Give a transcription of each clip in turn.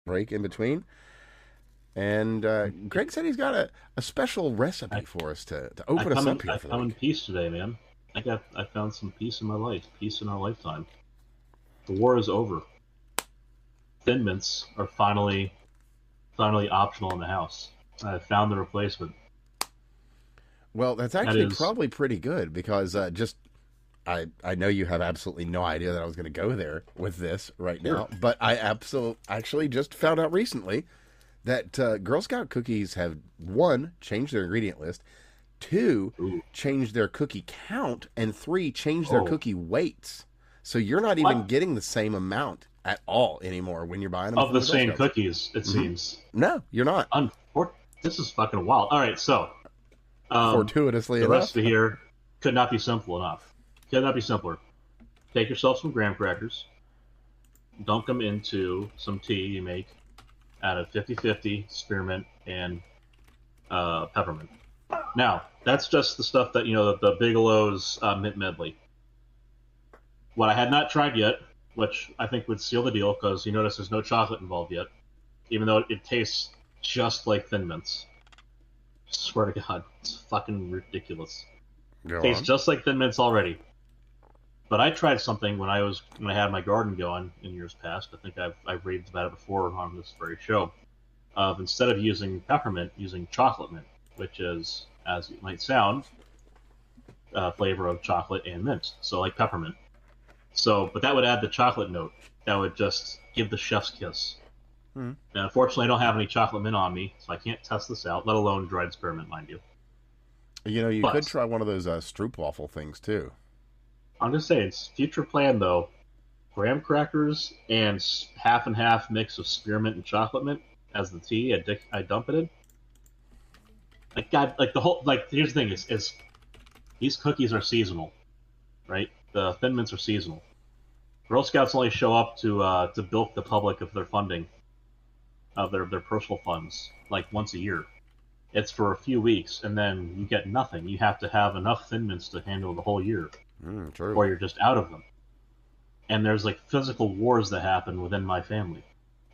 break in between. And Greg said he's got a special recipe for us to open us up here I for the come in week. peace today, man. I found some peace in my life, peace in our lifetime. The war is over. Thin mints are finally optional in the house. I found the replacement. Well, that's That actually is, probably pretty good because I know you have absolutely no idea that I was going to go there with this right sure. now, but I actually just found out recently that Girl Scout cookies have one changed their ingredient list, two Ooh. changed their cookie count, and three changed their Oh, cookie weights. So you're not even what? getting the same amount at all anymore when you're buying them Of from the the Girl same Scouts. cookies, it Hmm. seems. No, you're not. This is fucking wild. All right, so Fortuitously the enough. recipe here could not be simple enough. Could not be simpler. Take yourself some graham crackers, dunk them into some tea you make out of 50-50 spearmint and peppermint. Now, that's just the stuff that, the Bigelow's mint medley. What I had not tried yet, which I think would seal the deal, because you notice there's no chocolate involved yet, even though it tastes just like Thin Mints. Swear to God, it's fucking ridiculous. Go Tastes on. just like Thin Mints already. But I tried something when I had my garden going in years past. I think I've raved about it before on this very show. Of instead of using peppermint, using chocolate mint, which is, as it might sound, a flavor of chocolate and mint. So like peppermint. So, but that would add the chocolate note. That would just give the chef's kiss. Hmm. Now, unfortunately, I don't have any chocolate mint on me, so I can't test this out, let alone dried spearmint, mind you. You know, you could But try one of those stroopwafel things too. I'm just saying, it's future plan though. Graham crackers and half and half mix of spearmint and chocolate mint as the tea. I dump it in. Like God, like the whole like. Here's the thing: is these cookies are seasonal, right? The Thin Mints are seasonal. Girl Scouts only show up to bilk the public of their funding, of their personal funds, like once a year. It's for a few weeks, and then you get nothing. You have to have enough Thin Mints to handle the whole year, True. or you're just out of them. And there's like physical wars that happen within my family,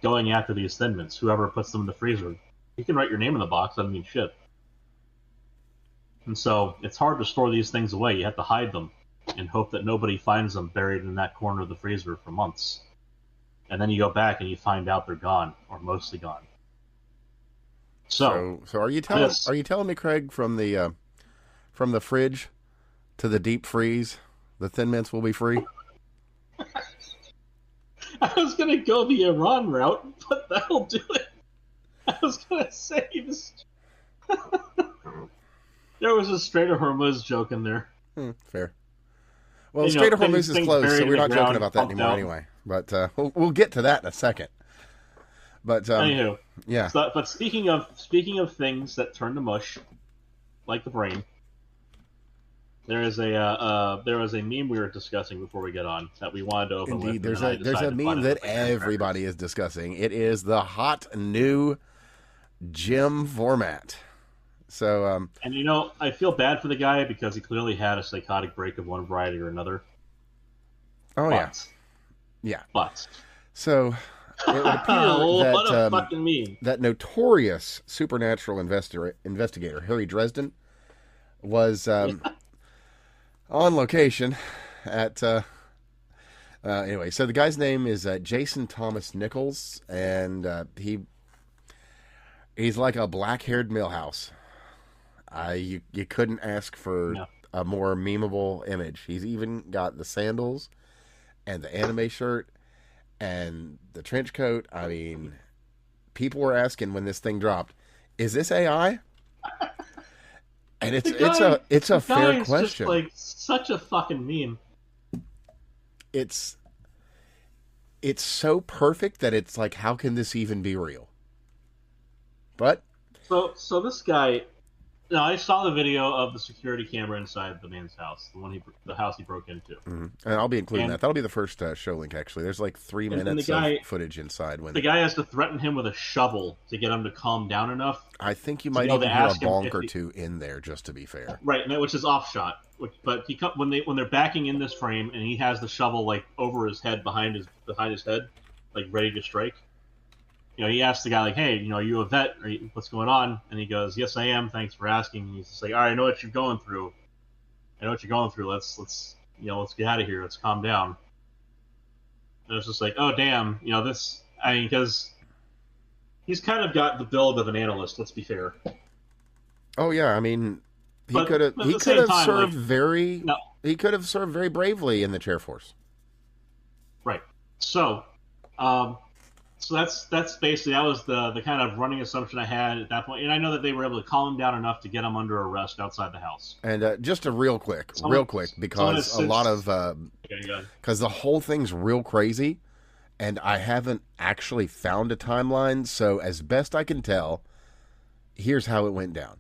going after these Thin Mints. Whoever puts them in the freezer, you can write your name in the box. Doesn't mean shit. And so it's hard to store these things away. You have to hide them and hope that nobody finds them buried in that corner of the freezer for months. And then you go back and you find out they're gone, or mostly gone. So So are you this telling me, Craig, from the fridge to the deep freeze, the Thin Mints will be free? I was gonna go the Iran route, but that'll do it. I was gonna say this. There was a Strait of Hormuz joke in there. Fair. Well, Strait of Hormuz is things closed, buried so in we're the not joking ground, about that pumped anymore out. anyway. But we'll get to that in a second. But Anywho, yeah, but speaking of things that turn to mush, like the brain, there is a meme we were discussing before we get on that we wanted to open with, indeed, and then I there's a decided to butt meme in that with the graham everybody crackers. is discussing. It is the hot new gym format. So And I feel bad for the guy because he clearly had a psychotic break of one variety or another. oh yeah, But yeah. but So it would appear what that a fucking meme! that notorious supernatural investigator Harry Dresden was on location at anyway. So the guy's name is Jason Thomas Nichols, and he's like a black-haired Millhouse. You couldn't ask for Yeah. a more memeable image. He's even got the sandals and the anime shirt and the trench coat. I mean, people were asking when this thing dropped, "Is this AI?" And it's a The guy fair is just question. like such a fucking meme. It's so perfect that it's like, how can this even be real? But So this guy. Now I saw the video of the security camera inside the man's house, the house he broke into, and I'll be including and that. That'll be the first show link. Actually, there's like 3 and minutes of footage inside. When the guy has to threaten him with a shovel to get him to calm down enough I think you to be might able to even hear a ask him bonk if or two in there, just to be fair. right, which is off shot. But when they're backing in this frame and he has the shovel like over his head behind his head, like ready to strike. he asked the guy like, "Hey, are you a vet? What's going on?" And he goes, "Yes, I am. Thanks for asking." And he's just like, "All right, I know what you're going through. I know what you're going through. Let's get out of here. Let's calm down." And it's just like, oh damn, this. I mean, because he's kind of got the build of an analyst. Let's be fair. Oh yeah, I mean, he But could have at the same time, served like, very no, he could have served very bravely in the chair force. right. So, um, so that's basically that was the kind of running assumption I had at that point, and I know that they were able to calm him down enough to get him under arrest outside the house. And just a real quick, because a lot of Okay, because the whole thing's real crazy, and I haven't actually found a timeline. So as best I can tell, here's how it went down.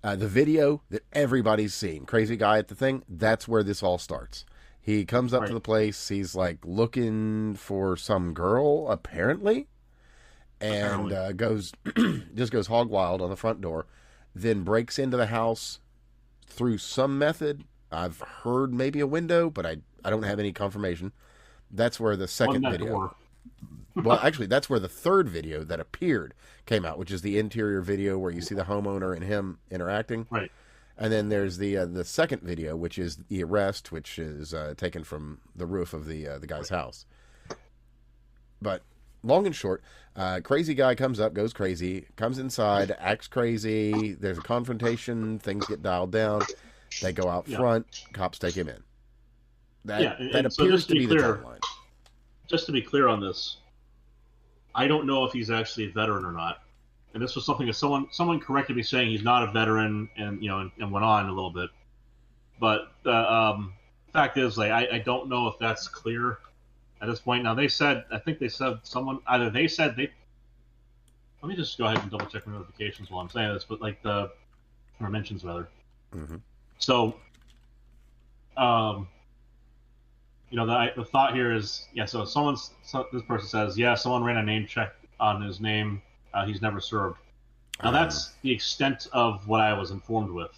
The video that everybody's seen, crazy guy at the thing, that's where this all starts. He comes up to the place. He's like looking for some girl, apparently, and goes just goes hog wild on the front door. Then breaks into the house through some method. I've heard maybe a window, but I don't have any confirmation. That's where the second video. Well, actually, that's where the third video that appeared came out, which is the interior video where you see the homeowner and him interacting. Right. And then there's the second video, which is the arrest, which is taken from the roof of the guy's house. But long and short, crazy guy comes up, goes crazy, comes inside, acts crazy. There's a confrontation. Things get dialed down. They go out front. Cops take him in. That appears to be the timeline. Just to be clear on this, I don't know if he's actually a veteran or not. And this was something that someone corrected me saying he's not a veteran, and went on a little bit. But the fact is, like, I don't know if that's clear at this point. Now I think they said someone either they said they. Let me just go ahead and double check my notifications while I'm saying this, but like or mentions rather. Mm-hmm. So, the thought here is, so this person says, yeah, someone ran a name check on his name. He's never served. Now that's the extent of what I was informed with,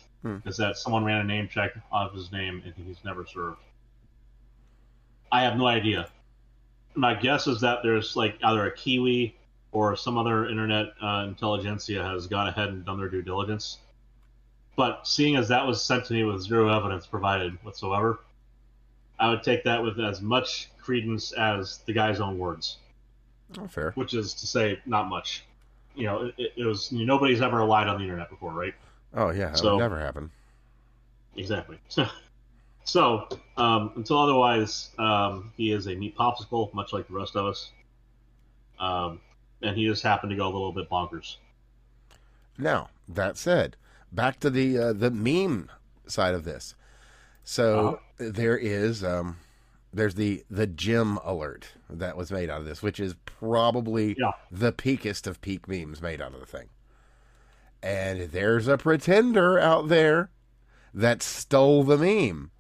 is that someone ran a name check of his name and he's never served. I have no idea. My guess is that there's like either a Kiwi or some other internet intelligentsia has gone ahead and done their due diligence. But seeing as that was sent to me with zero evidence provided whatsoever, I would take that with as much credence as the guy's own words. Oh, fair. Which is to say, not much. It was nobody's ever lied on the internet before, right? Oh yeah, that would never happen. Exactly. So until otherwise, he is a meat popsicle, much like the rest of us. And he just happened to go a little bit bonkers. Now that said, back to the meme side of this. So there's the gym alert that was made out of this, which is probably the peakest of peak memes made out of the thing. And there's a pretender out there that stole the meme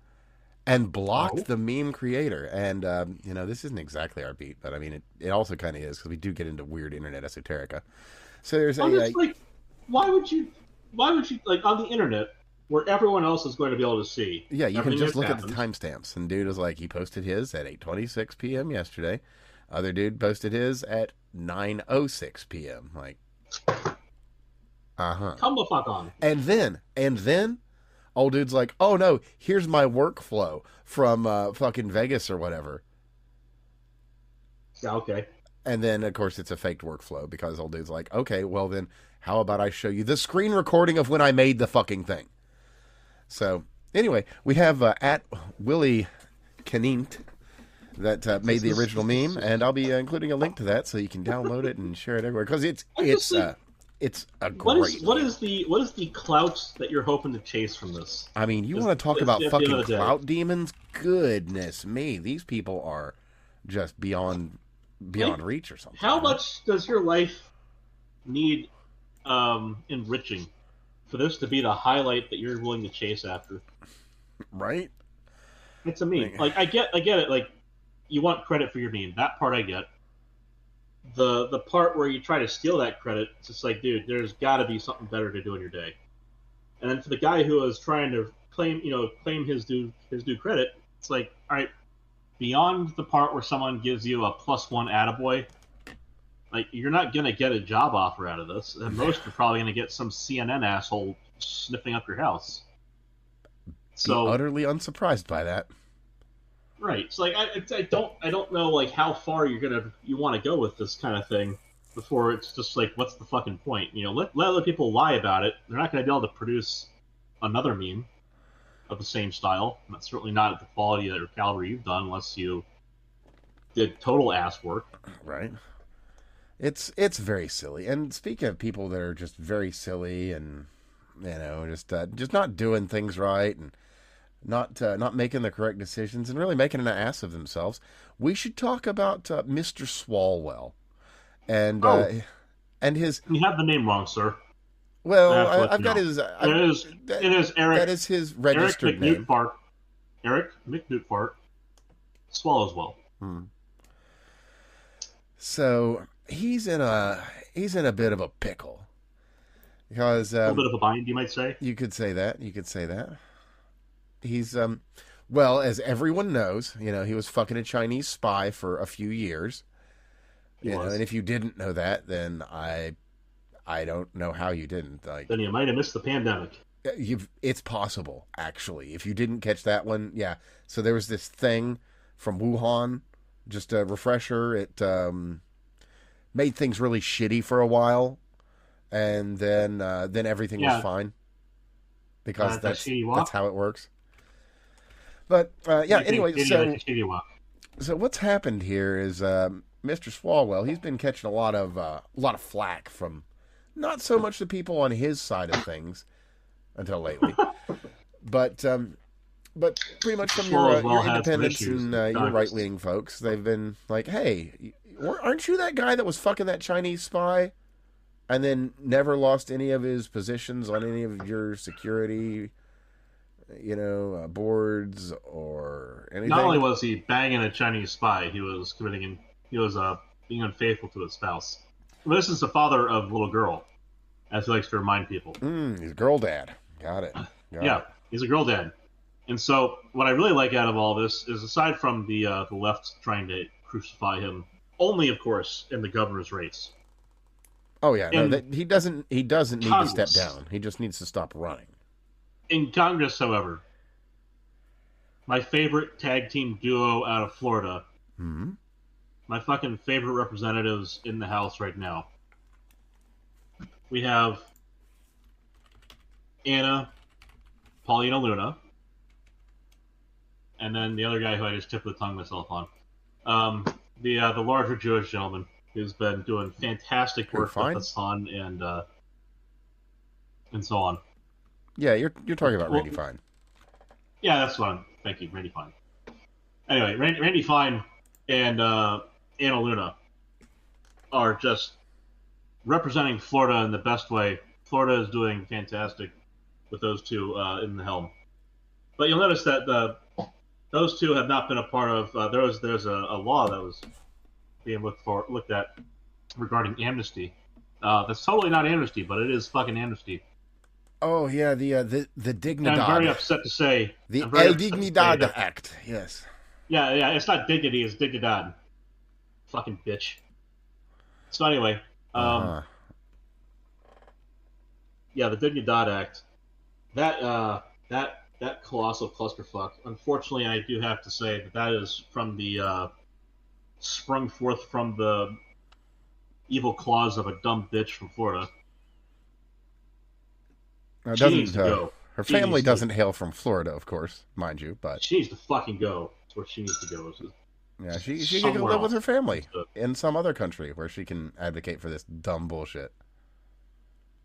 and blocked the meme creator. And, this isn't exactly our beat, but I mean, it also kind of is, because we do get into weird internet esoterica. So there's why would you, like, on the internet, where everyone else is going to be able to see. Yeah, you can just look at the timestamps. And dude was like, he posted his at 8:26 p.m. yesterday. Other dude posted his at 9:06 p.m. Like, come the fuck on. And then, old dude's like, oh no, here's my workflow from fucking Vegas or whatever. Yeah, okay. And then, of course, it's a faked workflow, because old dude's like, okay, well then, how about I show you the screen recording of when I made the fucking thing? So, anyway, we have at Willie Canint that made the original meme, and I'll be including a link to that so you can download it and share it everywhere, because it's a great. What is the clout that you're hoping to chase from this? I mean, you want to talk about fucking clout demons? Goodness me, these people are just beyond reach or something. How much does your life need enriching for this to be the highlight that you're willing to chase after? Right? It's a meme. Like, I get it. Like, you want credit for your meme. That part I get. The part where you try to steal that credit, it's just like, dude, there's got to be something better to do in your day. And then for the guy who is trying to claim his due credit, it's like, all right, beyond the part where someone gives you a +1 attaboy, Like, you're not going to get a job offer out of this. At most, you're probably going to get some CNN asshole sniffing up your house. Be So, utterly unsurprised by that. right. So, like, I don't know, like, how far you want to go with this kind of thing before it's just like, what's the fucking point? You know, let other people lie about it. They're not going to be able to produce another meme of the same style. That's certainly not at the quality or caliber you've done, unless you did total ass work. Right. It's very silly. And speaking of people that are just very silly and just not doing things right and not making the correct decisions and really making an ass of themselves, we should talk about Mr. Swallwell and his. You have the name wrong, sir. Well, I've got his. It is Eric. That is his registered name. Eric McNewtfart Swallowswell. So he's in a bit of a pickle because a little bit of a bind, you might say. You could say that. He's well, as everyone knows, he was fucking a Chinese spy for a few years. And if you didn't know that, then I don't know how you didn't. Like, then you might have missed the pandemic. It's possible, actually. If you didn't catch that one, yeah. So there was this thing from Wuhan, just a refresher. It made things really shitty for a while, and then everything was fine because that's how it works. But anyway, so what's happened here is Mr. Swalwell, he's been catching a lot of flack from not so much the people on his side of things until lately, but pretty much from your independents and your right-wing folks. They've been like, hey, aren't you that guy that was fucking that Chinese spy and then never lost any of his positions on any of your security boards or anything? Not only was he banging a Chinese spy, he was being unfaithful to his spouse. Well, this is the father of a little girl, as he likes to remind people. He's a girl dad. Got it. He's a girl dad. And so, what I really like out of all this is, aside from the left trying to crucify him, only, of course, in the governor's race. Oh yeah, he doesn't need to step down. He just needs to stop running. In Congress, however, my favorite tag team duo out of Florida, my fucking favorite representatives in the House right now. We have Paulina Luna, and then the other guy who I just tipped the tongue myself on, the larger Jewish gentleman who's been doing fantastic work with Hassan and so on. Yeah, you're talking about Randy Fine. Yeah, that's fine. Thank you, Randy Fine. Anyway, Randy Fine and Anna Luna are just representing Florida in the best way. Florida is doing fantastic with those two in the helm. But you'll notice that those two have not been a part of. There's a law that was being looked at regarding amnesty. That's totally not amnesty, but it is fucking amnesty. Oh yeah, the DIGNIDAD. I'm very upset to say the DIGNIDAD Act. Yes. Yeah, it's not dignity, it's DIGNIDAD. Fucking bitch. So anyway, yeah, the DIGNIDAD Act. That colossal clusterfuck. Unfortunately, I do have to say that is from the sprung forth from the evil claws of a dumb bitch from Florida. She needs to go. Her family doesn't hail from Florida, of course, mind you, but she needs to fucking go. That's where she needs to go. Yeah, she can go live with her family in some other country where she can advocate for this dumb bullshit.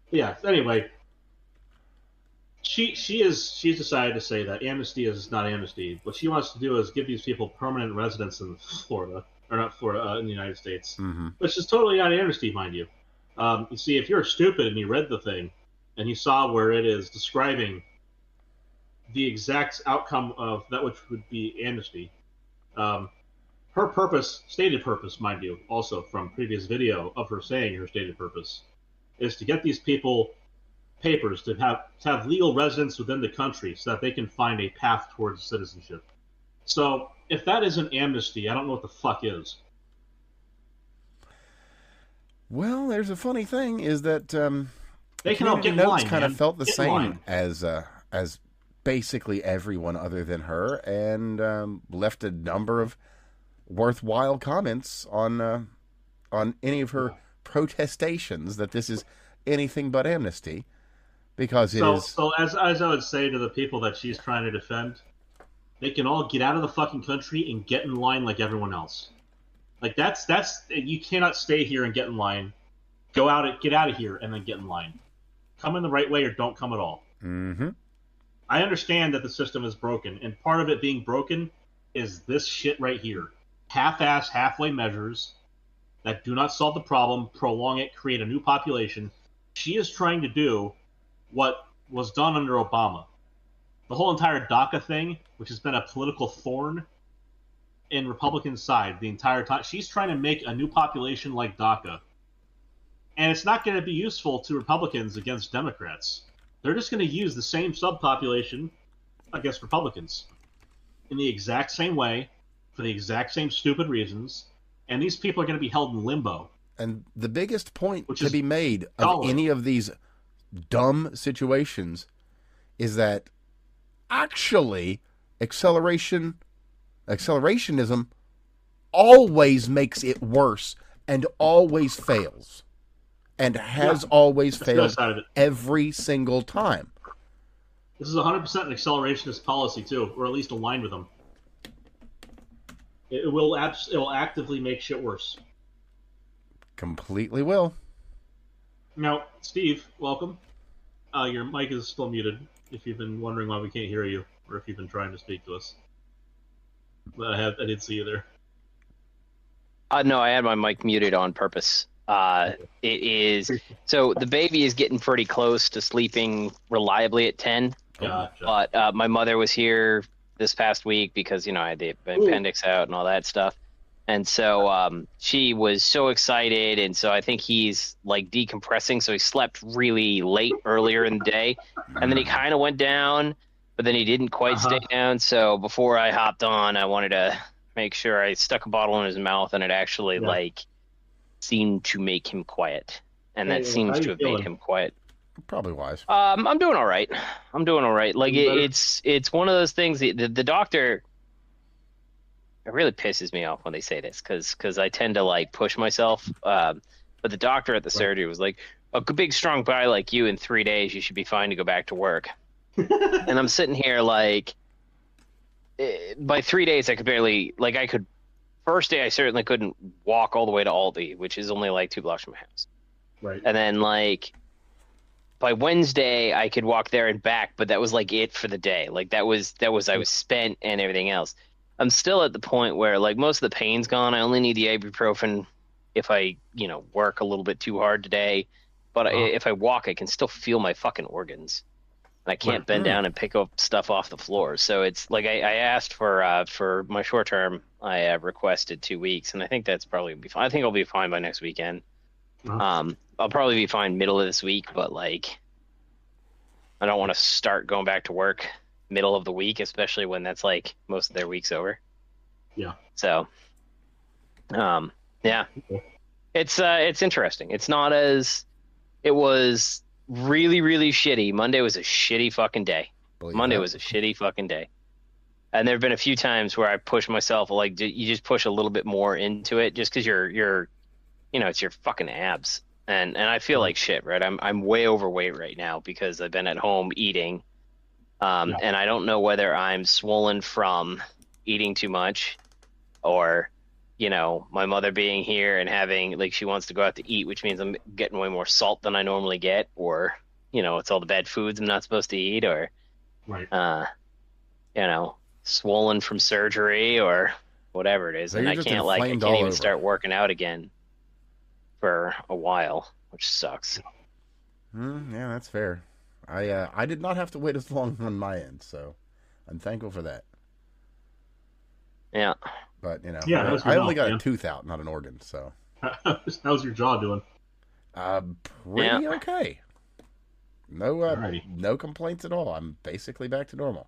Yeah. Anyway, she's decided to say that amnesty is not amnesty. What she wants to do is give these people permanent residence in Florida, or not Florida, in the United States, which is totally not amnesty, mind you. You see, if you're stupid and you read the thing, and you saw where it is describing the exact outcome of that which would be amnesty. Her purpose, stated purpose, mind you, also from previous video of her saying her stated purpose, is to get these people papers to have legal residence within the country so that they can find a path towards citizenship. So if that isn't amnesty, I don't know what the fuck is. Well, there's a funny thing is that They can all Community get in Notes line, kind of man. felt the Get in same line. as basically everyone other than her, and left a number of worthwhile comments on any of her protestations that this is anything but amnesty, because it So, is. as I would say to the people that she's trying to defend, they can all get out of the fucking country and get in line like everyone else. Like that's you cannot stay here and get in line. Get out of here, and then get in line. Come in the right way or don't come at all. Mm-hmm. I understand that the system is broken, and part of it being broken is this shit right here. Half-ass, halfway measures that do not solve the problem, prolong it, create a new population. She is trying to do what was done under Obama. The whole entire DACA thing, which has been a political thorn in Republican side the entire time. She's trying to make a new population like DACA. And it's not going to be useful to Republicans against Democrats. They're just going to use the same subpopulation against Republicans in the exact same way, for the exact same stupid reasons, and these people are going to be held in limbo. And the biggest point Which to is be made of galling. any of these dumb situations is that actually accelerationism always makes it worse and always fails. And has always That's the other failed side of it. every single time. This is 100% an accelerationist policy too, or at least aligned with them. It will actively make shit worse. Completely will. Now, Steve, welcome. Your mic is still muted. If you've been wondering why we can't hear you, or if you've been trying to speak to us, but I did see you there. No, I had my mic muted on purpose. It is so the baby is getting pretty close to sleeping reliably at 10. Gotcha. But my mother was here this past week because I had the appendix out and all that stuff, and so she was so excited, and so I think he's like decompressing. So he slept really late earlier in the day, and then he kind of went down, but then he didn't quite stay down. So before I hopped on, I wanted to make sure I stuck a bottle in his mouth, and it actually seemed to make him quiet, and that seems to have made him quiet. Probably wise. I'm doing all right. Like it's one of those things. The doctor, it really pisses me off when they say this because I tend to like push myself. But the doctor at the surgery was like, a big strong guy like you in 3 days, you should be fine to go back to work. And I'm sitting here like, by 3 days I could barely First day I certainly couldn't walk all the way to Aldi, which is only like 2 blocks from my house. Right. And then like by Wednesday I could walk there and back, but that was like it for the day. Like that was I was spent and everything else. I'm still at the point where like most of the pain's gone. I only need the ibuprofen if I, work a little bit too hard today. But if I walk, I can still feel my fucking organs. And I can't bend down and pick up stuff off the floor. So it's like I asked for my short term. I requested 2 weeks, and I think that's probably be fine. I think I'll be fine by next weekend. I'll probably be fine middle of this week, but like I don't want to start going back to work middle of the week, especially when that's like most of their week's over. Yeah. So, yeah, it's interesting. It's not as it was really, really shitty. Monday was a shitty fucking day. Monday was a shitty fucking day. And there have been a few times where I push myself, like you just push a little bit more into it, just because you're, it's your fucking abs, and I feel like shit, right? I'm way overweight right now because I've been at home eating, and I don't know whether I'm swollen from eating too much, or, my mother being here and having like she wants to go out to eat, which means I'm getting way more salt than I normally get, or it's all the bad foods I'm not supposed to eat, or swollen from surgery or whatever it is. So and I can't even start working out again for a while, which sucks. Yeah, that's fair. I did not have to wait as long on my end, so I'm thankful for that. Yeah. But, I only got a tooth out, not an organ, so. How's your jaw doing? Pretty okay. No complaints at all. I'm basically back to normal.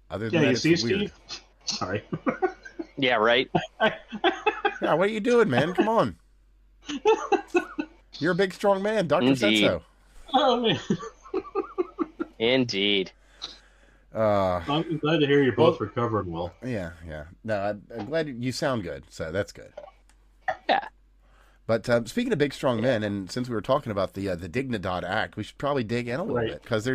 Other than that, you see, it's weird. Steve? Sorry. Yeah, right? Yeah, what are you doing, man? Come on. You're a big, strong man. Doctor said Indeed. so. Oh man, Indeed. I'm glad to hear you're both recovering well. Yeah. No, I'm glad you sound good, so that's good. Yeah. But speaking of big, strong men, and since we were talking about the DIGNIDAD Act, we should probably dig in a little bit, because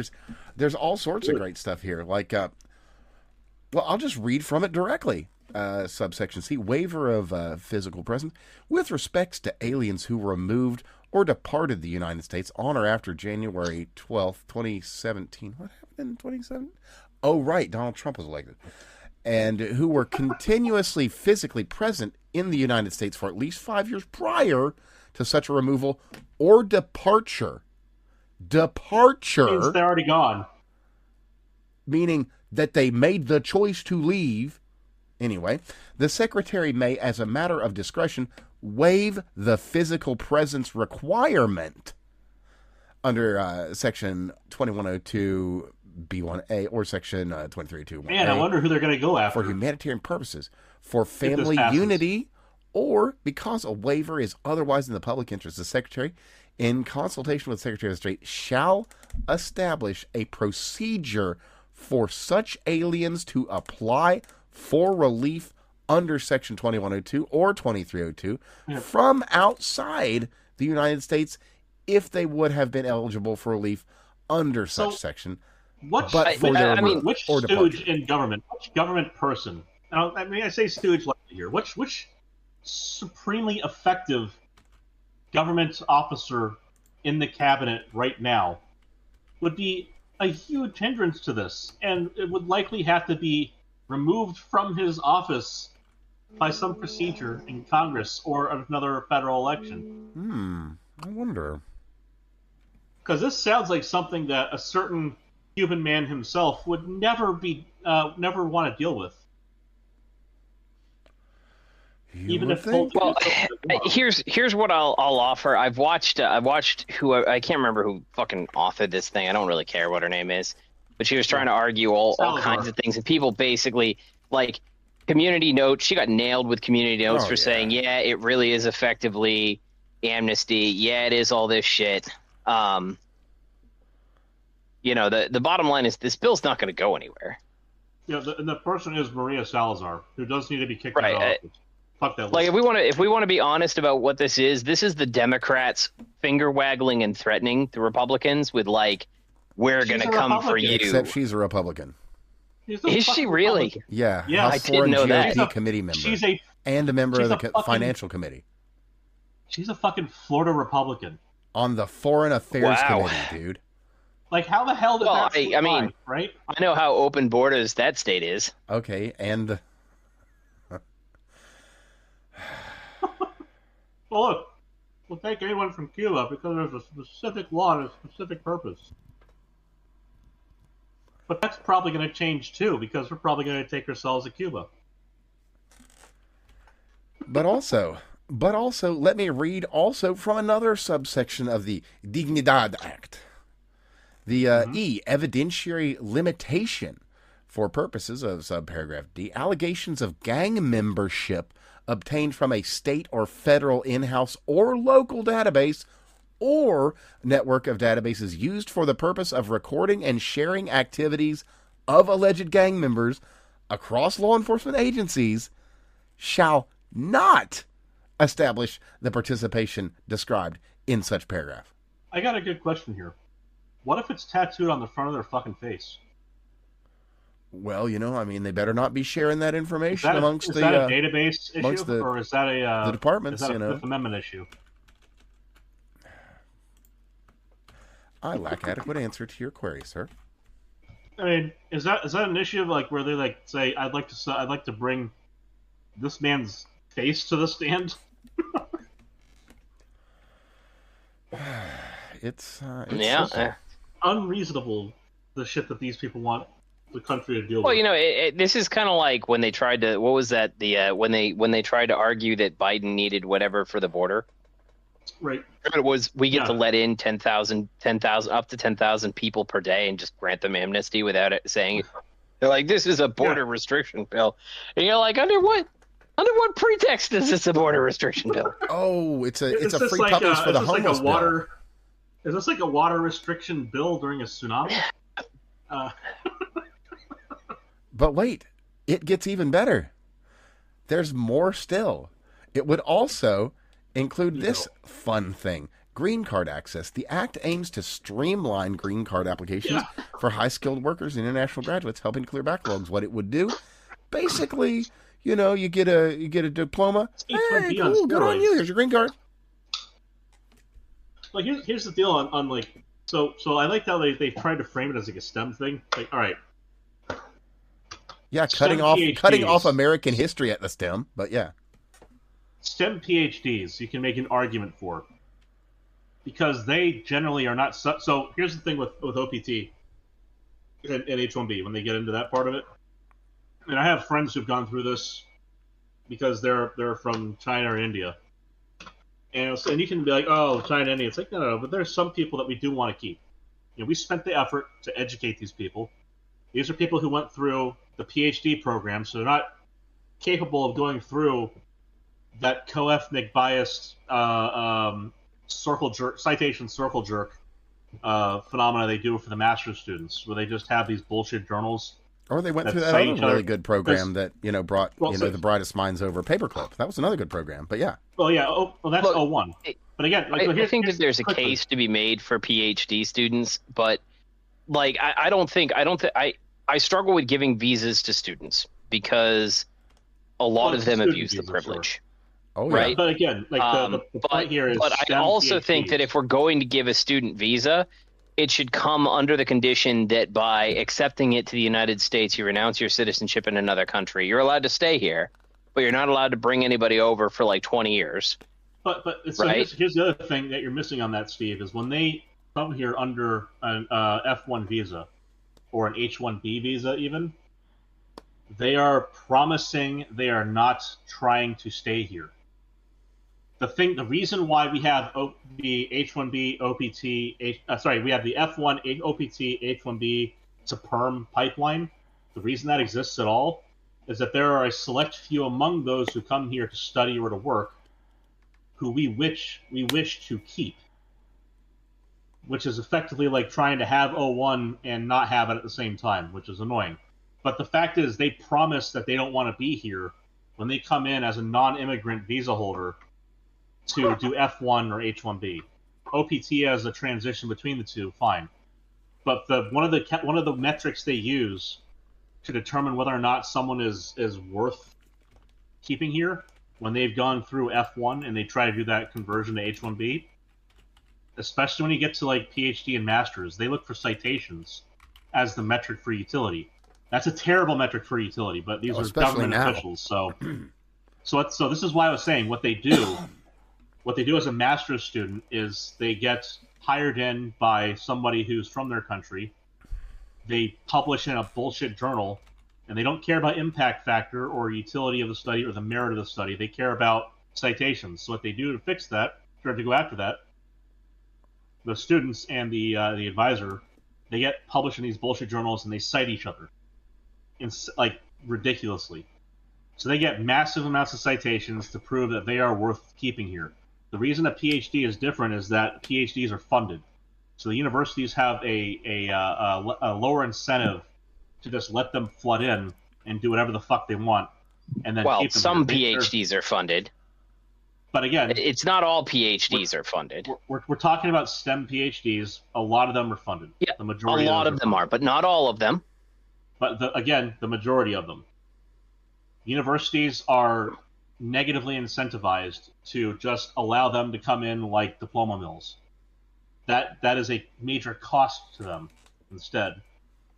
there's all sorts of great stuff here. Like, well, I'll just read from it directly. Subsection C, waiver of physical presence with respects to aliens who removed or departed the United States on or after January 12th, 2017. What happened in 2017? Oh, right, Donald Trump was elected. And who were continuously physically present in the United States for at least 5 years prior to such a removal or departure. Means they're already gone. Meaning that they made the choice to leave. Anyway, the Secretary may, as a matter of discretion, waive the physical presence requirement under Section 2102 B1A or Section 2321A. Man, I wonder who they're going to go after. For humanitarian purposes, for family unity, or because a waiver is otherwise in the public interest. The Secretary, in consultation with the Secretary of State, shall establish a procedure for such aliens to apply for relief under Section 2102 or 2302 from outside the United States if they would have been eligible for relief under such section. Which stooge in government, which government person, I say stooge lightly here, which supremely effective government officer in the cabinet right now would be a huge hindrance to this, and it would likely have to be removed from his office by some procedure in Congress or another federal election. I wonder. Because this sounds like something that a certain human man himself would never want to deal with. Even if well, here's what I'll offer. I've watched who I can't remember who fucking authored this thing. I don't really care what her name is, but she was trying to argue all kinds of things, and people basically like Community Notes. She got nailed with Community Notes for saying, yeah, it really is effectively amnesty. Yeah, it is all this shit. You know, the bottom line is this bill's not going to go anywhere. Yeah, the person is Maria Salazar, who does need to be kicked out of office. Fuck that list. Like, if we want to be honest about what this is the Democrats finger waggling and threatening the Republicans with, like, we're going to come for you. Except she's a Republican. Is she really? Republican. Yeah. Yes. I didn't know that. GOP committee member. And a member of the Financial Committee. She's a fucking Florida Republican. On the Foreign Affairs Committee, dude. Like, how the hell did that survive, right? I know how open borders that state is. Okay, and... Well, look, we'll take anyone from Cuba because there's a specific law and a specific purpose. But that's probably going to change, too, because we're probably going to take ourselves to Cuba. But also, let me read also from another subsection of the DIGNIDAD Act. The E, evidentiary limitation for purposes of subparagraph D, allegations of gang membership obtained from a state or federal in-house or local database or network of databases used for the purpose of recording and sharing activities of alleged gang members across law enforcement agencies shall not establish the participation described in such paragraph. I got a good question here. What if it's tattooed on the front of their fucking face? Well, you know, I mean, they better not be sharing that information amongst the... Is that a database issue, or is that the departments, is that a Fifth Amendment issue? I lack adequate answer to your query, sir. I mean, is that an issue of, like, where they, like, say, I'd like to bring this man's face to the stand? It's unreasonable, the shit that these people want the country to deal with. Well, you know, this is kind of like when they tried to, what was that? When they tried to argue that Biden needed whatever for the border. Right. It was, we get to let in 10,000 up to 10,000 people per day and just grant them amnesty without it saying, they're like, this is a border restriction bill. And you're like, under what Under what pretext is this a border restriction bill? Oh, it's a Is this free like puppies for the is this like homeless a bill. water? Is this like a water restriction bill during a tsunami? But wait, it gets even better. There's more still. It would also include this fun thing. Green card access. The act aims to streamline green card applications for high-skilled workers and international graduates, helping to clear backlogs. What it would do, basically, you get a diploma. Hey, cool, good on you. Here's your green card. Like here's the deal on like so I like how they tried to frame it as like a STEM thing. Like, all right. Yeah, STEM cutting off PhDs. American history at the STEM, but yeah. STEM PhDs you can make an argument for. Because they generally are not so here's the thing with OPT and H1B when they get into that part of it. And I have friends who've gone through this because they're from China or India. And you can be like, oh, China and India. It's like, no, but there's some people that we do want to keep. We spent the effort to educate these people. These are people who went through the PhD program, so they're not capable of going through that co-ethnic biased citation circle jerk phenomena they do for the master's students, where they just have these bullshit journals. Or they went through that other really good program that brought the brightest minds over paperclip. That was another good program, but yeah. Well, yeah. That's 01. But again, like, I think that there's a case to be made for PhD students, but like I struggle with giving visas to students because a lot of them abuse the privilege. Sure. Oh, yeah. Right. But again, like the point here is. But I also think that if we're going to give a student visa, it should come under the condition that by accepting it to the United States, you renounce your citizenship in another country. You're allowed to stay here, but you're not allowed to bring anybody over for like 20 years. But so right? here's the other thing that you're missing on that, Steve, is when they come here under an F1 visa or an H1B visa even, they are promising they are not trying to stay here. The reason why we have the H1B OPT, we have the F1 OPT H1B to perm pipeline. The reason that exists at all is that there are a select few among those who come here to study or to work, who we wish to keep, which is effectively like trying to have 01 and not have it at the same time, which is annoying. But the fact is, they promise that they don't want to be here when they come in as a non-immigrant visa holder to do F1 or H1B. OPT as a transition between the two, fine. But one of the metrics they use to determine whether or not someone is worth keeping here, when they've gone through F1 and they try to do that conversion to H1B, especially when you get to like PhD and masters, they look for citations as the metric for utility. That's a terrible metric for utility, but these are government officials. So this is why I was saying what they do as a master's student is they get hired in by somebody who's from their country. They publish in a bullshit journal, and they don't care about impact factor or utility of the study or the merit of the study. They care about citations. So what they do to fix that, or to go after that, the students and the advisor, they get published in these bullshit journals and they cite each other, like ridiculously. So they get massive amounts of citations to prove that they are worth keeping here. The reason a PhD is different is that PhDs are funded. So the universities have a lower incentive to just let them flood in and do whatever the fuck they want, and then keep them some here. PhDs are funded. But again, it's not all PhDs are funded. We're talking about STEM PhDs. A lot of them are funded. Yeah, the majority. A lot of them are, but not all of them. But the majority of them. Universities are negatively incentivized to just allow them to come in like diploma mills. That is a major cost to them instead.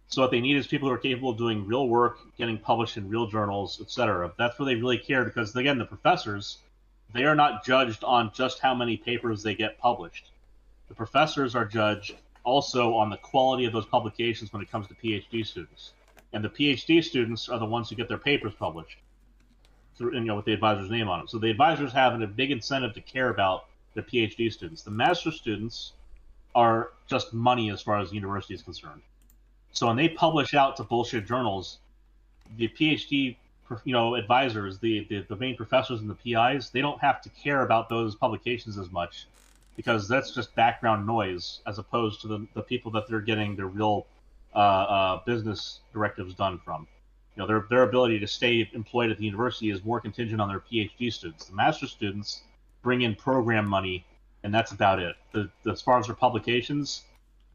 So what they need is people who are capable of doing real work, getting published in real journals, etc. That's where they really care, because again, the professors, they are not judged on just how many papers they get published. The professors are judged also on the quality of those publications when it comes to PhD students. And the PhD students are the ones who get their papers published through, with the advisor's name on it. So the advisors have a big incentive to care about the PhD students. The master students are just money as far as the university is concerned. So when they publish out to bullshit journals, the PhD advisors, the main professors and the PIs, they don't have to care about those publications as much because that's just background noise as opposed to the people that they're getting their real business directives done from. Their ability to stay employed at the university is more contingent on their PhD students. The master's students bring in program money, and that's about it. As far as their publications,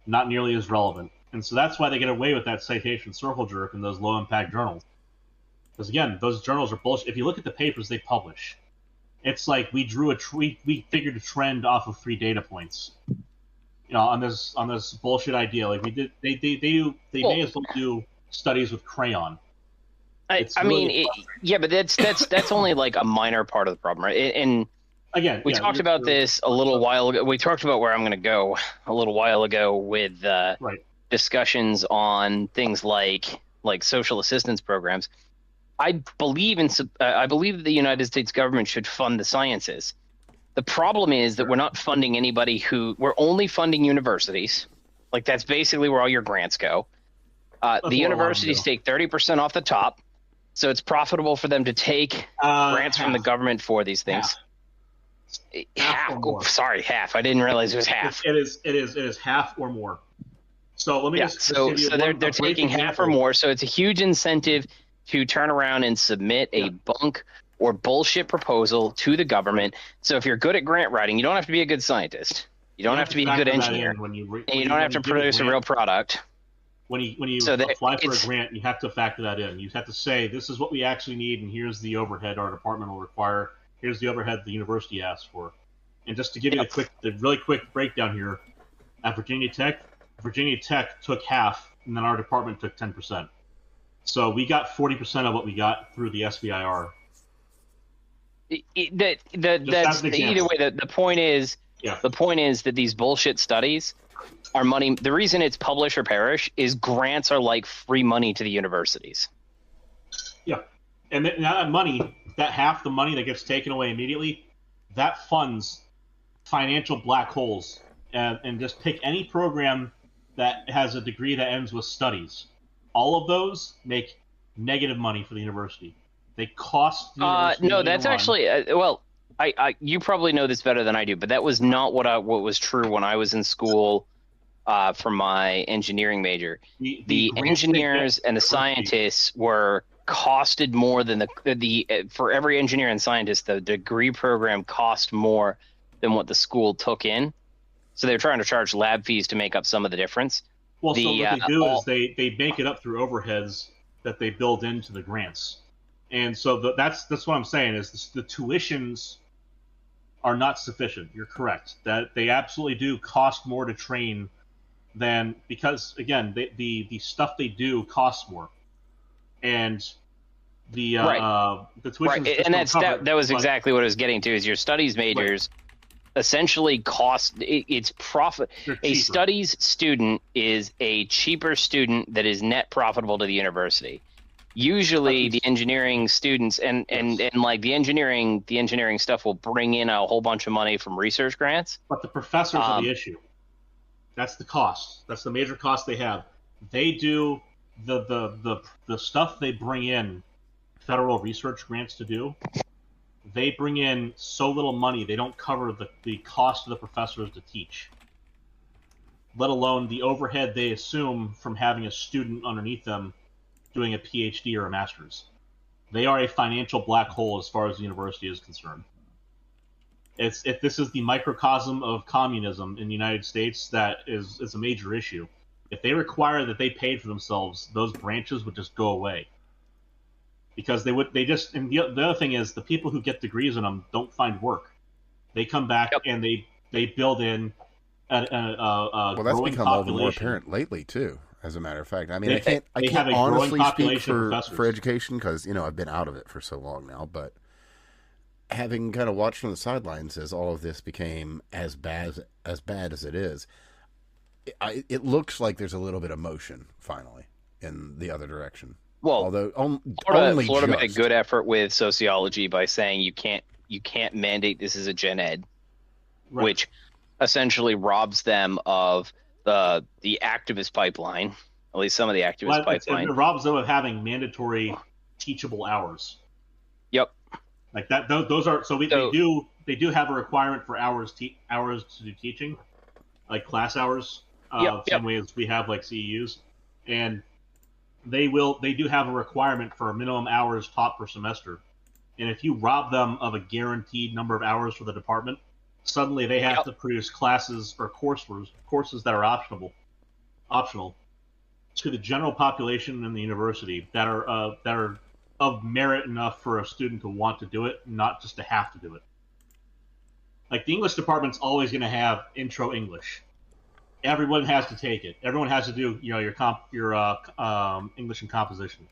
not nearly as relevant. And so that's why they get away with that citation circle jerk in those low-impact journals. Because again, those journals are bullshit. If you look at the papers they publish, it's like we figured a trend off of 3 data points. On this bullshit idea. Like they may as well do studies with crayon. But that's only like a minor part of the problem, right? And again, we talked about this a little while ago. We talked about where I'm going to go a little while ago with discussions on things like social assistance programs. I believe that the United States government should fund the sciences. The problem is that we're not funding anybody we're only funding universities. Like that's basically where all your grants go. The universities take 30% off the top, so it's profitable for them to take grants from the government for these things. Half. Half. I didn't realize it was half. It is half or more. So let me just give you they're taking half or more. So it's a huge incentive to turn around and submit a bunk or bullshit proposal to the government. So if you're good at grant writing, you don't have to be a good scientist. You don't have to be a good engineer. And you don't have to produce a real product. When you apply for a grant, you have to factor that in. You have to say, this is what we actually need, and here's the overhead our department will require. Here's the overhead the university asked for. And just to give you the really quick breakdown here, at Virginia Tech took half, and then our department took 10%. So we got 40% of what we got through the SBIR. That's either way. The point is, that these bullshit studies are money. The reason it's publish or perish is grants are like free money to the universities. Yeah, and that money, that half the money that gets taken away immediately, that funds financial black holes. And just pick any program that has a degree that ends with studies. All of those make negative money for the university. They cost the university no, that's actually you probably know this better than I do, but that was not what was true when I was in school for my engineering major. The engineers and the scientists were costed more than for every engineer and scientist, the degree program cost more than what the school took in. So they're trying to charge lab fees to make up some of the difference. Well, so what they do is they make it up through overheads that they build into the grants. And so that's what I'm saying is the tuitions are not sufficient. You're correct. That they absolutely do cost more to train than, because again, the stuff they do costs more. And the tuitions and that was exactly what I was getting to, is your studies majors essentially cost its profit. A studies student is a cheaper student that is net profitable to the university. Usually the engineering students and like the engineering stuff will bring in a whole bunch of money from research grants. But the professors are the issue. That's the cost. That's the major cost they have. They do the stuff they bring in federal research grants to do. They bring in so little money, they don't cover the cost of the professors to teach, let alone the overhead they assume from having a student underneath them doing a PhD or a master's. They are a financial black hole as far as the university is concerned. If this is the microcosm of communism in the United States, that is a major issue. If they require that they paid for themselves, those branches would just go away. Because and the other thing is, the people who get degrees in them don't find work. They come back and they build in a well, that's growing become population. all the more apparent lately too. As a matter of fact, I mean, I can't honestly speak for education because I've been out of it for so long now. But having kind of watched from the sidelines as all of this became as bad as it is, it looks like there's a little bit of motion finally in the other direction. Well, although Florida made a good effort with sociology by saying you can't mandate this as a gen ed, right, which essentially robs them of the activist pipeline, at least some of the activist pipeline. It robs them of having mandatory teachable hours. Yep. Like that. Those are so they do have a requirement for hours to do teaching, like class hours. Same way as we have like CEUs, and they do have a requirement for a minimum hours taught per semester. And if you rob them of a guaranteed number of hours for the department, suddenly they have to produce classes or courses that are optional to the general population in the university that are of merit enough for a student to want to do it, not just to have to do it. Like the English department's always going to have intro English. Everyone has to take it. Everyone has to do, your English and composition.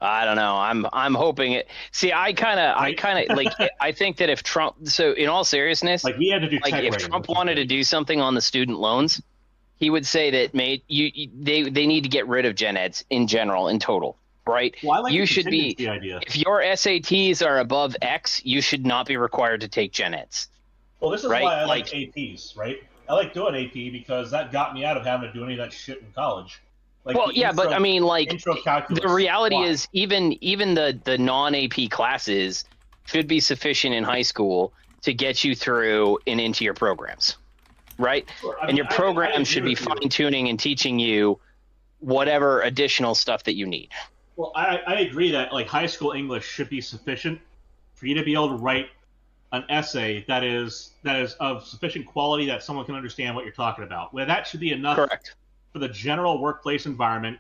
I don't know. I'm hoping it. See, I kind of like. I think that if Trump, so in all seriousness, like we had to do, like if Trump wanted to do something on the student loans, he would say that they need to get rid of gen eds in general, in total, right? Well, I like you should be. Idea. If your SATs are above X, you should not be required to take gen eds. Well, this is why I like APs, right? I like doing AP because that got me out of having to do any of that shit in college. Like well, yeah, but I mean, like, the reality why? is even the non-AP classes should be sufficient in high school to get you through and into your programs, right? Sure. And your program should be fine-tuning and teaching you whatever additional stuff that you need. Well, I agree that like high school English should be sufficient for you to be able to write an essay that is of sufficient quality that someone can understand what you're talking about. Well, that should be enough. Correct. For the general workplace environment,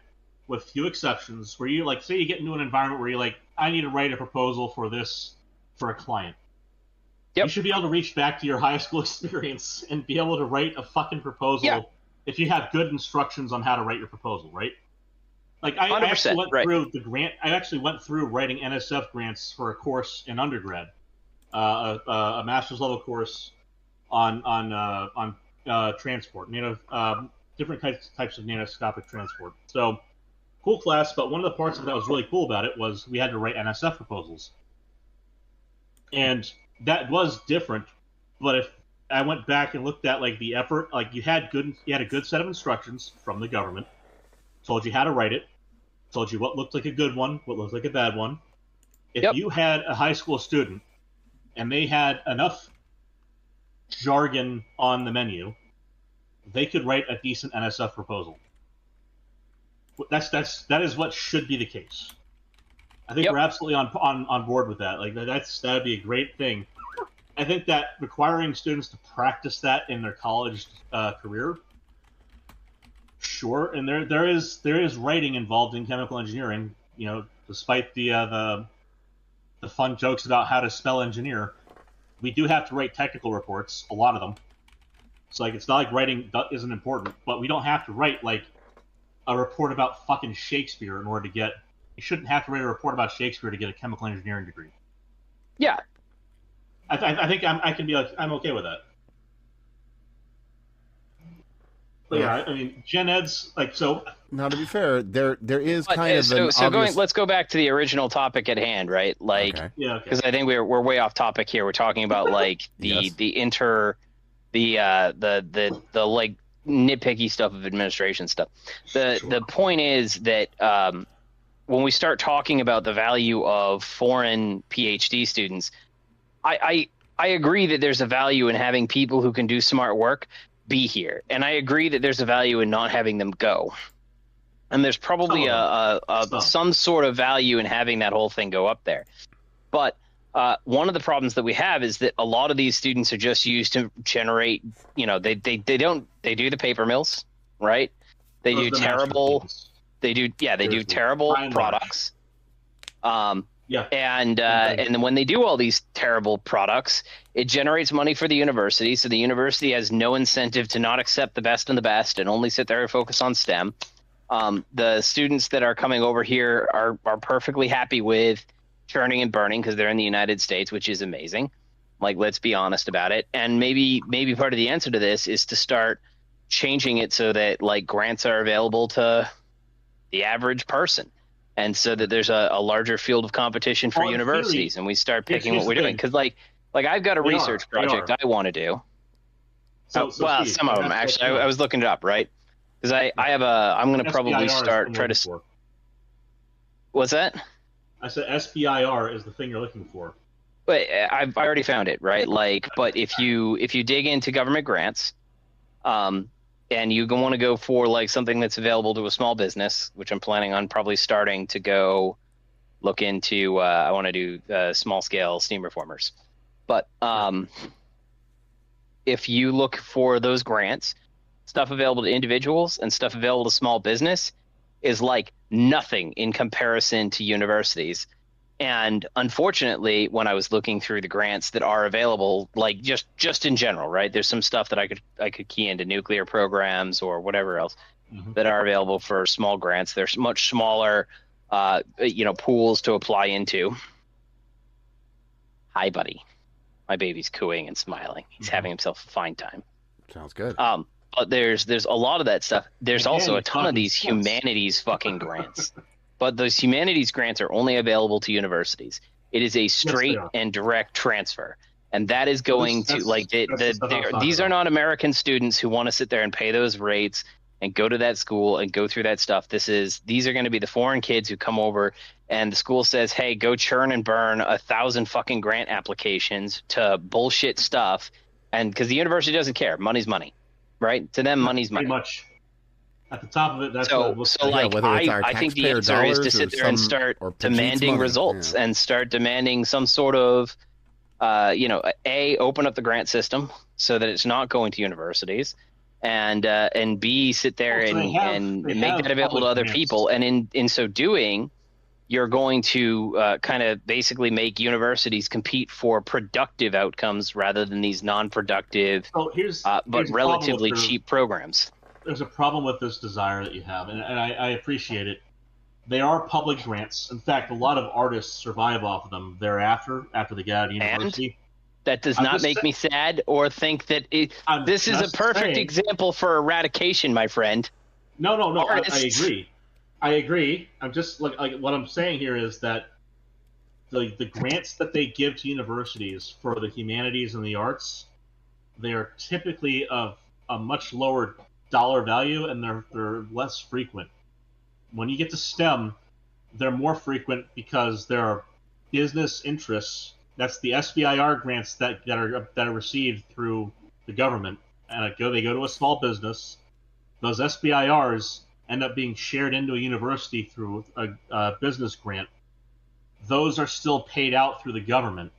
with few exceptions, where you like, say you get into an environment where you're like, I need to write a proposal for this for a client. Yep. You should be able to reach back to your high school experience and be able to write a fucking proposal if you have good instructions on how to write your proposal, right? Like I actually went through the grant. I actually went through writing NSF grants for a course in undergrad, a master's level course on transport, different types of nanoscopic transport. So, cool class, but one of the parts that was really cool about it was we had to write NSF proposals. And that was different, but if I went back and looked at like the effort, like you had a good set of instructions from the government, told you how to write it, told you what looked like a good one, what looked like a bad one. If you had a high school student and they had enough jargon on the menu, they could write a decent NSF proposal. That is what should be the case. I think we're absolutely on board with that. Like that'd be a great thing. I think that requiring students to practice that in their college career, sure. And there is writing involved in chemical engineering. Despite the fun jokes about how to spell engineer, we do have to write technical reports. A lot of them. So, like, it's not like writing isn't important, but we don't have to write, like, a report about fucking Shakespeare in order to get... You shouldn't have to write a report about Shakespeare to get a chemical engineering degree. Yeah. I think I can be, like, I'm okay with that. But, I mean, gen eds, like, so... Now, to be fair, there is kind of an obvious... let's go back to the original topic at hand, right? Like, because I think we're way off topic here. We're talking about, like, the like nitpicky stuff of administration stuff. The point is that when we start talking about the value of foreign PhD students, I agree that there's a value in having people who can do smart work be here, and I agree that there's a value in not having them go. And there's probably some sort of value in having that whole thing go up there. But one of the problems that we have is that a lot of these students are just used to generate, they do the paper mills, right? They do terrible terrible products. And then when they do all these terrible products, it generates money for the university. So the university has no incentive to not accept the best and the best and only sit there and focus on STEM. The students that are coming over here are perfectly happy with churning and burning because they're in the United States, which is amazing. Like, let's be honest about it. And maybe part of the answer to this is to start changing it so that like grants are available to the average person. And so that there's a larger field of competition for universities, and we start picking what we're doing. Because like I've got a research project I want to do. Well, Steve, some of them actually. I was looking it up, right? Because I'm going to probably try to. What's that? I said SBIR is the thing you're looking for. But I already found it, right? Like, but if you dig into government grants, and you want to go for like something that's available to a small business, which I'm planning on probably starting to go look into. I want to do small scale steam reformers, but if you look for those grants, stuff available to individuals and stuff available to small business is like nothing in comparison to universities. And unfortunately, when I was looking through the grants that are available, like just in general, right? There's some stuff that I could key into nuclear programs or whatever else that are available for small grants. There's much smaller, pools to apply into. Hi, buddy. My baby's cooing and smiling. He's having himself a fine time. Sounds good. But there's a lot of that stuff. There's Again, also a ton of fucking these sports. humanities fucking grants. But those humanities grants are only available to universities. It is a straight are. and direct transfer. And that is going That's- to like that's the stuff I was talking these are about. not American students who want to sit there and pay those rates and go to that school and go through that stuff. These are going to be the foreign kids who come over and the school says, "Hey, go churn and burn 1,000 fucking grant applications to bullshit stuff." And because the university doesn't care, money's money, right? To them, money's money. Pretty much. At the top of it, that's what it looks So like. like whether it's our I think the taxpayer answer is to dollars sit or there and some- start or Pajit's demanding money, results yeah. and start demanding some sort of, open up the grant system so that it's not going to universities, and B, sit there Well, so they have- and they make have that available to public other grants. people. And in so doing, you're going to kind of basically make universities compete for productive outcomes rather than these non-productive, So here's but here's a problem with relatively their- cheap programs. There's a problem with this desire that you have, and I appreciate it. They are public grants. In fact, a lot of artists survive off of them thereafter they get out of university. That does I'm not just make me sad or think that I'm this is a just perfect saying- example for eradication, my friend. No, I Artists. agree. I agree. I'm just like what I'm saying here is that the grants that they give to universities for the humanities and the arts, they are typically of a much lower dollar value and they're less frequent. When you get to STEM, they're more frequent because there are business interests. That's the SBIR grants that are received through the government, and they go to a small business. Those SBIRs end up being shared into a university through a business grant. Those are still paid out through the government.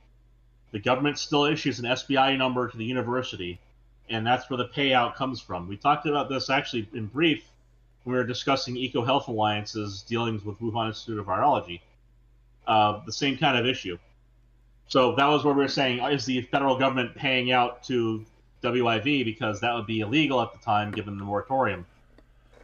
The government still issues an SBI number to the university, and that's where the payout comes from. We talked about this actually in brief when we were discussing EcoHealth Alliance's dealings with Wuhan Institute of Virology. The same kind of issue. So that was where we were saying, is the federal government paying out to WIV because that would be illegal at the time given the moratorium?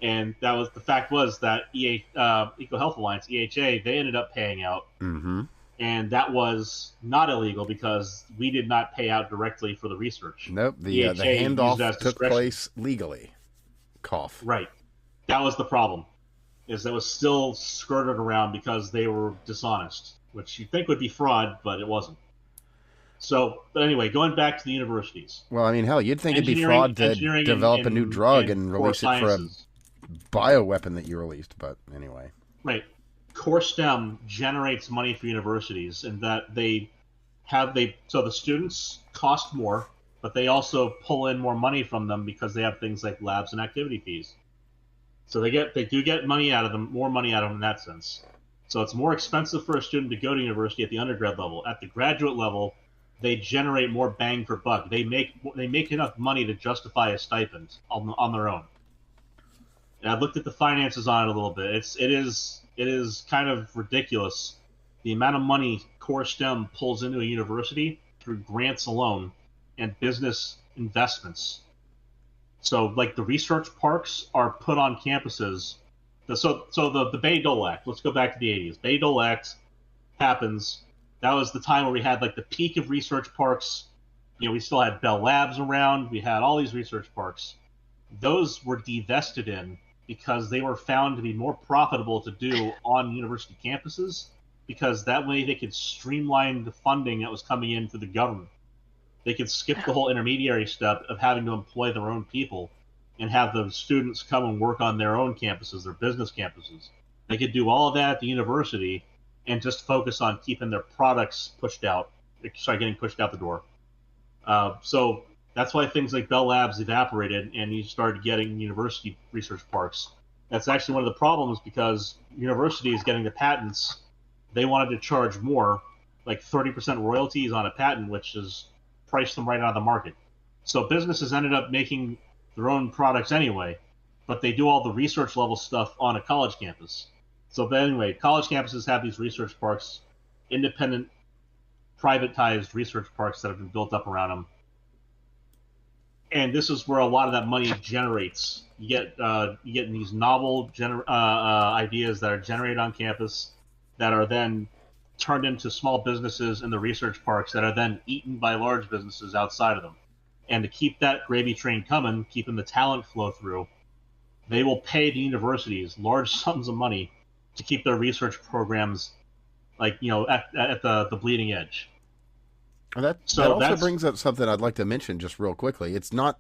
And that was the fact was that EcoHealth Alliance, EHA, they ended up paying out. Mm-hmm. And that was not illegal because we did not pay out directly for the research. Nope. The EHA used it as handoff took discretion. place legally. Cough. Right. That was the problem. Is that was still skirted around because they were dishonest, which you think would be fraud, but it wasn't. So, but anyway, going back to the universities. Well, I mean, hell, you'd think it'd be Engineering- fraud to engineering develop a new drug and core release it for a sciences. bioweapon that you released, but anyway. Right. Core STEM generates money for universities in that so the students cost more, but they also pull in more money from them because they have things like labs and activity fees. So they do get money out of them, more money out of them in that sense. So it's more expensive for a student to go to university at the undergrad level. At the graduate level, they generate more bang for buck. They make enough money to justify a stipend on their own. And I've looked at the finances on it a little bit. It is kind of ridiculous the amount of money core STEM pulls into a university through grants alone and business investments. So, like the research parks are put on campuses. So the Bayh-Dole Act. Let's go back to the 80s. Bayh-Dole Act happens. That was the time where we had like the peak of research parks. You know, we still had Bell Labs around. We had all these research parks. Those were divested in because they were found to be more profitable to do on university campuses because that way they could streamline the funding that was coming in through the government. They could skip the whole intermediary step of having to employ their own people and have the students come and work on their own campuses, their business campuses. They could do all of that at the university and just focus on keeping their products getting pushed out the door. So that's why things like Bell Labs evaporated, and you started getting university research parks. That's actually one of the problems, because universities getting the patents, they wanted to charge more, like 30% royalties on a patent, which is priced them right out of the market. So businesses ended up making their own products anyway, but they do all the research level stuff on a college campus. So but anyway, college campuses have these research parks, independent, privatized research parks that have been built up around them. And this is where a lot of that money generates. You get these novel ideas that are generated on campus that are then turned into small businesses in the research parks that are then eaten by large businesses outside of them. And to keep that gravy train coming, keeping the talent flow through, they will pay the universities large sums of money to keep their research programs, like, at the bleeding edge. And that also brings up something I'd like to mention just real quickly. It's not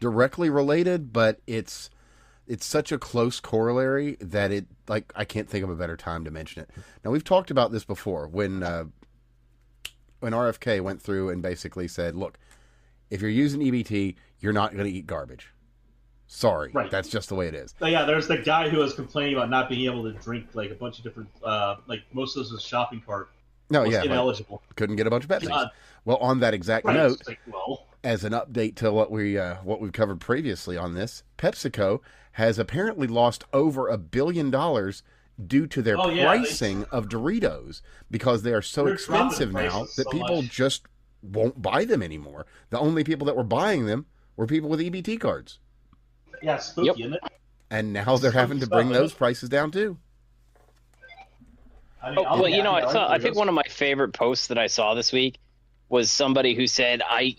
directly related, but it's such a close corollary that I can't think of a better time to mention it. Now, we've talked about this before when RFK went through and basically said, look, if you're using EBT, you're not going to eat garbage. Sorry, right. That's just the way it is. So, yeah, there's the guy who was complaining about not being able to drink like a bunch of different, like most of his shopping cart. No, yeah, ineligible. Couldn't get a bunch of Pepsis. Well, on that exact note, as an update to what we've covered previously on this, PepsiCo has apparently lost over $1 billion due to their pricing of Doritos, because they are so expensive now that people just won't buy them anymore. The only people that were buying them were people with EBT cards. Yeah, spooky, isn't it? And now they're having to bring those prices down too. I think one of my favorite posts that I saw this week was somebody who said, a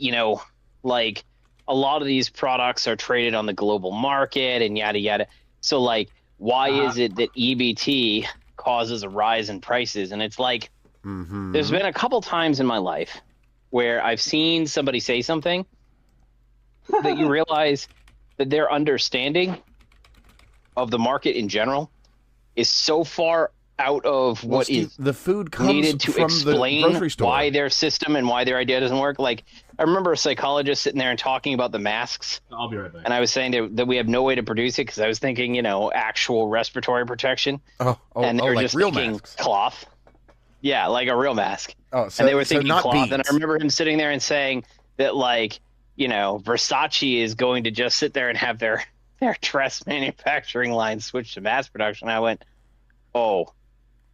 lot of these products are traded on the global market and yada, yada. So, like, why is it that EBT causes a rise in prices? And it's like, there's been a couple times in my life where I've seen somebody say something that you realize that their understanding of the market in general is so far out of what is the food comes needed to from explain the grocery store. Why their system and why their idea doesn't work. Like, I remember a psychologist sitting there and talking about the masks. I'll be right back. And I was saying that we have no way to produce it because I was thinking, actual respiratory protection. And they were just real thinking masks. Cloth. Yeah, like a real mask. And they were thinking not cloth. beads. And I remember him sitting there and saying that, Versace is going to just sit there and have their dress manufacturing line switch to mass production. I went, oh,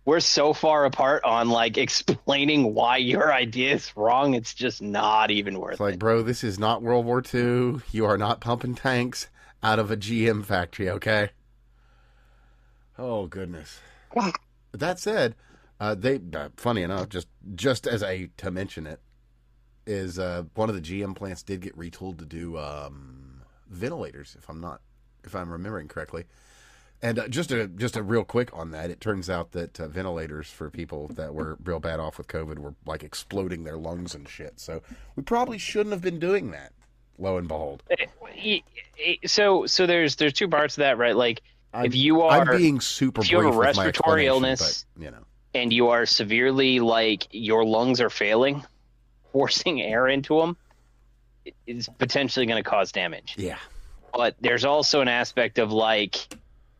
we're so far apart on explaining why your idea is wrong. It's just not even worth it. Bro, this is not World War II. You are not pumping tanks out of a GM factory, okay? Oh, goodness. That said, they funny enough, just as to mention it, is one of the GM plants did get retooled to do ventilators, if I'm remembering correctly. And just a real quick on that, it turns out that ventilators for people that were real bad off with COVID were exploding their lungs and shit. So we probably shouldn't have been doing that. Lo and behold. So there's two parts to that, right? I'm being super. If you have a respiratory illness, but, and you are severely your lungs are failing, forcing air into them, it's potentially going to cause damage. Yeah. But there's also an aspect of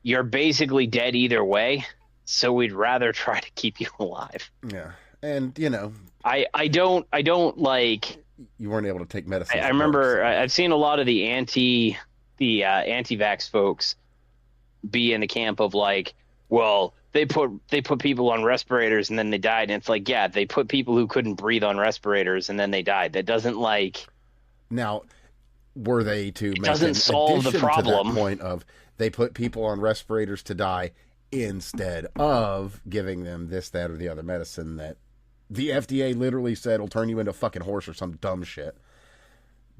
you're basically dead either way, so we'd rather try to keep you alive. Yeah, and I don't you weren't able to take medicine. I remember I've seen a lot of the anti-vax folks be in the camp of well, they put people on respirators and then they died, and it's yeah, they put people who couldn't breathe on respirators and then they died. That doesn't now. Were they to make doesn't solve the problem? To that point of they put people on respirators to die instead of giving them this, that, or the other medicine that the FDA literally said will turn you into a fucking horse or some dumb shit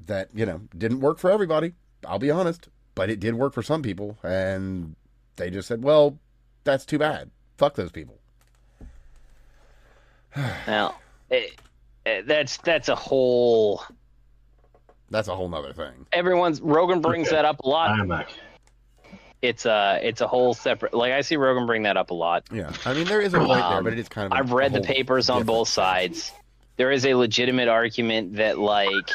that didn't work for everybody. I'll be honest, but it did work for some people, and they just said, "Well, that's too bad. Fuck those people." Now, that's a whole. That's a whole nother thing. Rogan brings that up a lot. I'm back. it's a whole separate. Like I see Rogan bring that up a lot. Yeah, I mean there is a point there, but it is kind of. I've read the papers on both sides. There is a legitimate argument that like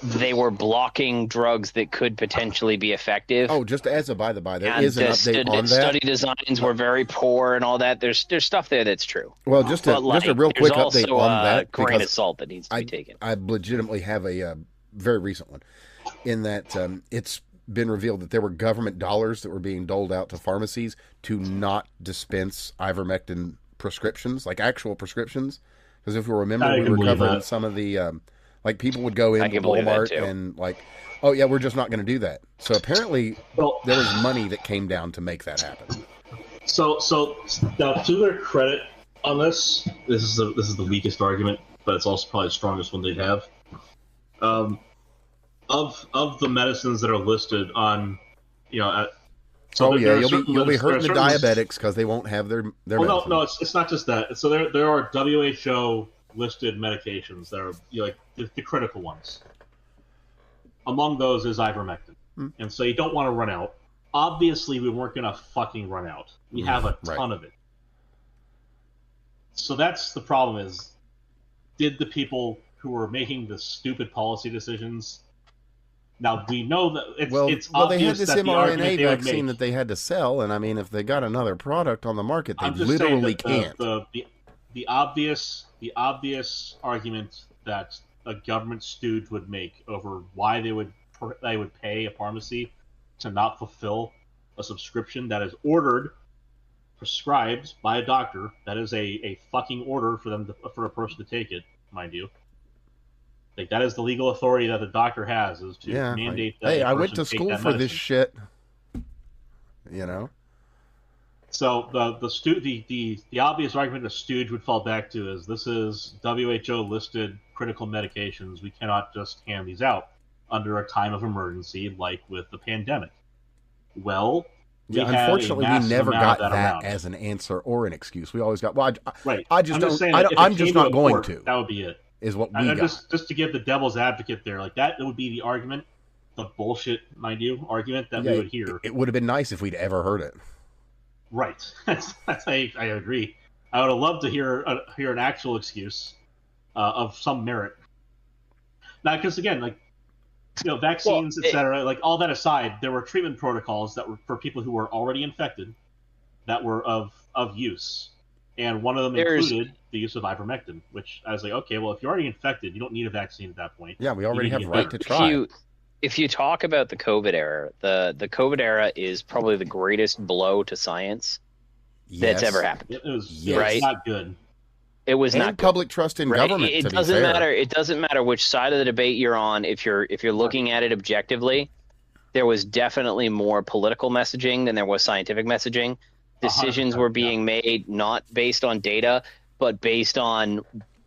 they were blocking drugs that could potentially be effective. Oh, just as a by the by, there is an update on that. Study designs were very poor and all that. There's stuff there that's true. Well, just a real quick update on that. Grain of salt that needs to be taken. I legitimately have a very recent one, in that it's been revealed that there were government dollars that were being doled out to pharmacies to not dispense ivermectin prescriptions, like actual prescriptions. Because if you remember, we were covering some of the. Like, people would go into Walmart and, like, oh, yeah, we're just not going to do that. So, apparently, there was money that came down to make that happen. So now, to their credit on this is the weakest argument, but it's also probably the strongest one they'd have. Of the medicines that are listed on, you'll be hurting the diabetics because they won't have their medicine. No, it's not just that. So there are WHO listed medications that are like the critical ones. Among those is ivermectin, and so you don't want to run out. Obviously, we weren't going to fucking run out. We have a ton of it. So that's the problem: is did the people who were making the stupid policy decisions? Now we know that it's obvious they had this that mRNA vaccine that they had to sell, and I mean, if they got another product on the market, they literally can't. The obvious argument that a government stooge would make over why they would pay a pharmacy to not fulfill a subscription that is prescribed by a doctor, that is a fucking order for a person to take it, mind you. Like, that is the legal authority that the doctor has, is to mandate that. Hey, I went to school for this shit. So the obvious argument a stooge would fall back to is this is WHO listed critical medications. We cannot just hand these out under a time of emergency like with the pandemic. Well, unfortunately, we never got that as an answer or an excuse. We always got right. I'm just not going to. That would be it. Is what we got. Just to give the devil's advocate there, like that would be the argument, the bullshit, mind you, argument that we would hear. It would have been nice if we'd ever heard it. Right. I agree. I would have loved to hear an actual excuse of some merit. Now, because again, vaccines, etc. Like, all that aside, there were treatment protocols that were for people who were already infected that were of use, and one of them included the use of ivermectin. Which I was like, okay, well, if you're already infected, you don't need a vaccine at that point. Yeah, we already have right to try. If you talk about the COVID era, the COVID era is probably the greatest blow to science that's ever happened. It was not good. It was not good. Public trust in government. It doesn't matter. It doesn't matter which side of the debate you're on. If you're looking at it objectively, there was definitely more political messaging than there was scientific messaging. Decisions were being made not based on data, but based on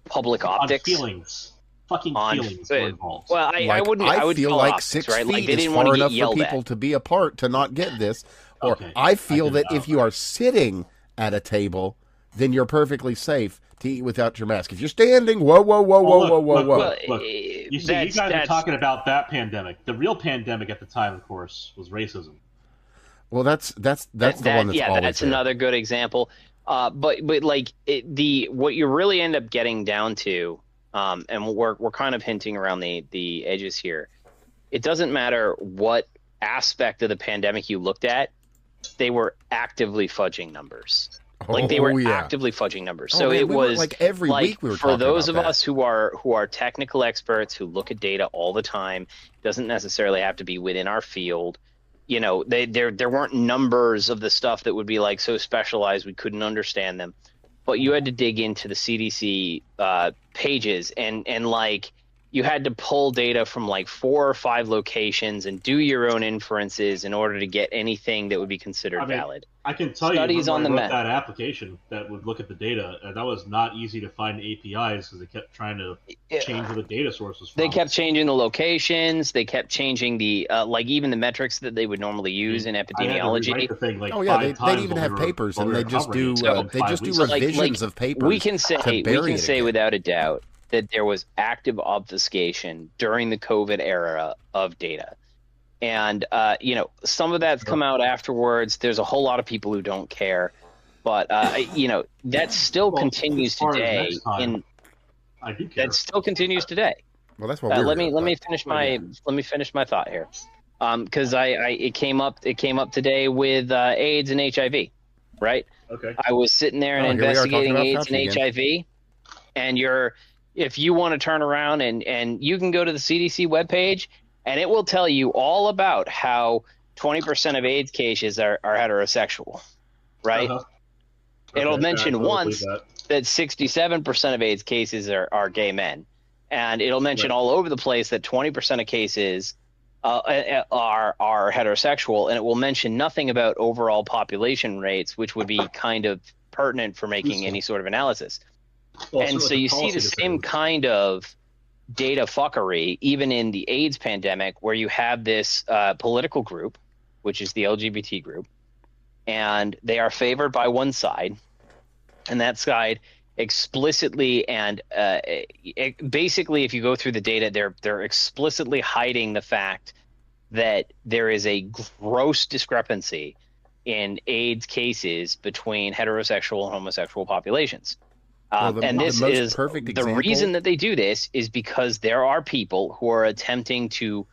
public optics, feelings. Fucking feelings were involved. Well, I would feel like optics, 6 feet like they didn't is far enough for people to be apart to not get this. Or I feel that if you are sitting at a table, then you're perfectly safe to eat without your mask. If you're standing, whoa. Look, you guys are talking about that pandemic. The real pandemic at the time, of course, was racism. Well, that's the one that's always that's another good example. But like what you really end up getting down to. And we're kind of hinting around the edges here. It doesn't matter what aspect of the pandemic you looked at; they were actively fudging numbers. Actively fudging numbers. So it was like every week we were talking for those about of us who are technical experts who look at data all the time. Doesn't necessarily have to be within our field. There weren't numbers of the stuff that would be like so specialized we couldn't understand them. But you had to dig into the CDC pages and like you had to pull data from like 4 or 5 locations and do your own inferences in order to get anything that would be considered valid. I can tell Studies you when I wrote that application that would look at the data, that was not easy to find APIs because they kept trying to change where the data sources from. They kept changing the locations. They kept changing the like even the metrics that they would normally use in epidemiology. They'd even have papers, and they just do revisions of papers. We can say without a doubt that there was active obfuscation during the COVID era of data. And some of that's come out afterwards. There's a whole lot of people who don't care, but that still continues as far as today. next time, I do care. That still continues today. Well, that's what we're let me finish my thought here, because it came up today with AIDS and HIV, right? Okay. I was sitting there and investigating AIDS and HIV, and if you want to turn around and you can go to the CDC webpage, and it will tell you all about how 20% of AIDS cases are heterosexual, right? Uh-huh. Okay, It'll mention once that 67% of AIDS cases are gay men. And it'll mention all over the place that 20% of cases are heterosexual, and it will mention nothing about overall population rates, which would be kind of pertinent for making any sort of analysis. And so you see the same kind of data fuckery even in the AIDS pandemic, where you have this political group, which is the LGBT group, and they are favored by one side, and that side explicitly and basically, if you go through the data, they're explicitly hiding the fact that there is a gross discrepancy in AIDS cases between heterosexual and homosexual populations. And this is the reason that they do this is because there are people who are attempting to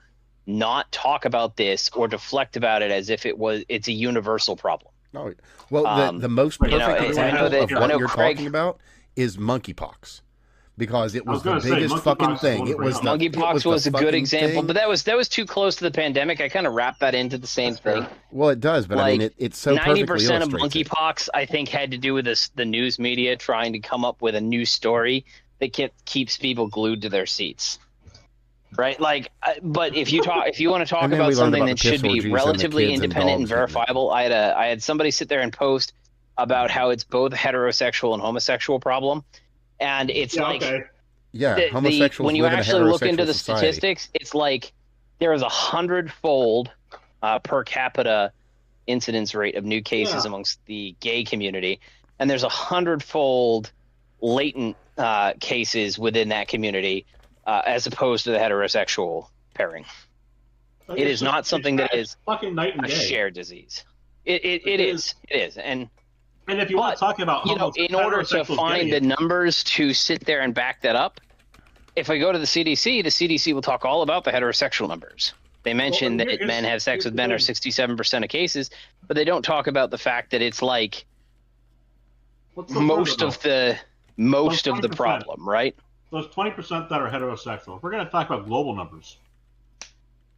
not talk about this or deflect about it as if it's a universal problem. No, well, the most perfect example of what you're talking about is monkeypox, because it was the biggest fucking thing. It was monkeypox was a good example, but that was too close to the pandemic. I kind of wrapped that into the same thing. Well, it does, but I mean, it's so 90% of monkeypox, I think, had to do with the news media trying to come up with a new story that keeps people glued to their seats. Right, but if you want to talk about something that should be relatively independent and verifiable, I had somebody sit there and post about how it's both a heterosexual and homosexual problem, and it's homosexuals when you actually look into the statistics, it's like there is 100-fold per capita incidence rate of new cases amongst the gay community, and there's 100-fold latent cases within that community. As opposed to the heterosexual pairing. It is not something that is fucking night and day. A shared disease. It is. And if you want to talk about in order to find the numbers to sit there and back that up, if I go to the CDC will talk all about the heterosexual numbers. They mention that men have sex with men are 67% of cases, but they don't talk about the fact that it's like most of the problem, right? Those 20% that are heterosexual. If we're going to talk about global numbers,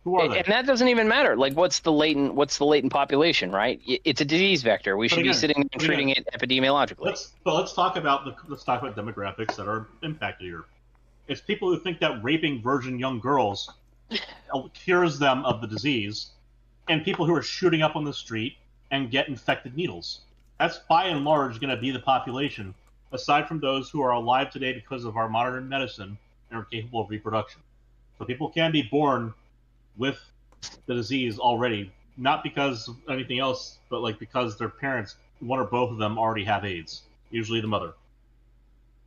who are they? And that doesn't even matter. Like, what's the latent population, right? It's a disease vector. We should be sitting there and treating it epidemiologically. Let's talk about demographics that are impacted here. It's people who think that raping virgin young girls cures them of the disease, and people who are shooting up on the street and get infected needles. That's by and large going to be the population, aside from those who are alive today because of our modern medicine and are capable of reproduction. So people can be born with the disease already, not because of anything else, but because their parents, one or both of them, already have AIDS, usually the mother.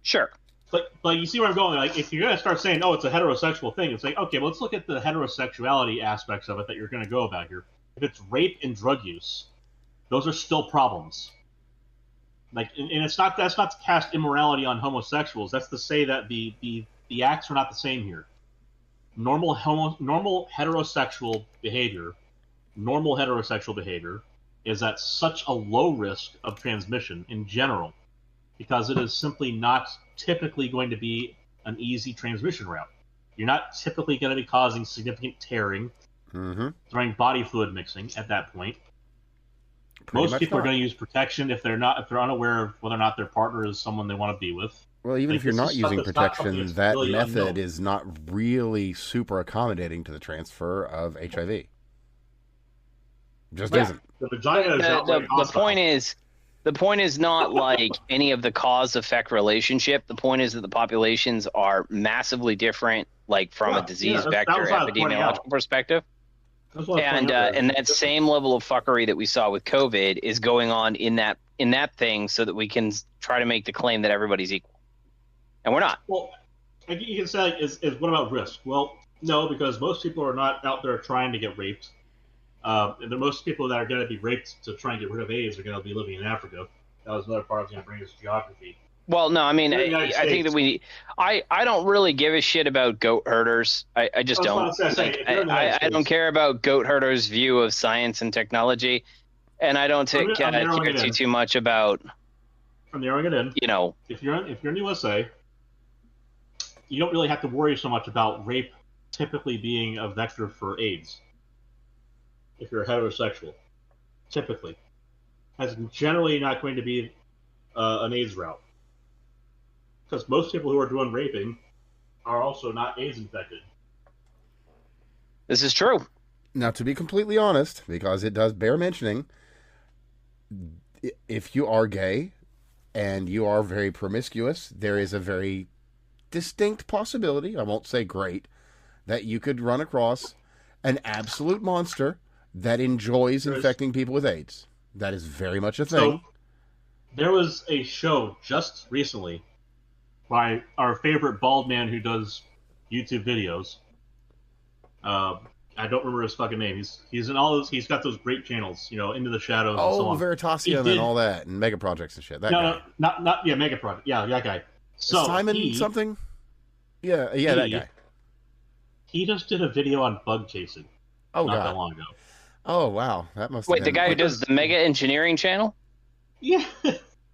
Sure. But you see where I'm going? If you're going to start saying, it's a heterosexual thing, it's like, okay, well, let's look at the heterosexuality aspects of it that you're going to go about here. If it's rape and drug use, those are still problems. And that's not to cast immorality on homosexuals. That's to say that the acts are not the same here. Normal heterosexual behavior is at such a low risk of transmission in general, because it is simply not typically going to be an easy transmission route. You're not typically going to be causing significant tearing during body fluid mixing at that point. Most people are going to use protection if they're unaware of whether or not their partner is someone they want to be with. Well, even if you're not using protection, that really method is not really super accommodating to the transfer of HIV. Just isn't. The vagina is the point is not like any of the cause-effect relationship. The point is that the populations are massively different, from a disease vector epidemiological perspective. And that same level of fuckery that we saw with COVID is going on in that thing, so that we can try to make the claim that everybody's equal, and we're not. Well, you can say, is what about risk? Well, No, because most people are not out there trying to get raped. And the most people that are going to be raped to try and get rid of AIDS are going to be living in Africa. That was another part I was going to bring is geography. Well, no, I mean, In the United I think that States. I don't really give a shit about goat herders. I just That's what I don't. was gonna say. Like, If you're in the United I don't States- care about goat herders' view of science and technology, and I don't I'm narrowing care it in. too much about, I'm narrowing it in. you know. If you're in the USA, you don't really have to worry so much about rape typically being a vector for AIDS. If you're heterosexual, typically, that's generally not going to be an AIDS route, because most people who are doing raping are also not AIDS infected. This is true. Now, to be completely honest, because it does bear mentioning, if you are gay and you are very promiscuous, there is a very distinct possibility, I won't say great, that you could run across an absolute monster that enjoys infecting people with AIDS. That is very much a thing. So, there was a show just recently by our favorite bald man who does YouTube videos. I don't remember his fucking name. He's in all those. He's got those great channels, Into the Shadows. and so on. Veritasium and all that, and Mega Projects and shit. That guy. No, not Mega Project. Yeah, that guy. So Simon something. Yeah, that guy. He just did a video on bug chasing. Oh not god. that long ago. Oh wow, that must. Wait, have the been... guy who does the Mega Engineering channel? Yeah.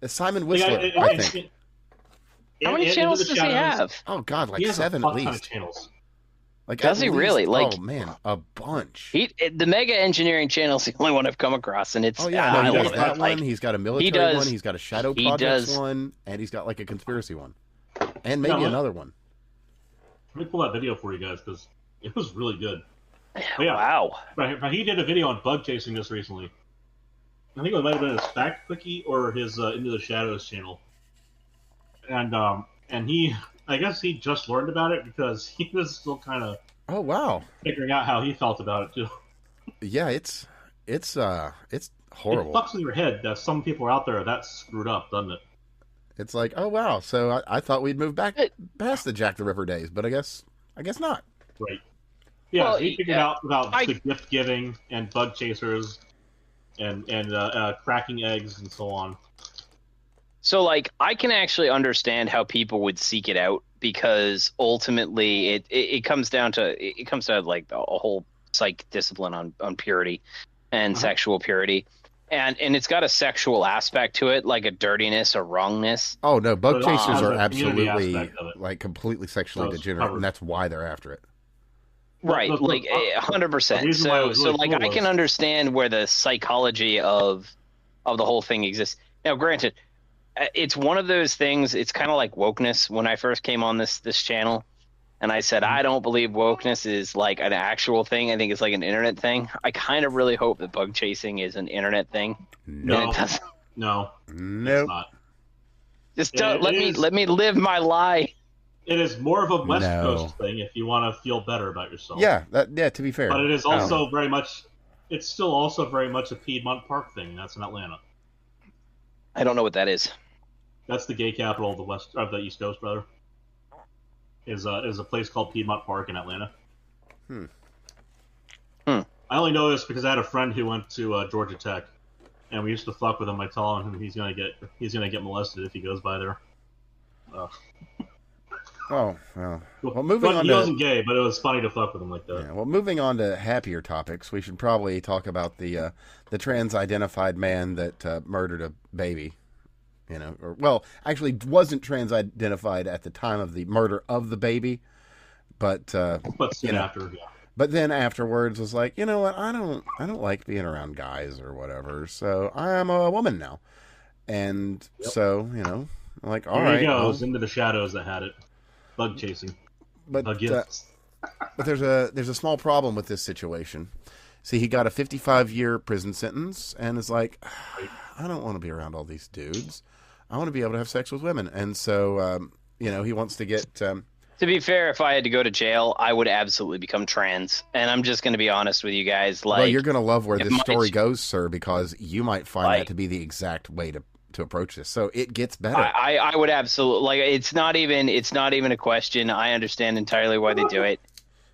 Simon Whistler, I think. How many channels does he have? Oh god, like he has 7 a at fuck ton of least. channels. Like Does he really? Like, oh man, a bunch. The Mega Engineering channel is the only one I've come across, and it's Oh yeah, I he love does it. that Like, one. He's got a military does- one. He's got a Shadow he Projects does- one, and he's got like a conspiracy one, and maybe another one. Let me pull that video for you guys because it was really good. Yeah. Wow. But he did a video on bug chasing just recently. I think it might have been his Fact Quickie or his Into the Shadows channel. And I guess he just learned about it because he was still kind of Oh wow, figuring out how he felt about it too. yeah, it's horrible. It fucks with your head that some people are out there that screwed up, doesn't it? It's like, oh wow, so I thought we'd move back past the Jack the Ripper days, but I guess not. Right. Yeah, Well, he figured out about the gift giving and bug chasers and cracking eggs and so on. So, like, I can actually understand how people would seek it out because ultimately it comes down to like a whole psych discipline on purity and sexual purity, and it's got a sexual aspect to it, like a dirtiness or wrongness. Oh no, bug But it chasers has are a community absolutely aspect of it. like completely sexually So it's degenerate, covered. and that's why they're after it. Right, Look, like the 100%. reason why it was So really like cool I can was- understand where the psychology of the whole thing exists. Now, granted, it's one of those things. It's kind of like wokeness. When I first came on this channel, and I said I don't believe wokeness is like an actual thing. I think it's like an internet thing. I kind of really hope that bug chasing is an internet thing. No, And it doesn't- no, Nope. it's not. just Yeah, let me live my lie. It is more of a West No. Coast thing if you want to feel better about yourself. Yeah, to be fair. But it is also very much. It's still also very much a Piedmont Park thing. That's in Atlanta. I don't know what that is. That's the gay capital of the East Coast, brother. Is a place called Piedmont Park in Atlanta. I only know this because I had a friend who went to Georgia Tech, and we used to fuck with him by telling him he's gonna get molested if he goes by there. Oh, well, moving on He to wasn't gay, but it was funny to fuck with him like that. yeah, well, moving on to happier topics, we should probably talk about the trans-identified man that murdered a baby. Actually wasn't trans-identified at the time of the murder of the baby, but Soon after, yeah. But then afterwards was like, you know what? I don't like being around guys or whatever, so I am a woman now, and so I'm like, all There right, you go. well, It was Into the Shadows that had it. Bug chasing. but Bug gifts. But there's a small problem with this situation. See, he got a 55-year prison sentence and is like, I don't want to be around all these dudes. I want to be able to have sex with women. And so, he wants to get... To be fair, if I had to go to jail, I would absolutely become trans. And I'm just going to be honest with you guys. Like, well, you're going to love where if this my- story goes, sir, because you might find Like- that to be the exact way to approach this. So it gets better. I would absolutely, like, it's not even a question. I understand entirely why they do it.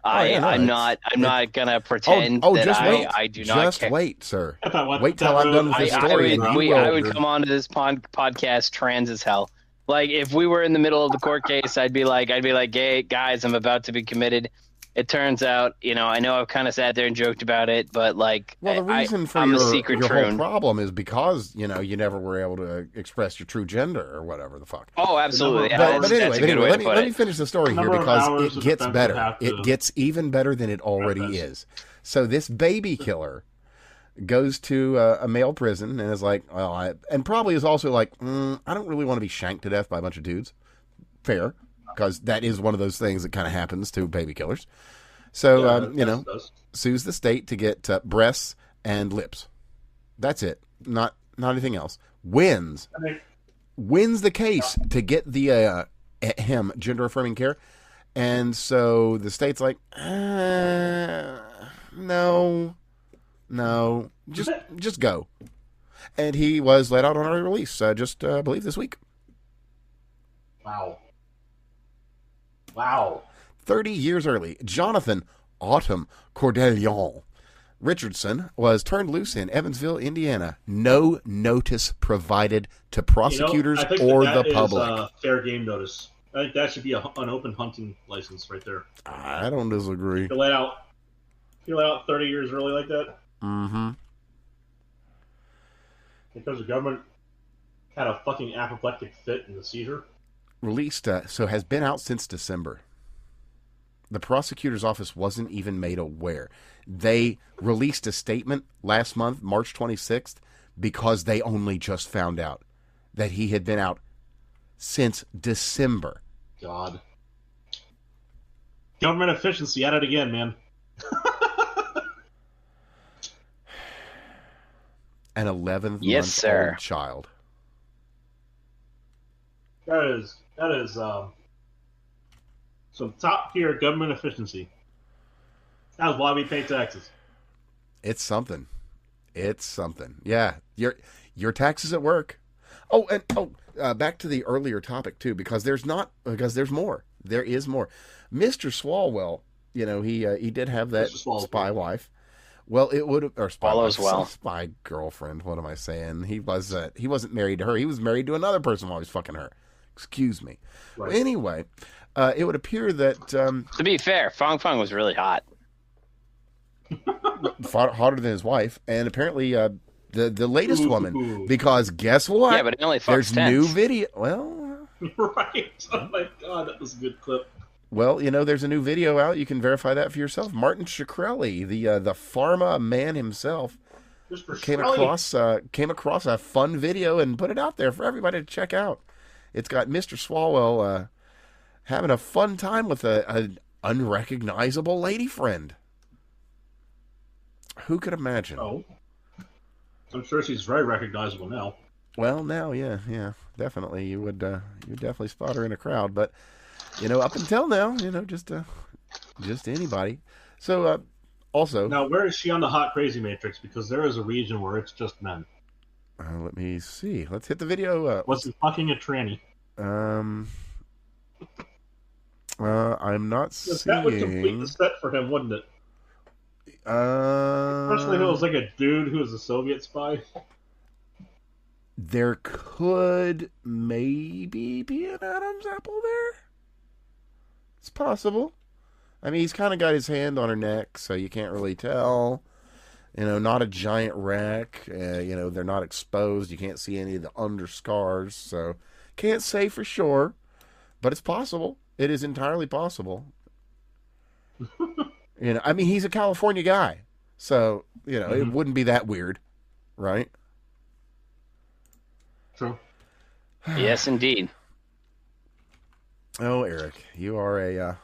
I'm not gonna pretend that just wait. I do not just care. wait, sir. What Wait till I'm done with this story. I would come on to this podcast trans as hell. Like if we were in the middle of the court case, I'd be like, "Hey guys, I'm about to be committed." It turns out, I know I've kind of sat there and joked about it, but like, well, the reason for I'm your a secret whole troon. problem is because you never were able to express your true gender or whatever the fuck. Oh, absolutely. But anyway, let me finish the story here because it gets better. It gets even better than it already is. So this baby killer goes to a male prison and is like, and probably is also like, I don't really want to be shanked to death by a bunch of dudes. Fair. Because that is one of those things that kind of happens to baby killers. So, sues the state to get breasts and lips. That's it. Not anything else. Wins the case to get the him gender-affirming care. And so the state's like, no, just go. And he was let out on early release, I believe this week. Wow. 30 years early, Jonathan Autumn Cordelion Richardson was turned loose in Evansville, Indiana. No notice provided to prosecutors or the public. Is fair game notice. I think that should be an open hunting license right there. I don't disagree. You let out 30 years early like that? Mm-hmm. Because the government had a fucking apoplectic fit in the seizure? Released, has been out since December. The prosecutor's office wasn't even made aware. They released a statement last month, March 26th, because they only just found out that he had been out since December. God. Government efficiency at it again, man. An 11-month-old child. That is some top tier government efficiency. That's why we pay taxes. It's something. Yeah, your taxes at work. Back to the earlier topic too, because there's more. There is more. Mr. Swallwell, he did have that spy wife. Well, it would have, or spy girlfriend. What am I saying? He wasn't married to her. He was married to another person while he was fucking her. Excuse me. Right. Anyway, it would appear that... to be fair, Fong Fong was really hot. Hotter than his wife. And apparently the latest woman. Because guess what? Yeah, but it only fucks There's tense. new video. Well... Right. Oh my God, that was a good clip. Well, there's a new video out. You can verify that for yourself. Martin Shkreli, the pharma man himself, came across a fun video and put it out there for everybody to check out. It's got Mr. Swalwell having a fun time with an unrecognizable lady friend. Who could imagine? Oh, I'm sure she's very recognizable now. Well, now, yeah, definitely. You would definitely spot her in a crowd, but up until now, just anybody. So, also, now where is she on the hot crazy matrix? Because there is a region where it's just men. Let me see. Let's hit the video. Was he fucking a tranny? I'm not seeing. That would complete the set for him, wouldn't it? Especially if it was like a dude who was a Soviet spy. There could maybe be an Adam's apple there. It's possible. I mean, he's kind of got his hand on her neck, so you can't really tell. Not a giant wreck. They're not exposed. You can't see any of the underscars, so can't say for sure. But it's possible. It is entirely possible. I mean, he's a California guy, so it wouldn't be that weird, right? True. Yes, indeed. Oh, Eric, you're a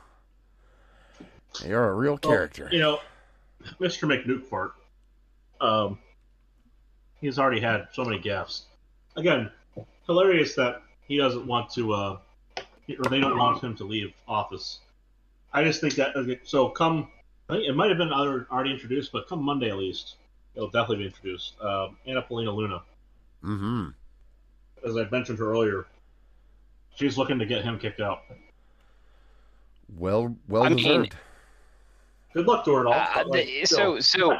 real character. Mr. McNukefart, he's already had so many gaffes. Again, hilarious that he doesn't want to, or they don't want him to leave office. I just think that, so I think it might have been already introduced, but come Monday at least, it'll definitely be introduced. Anna Paulina Luna. Mm-hmm. As I mentioned her earlier, she's looking to get him kicked out. Well deserved. Good luck to her and all. But, like, so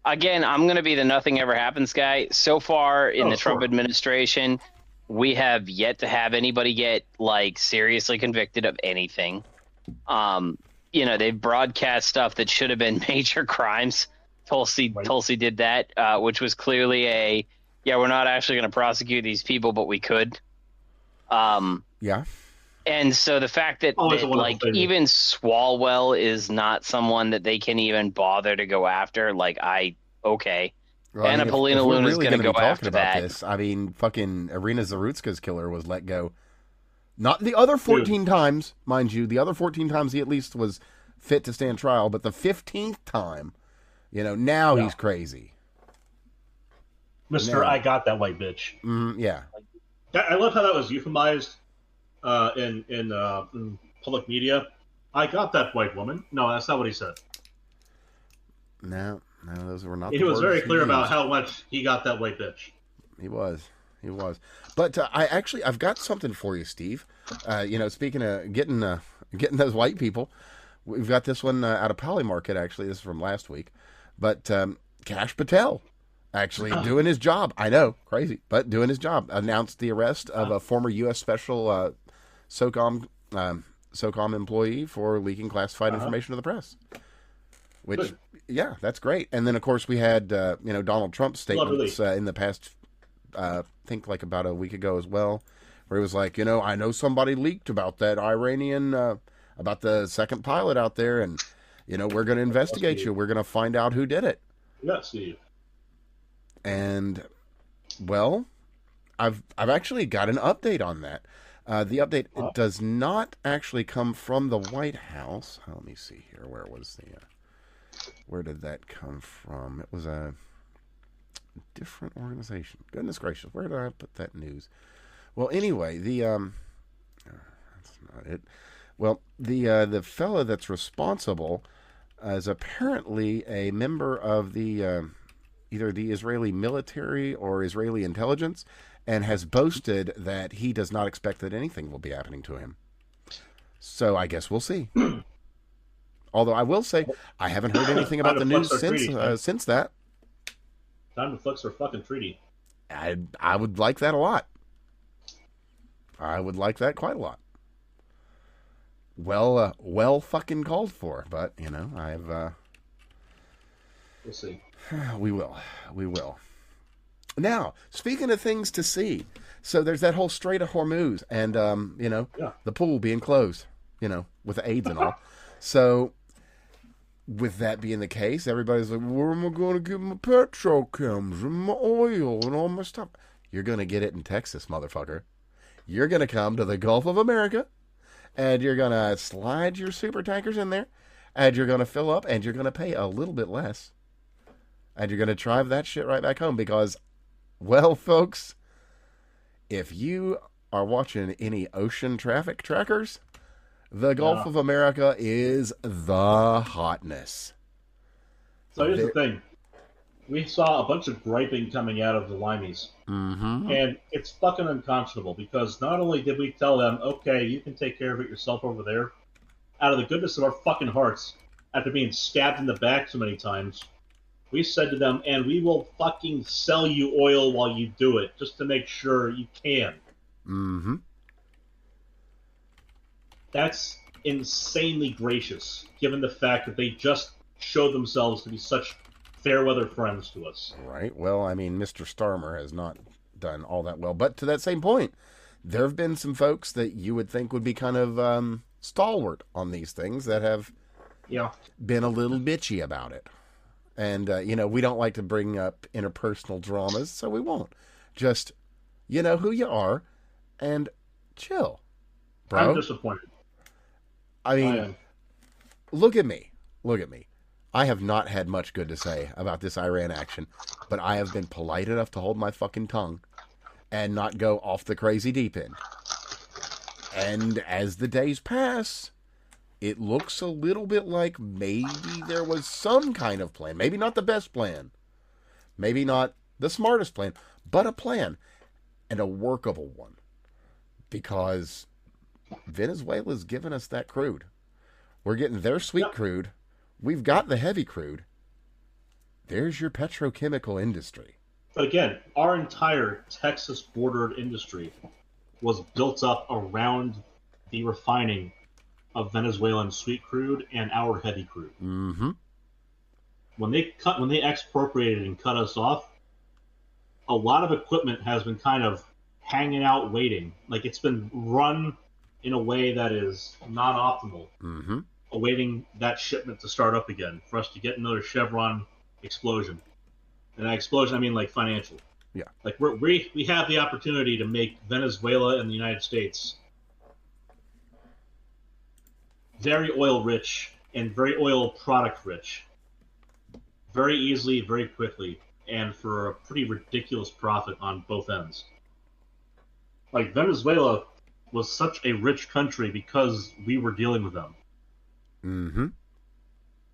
again, I'm going to be the nothing ever happens guy. So far in the Trump administration, we have yet to have anybody get like seriously convicted of anything. They've broadcast stuff that should have been major crimes. Tulsi did that, which was clearly we're not actually going to prosecute these people, but we could. Yeah. And so the fact that like even Swallwell is not someone that they can even bother to go after, like okay. Well, Anna Paulina Luna is going to go after that. This, I mean, fucking Irina Zarutska's killer was let go. Not the other 14 times, mind you. The other 14 times he at least was fit to stand trial, but the 15th time, now he's crazy. Mr. I got that white bitch. Yeah. I love how that was euphemized in public media. I got that white woman. No, that's not what he said. No, those were not. He was very clear about how much he got that white bitch. He was. But I've got something for you, Steve. Speaking of getting those white people, we've got this one out of Polymarket. Actually, this is from last week. But Kash Patel, actually doing his job. I know, crazy, but doing his job. Announced the arrest of a former U.S. Special SOCOM employee for leaking classified information to the press. Which, yeah, that's great. And then, of course, we had Donald Trump's statements in the past. I think like about a week ago as well, where he was like, I know somebody leaked about that Iranian, about the second pilot out there, and we're going to investigate you. We're going to find out who did it. Yeah, Steve. And well, I've actually got an update on that. The update does not actually come from the White House. Let me see here. Where did that come from? It was a different organization. Goodness gracious, where did I put that news? Well, anyway, that's not it. Well, the fellow that's responsible is apparently a member of the either the Israeli military or Israeli intelligence, and has boasted that he does not expect that anything will be happening to him. So I guess we'll see. Although I will say I haven't heard anything about the news since that. Time to flex our fucking treaty. I would like that a lot. I would like that quite a lot. Well fucking called for, but I've we'll see. We will. Now, speaking of things to see, so there's that whole Strait of Hormuz, and the pool being closed, with the AIDS and all. So, with that being the case, everybody's like, where am I going to get my petrochems and my oil and all my stuff? You're going to get it in Texas, motherfucker. You're going to come to the Gulf of America, and you're going to slide your super tankers in there, and you're going to fill up, and you're going to pay a little bit less. And you're going to drive that shit right back home because, well, folks, if you are watching any ocean traffic trackers, the Gulf of America is the hotness. So here's the thing. We saw a bunch of griping coming out of the Limeys. Mm-hmm. And it's fucking unconscionable because not only did we tell them, okay, you can take care of it yourself over there, out of the goodness of our fucking hearts, after being stabbed in the back so many times, we said to them, and we will fucking sell you oil while you do it, just to make sure you can. Mm-hmm. That's insanely gracious, given the fact that they just showed themselves to be such fair-weather friends to us. Right. Well, I mean, Mr. Starmer has not done all that well. But to that same point, there have been some folks that you would think would be kind of stalwart on these things that have been a little bitchy about it. And, we don't like to bring up interpersonal dramas, so we won't. Just, who you are and chill, bro. I'm disappointed. I mean, look at me. I have not had much good to say about this Iran action, but I have been polite enough to hold my fucking tongue and not go off the crazy deep end. And as the days pass, it looks a little bit like maybe there was some kind of plan. Maybe not the best plan. Maybe not the smartest plan, but a plan and a workable one. Because Venezuela's giving us that crude. We're getting their sweet crude. we've got the heavy crude. There's your petrochemical industry. But again, our entire Texas-bordered industry was built up around the refining of Venezuelan sweet crude and our heavy crude. Mm-hmm. When they expropriated and cut us off, a lot of equipment has been kind of hanging out waiting. Like, it's been run in a way that is not optimal, awaiting that shipment to start up again for us to get another Chevron explosion. And that explosion, I mean like financial. Yeah. Like we have the opportunity to make Venezuela and the United States very oil rich and very oil product rich, very easily, very quickly, and for a pretty ridiculous profit on both ends. Like, Venezuela was such a rich country because we were dealing with them. Mm-hmm.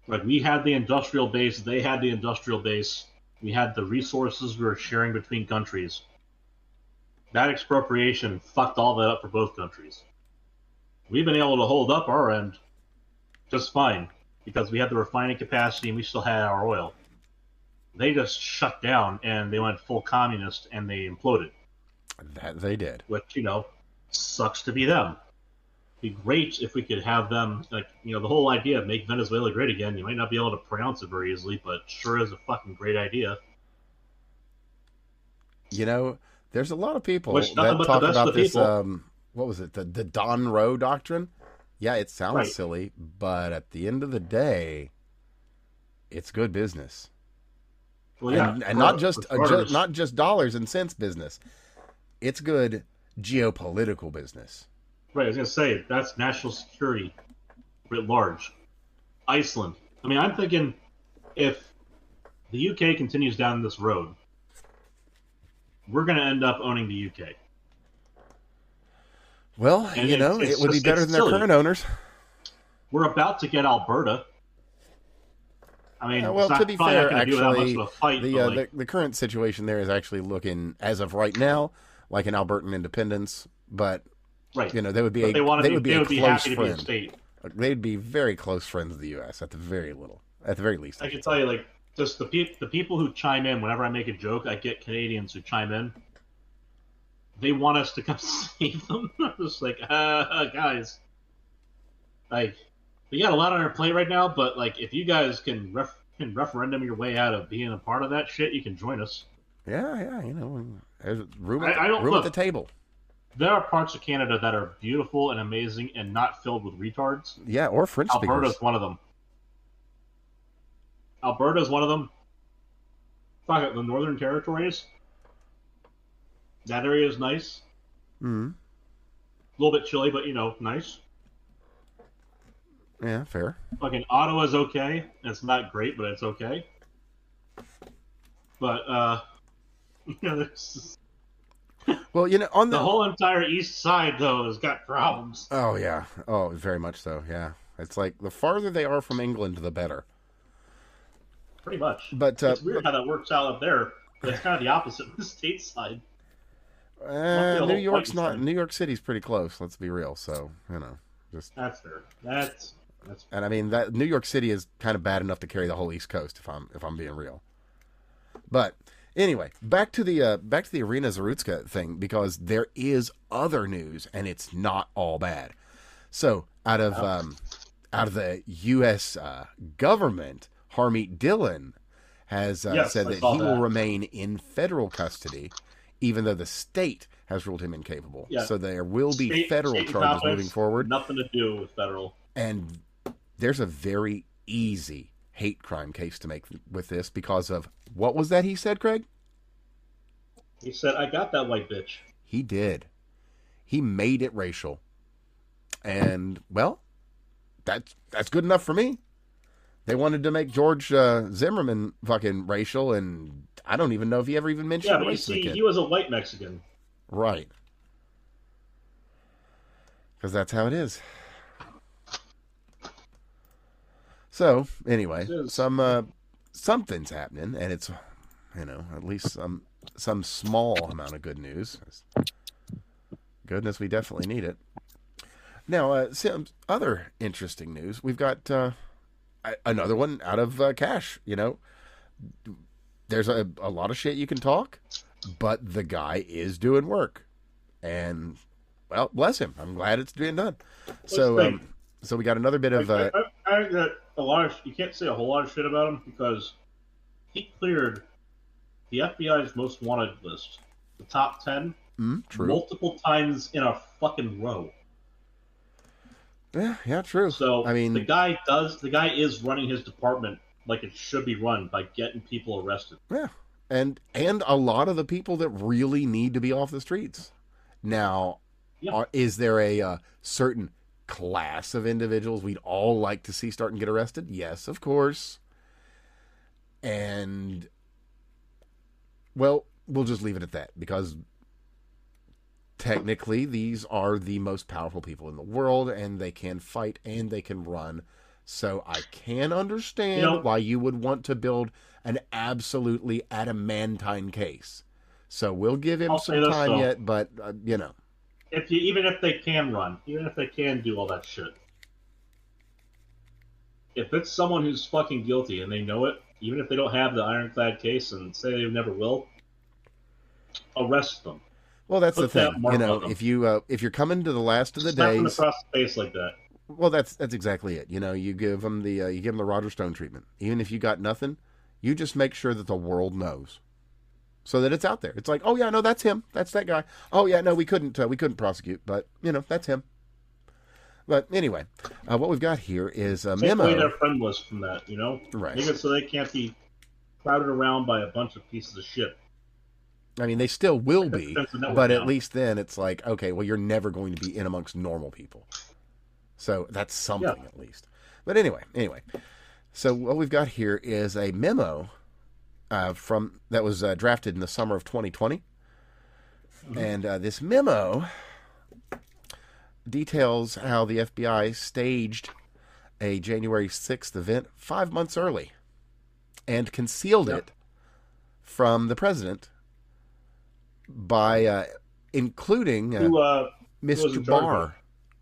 Like, we had the industrial base, they had the industrial base, we had the resources we were sharing between countries. That expropriation fucked all that up for both countries. We've been able to hold up our end just fine because we had the refining capacity and we still had our oil. They just shut down and they went full communist and they imploded. That they did. Which, sucks to be them. It'd be great if we could have them, the whole idea of make Venezuela great again. You might not be able to pronounce it very easily, but sure is a fucking great idea. There's a lot of people Which that talk about this, people. What was it, the Don Roe doctrine? Yeah, it sounds silly, but at the end of the day, it's good business. Well, yeah, and not just dollars and cents business. It's good geopolitical business. Right, I was going to say, that's national security writ large. Iceland. I mean, I'm thinking if the UK continues down this road, we're going to end up owning the UK. Well, it would be better than their current owners. We're about to get Alberta. I mean, to be fair, actually, the the current situation there is actually looking, as of right now, like an Albertan independence. But right, they would be a close friend. State. They'd be very close friends of the U.S. at the very least. I can tell you, just the people who chime in whenever I make a joke, I get Canadians who chime in. They want us to come save them. I'm just like, guys, we got a lot on our plate right now, but if you guys can referendum your way out of being a part of that shit, you can join us. Yeah, there's room at the table. There are parts of Canada that are beautiful and amazing and not filled with retards. Yeah, or French speakers. Alberta's one of them. Fuck it, the Northern Territories. That area is nice. Mm-hmm. A little bit chilly, but nice. Yeah, fair. Fucking Ottawa's okay. It's not great, but it's okay. But there's... Well, on the whole entire east side though has got problems. Oh yeah. Oh, very much so. Yeah. It's like the farther they are from England, the better. Pretty much. But it's weird how that works out up there. But it's kind of the opposite on the state side. New York City's pretty close. Let's be real. So just that's fair. That's. And I mean that New York City is kind of bad enough to carry the whole East Coast if I'm being real. But anyway, back to the Irina Zarutska thing, because there is other news and it's not all bad. So out of the U.S. Government, Harmeet Dillon has said that he will remain in federal custody, even though the state has ruled him incapable. Yeah. So there will be federal charges moving forward. Nothing to do with federal. And there's a very easy hate crime case to make with this because of, what was that he said, Craig? He said, I got that white bitch. He did. He made it racial. And, well, that's good enough for me. They wanted to make George Zimmerman fucking racial, and I don't even know if he ever even mentioned race. Yeah, but he was a white Mexican. Right. Because that's how it is. So, anyway, something's happening, and it's, at least some small amount of good news. Goodness, we definitely need it. Now, some other interesting news. We've got, another one out of cash. You know, there's a lot of shit you can talk, but the guy is doing work, and well, bless him. I'm glad it's being done. So we got another bit of. I got a lot of. You can't say a whole lot of shit about him because he cleared the FBI's most wanted list, the top 10, true. multiple times in a fucking row. Yeah, true. So I mean, the guy is running his department like it should be run by getting people arrested. Yeah, and a lot of the people that really need to be off the streets. Now, is there a certain class of individuals we'd all like to see start and get arrested? Yes, of course. And, well, we'll just leave it at that because technically these are the most powerful people in the world and they can fight and they can run. So I can understand why you would want to build an absolutely adamantine case. So we'll give him some time yet, but, even if they can run, even if they can do all that shit, if it's someone who's fucking guilty and they know it, even if they don't have the ironclad case and say they never will, arrest them. Well, that's the thing. If you're coming to the last of the days, them across the face like that. Well, that's exactly it. You give them the Roger Stone treatment. Even if you got nothing, you just make sure that the world knows, so that it's out there. It's like, oh yeah, no, that's him. That's that guy. Oh yeah, no, we couldn't prosecute, but that's him. But anyway, what we've got here is a memo. Take away their friend list from that, right? Make it so they can't be crowded around by a bunch of pieces of shit. I mean, they still will be, but at least then it's like, okay, well, you're never going to be in amongst normal people. So that's something at least. But anyway. So what we've got here is a memo that was drafted in the summer of 2020. Mm-hmm. And this memo details how the FBI staged a January 6th event 5 months early and concealed it from the president by including Mr. Barr,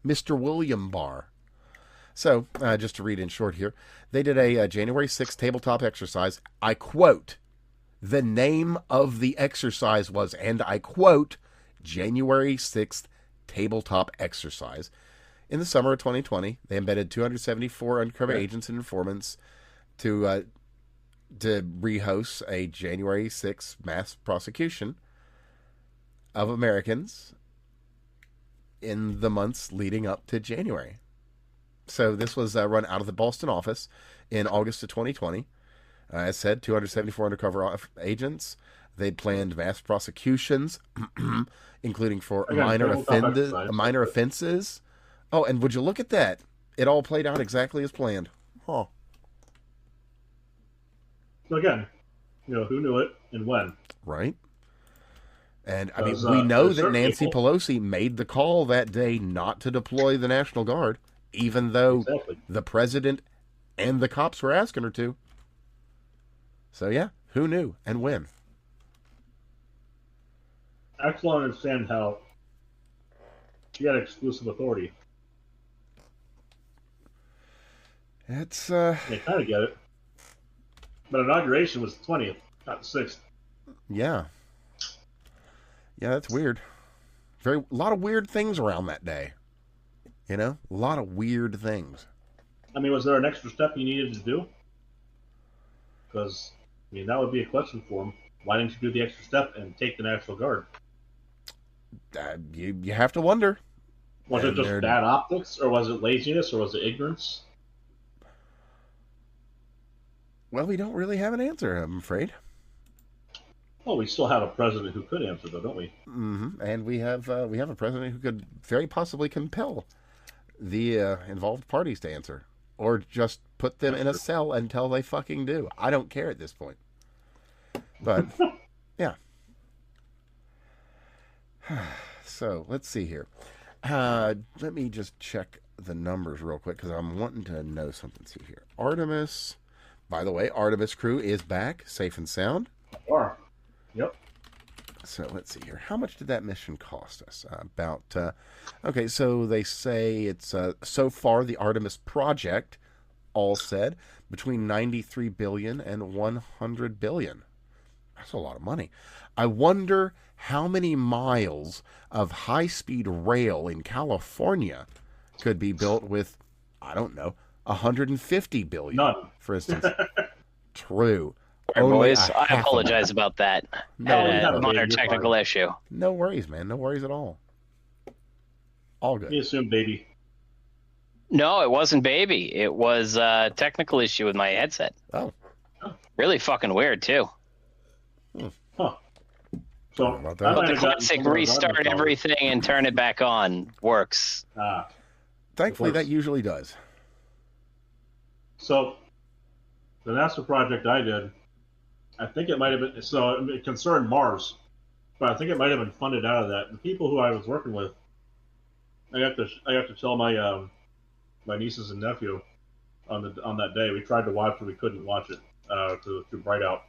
Mr. William Barr. So, just to read in short here, they did a January 6th tabletop exercise. I quote, the name of the exercise was, and I quote, January 6th tabletop exercise. In the summer of 2020, they embedded 274 undercover agents and informants to rehost a January 6th mass prosecution of Americans in the months leading up to January. So this was run out of the Boston office in August of 2020. As said, 274 undercover agents. They'd planned mass prosecutions, including for minor offenses. Oh, and would you look at that? It all played out exactly as planned. Huh. So again, who knew it and when? Right. And, I mean, we know that Nancy Pelosi made the call that day not to deploy the National Guard, even though the president and the cops were asking her to. So, yeah, who knew and when? I actually don't understand how she had exclusive authority. It's, I kind of get it. But inauguration was the 20th, not the 6th. Yeah. Yeah, that's weird. A lot of weird things around that day. A lot of weird things. I mean, was there an extra step you needed to do? Because, that would be a question for him. Why didn't you do the extra step and take the National Guard? You have to wonder. Was it just bad optics, or was it laziness, or was it ignorance? Well, we don't really have an answer, I'm afraid. Well, we still have a president who could answer, though, don't we? Mm-hmm. And we have a president who could very possibly compel the involved parties to answer, or just put them in a cell until they fucking do. I don't care at this point. But yeah. So let's see here. Let me just check the numbers real quick because I'm wanting to know something. See here, Artemis. By the way, Artemis crew is back, safe and sound. Sure. Yep. So let's see here. How much did that mission cost us? Okay, so they say it's so far the Artemis project all said, between 93 billion and 100 billion. That's a lot of money. I wonder how many miles of high-speed rail in California could be built with, I don't know, 150 billion. None. For instance. True. All right, Only boys, I apologize about that. No, Had a minor you're technical fine. issue. No worries, man. No worries at all. All good. You assume baby. No, it wasn't baby. It was a technical issue with my headset. Oh. Really fucking weird, too. Huh. So, About that. I might The have gotten classic some of those restart other colors. everything and turn it back on works. Thankfully, works. that usually does. So, the NASA project I did, I think it might have been, so it concerned Mars, but I think it might have been funded out of that. The people who I was working with, I have to tell my my nieces and nephew on that day. We tried to watch it, we couldn't watch it through Brightout.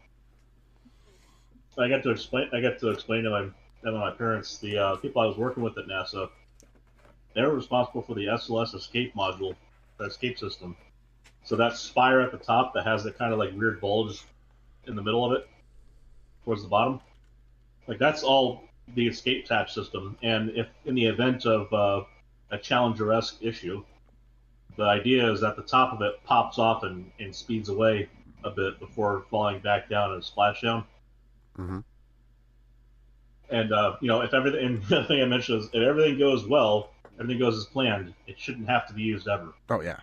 I got to explain to my parents, the people I was working with at NASA. They were responsible for the SLS escape module, the escape system. So that spire at the top that has that kind of like weird bulge in the middle of it, towards the bottom, like that's all the escape hatch system. And if in the event of a Challenger-esque issue, the idea is that the top of it pops off and speeds away a bit before falling back down in a splashdown. Mm-hmm. And if everything, and the thing I mentioned is if everything goes well, everything goes as planned, it shouldn't have to be used ever. Oh, yeah.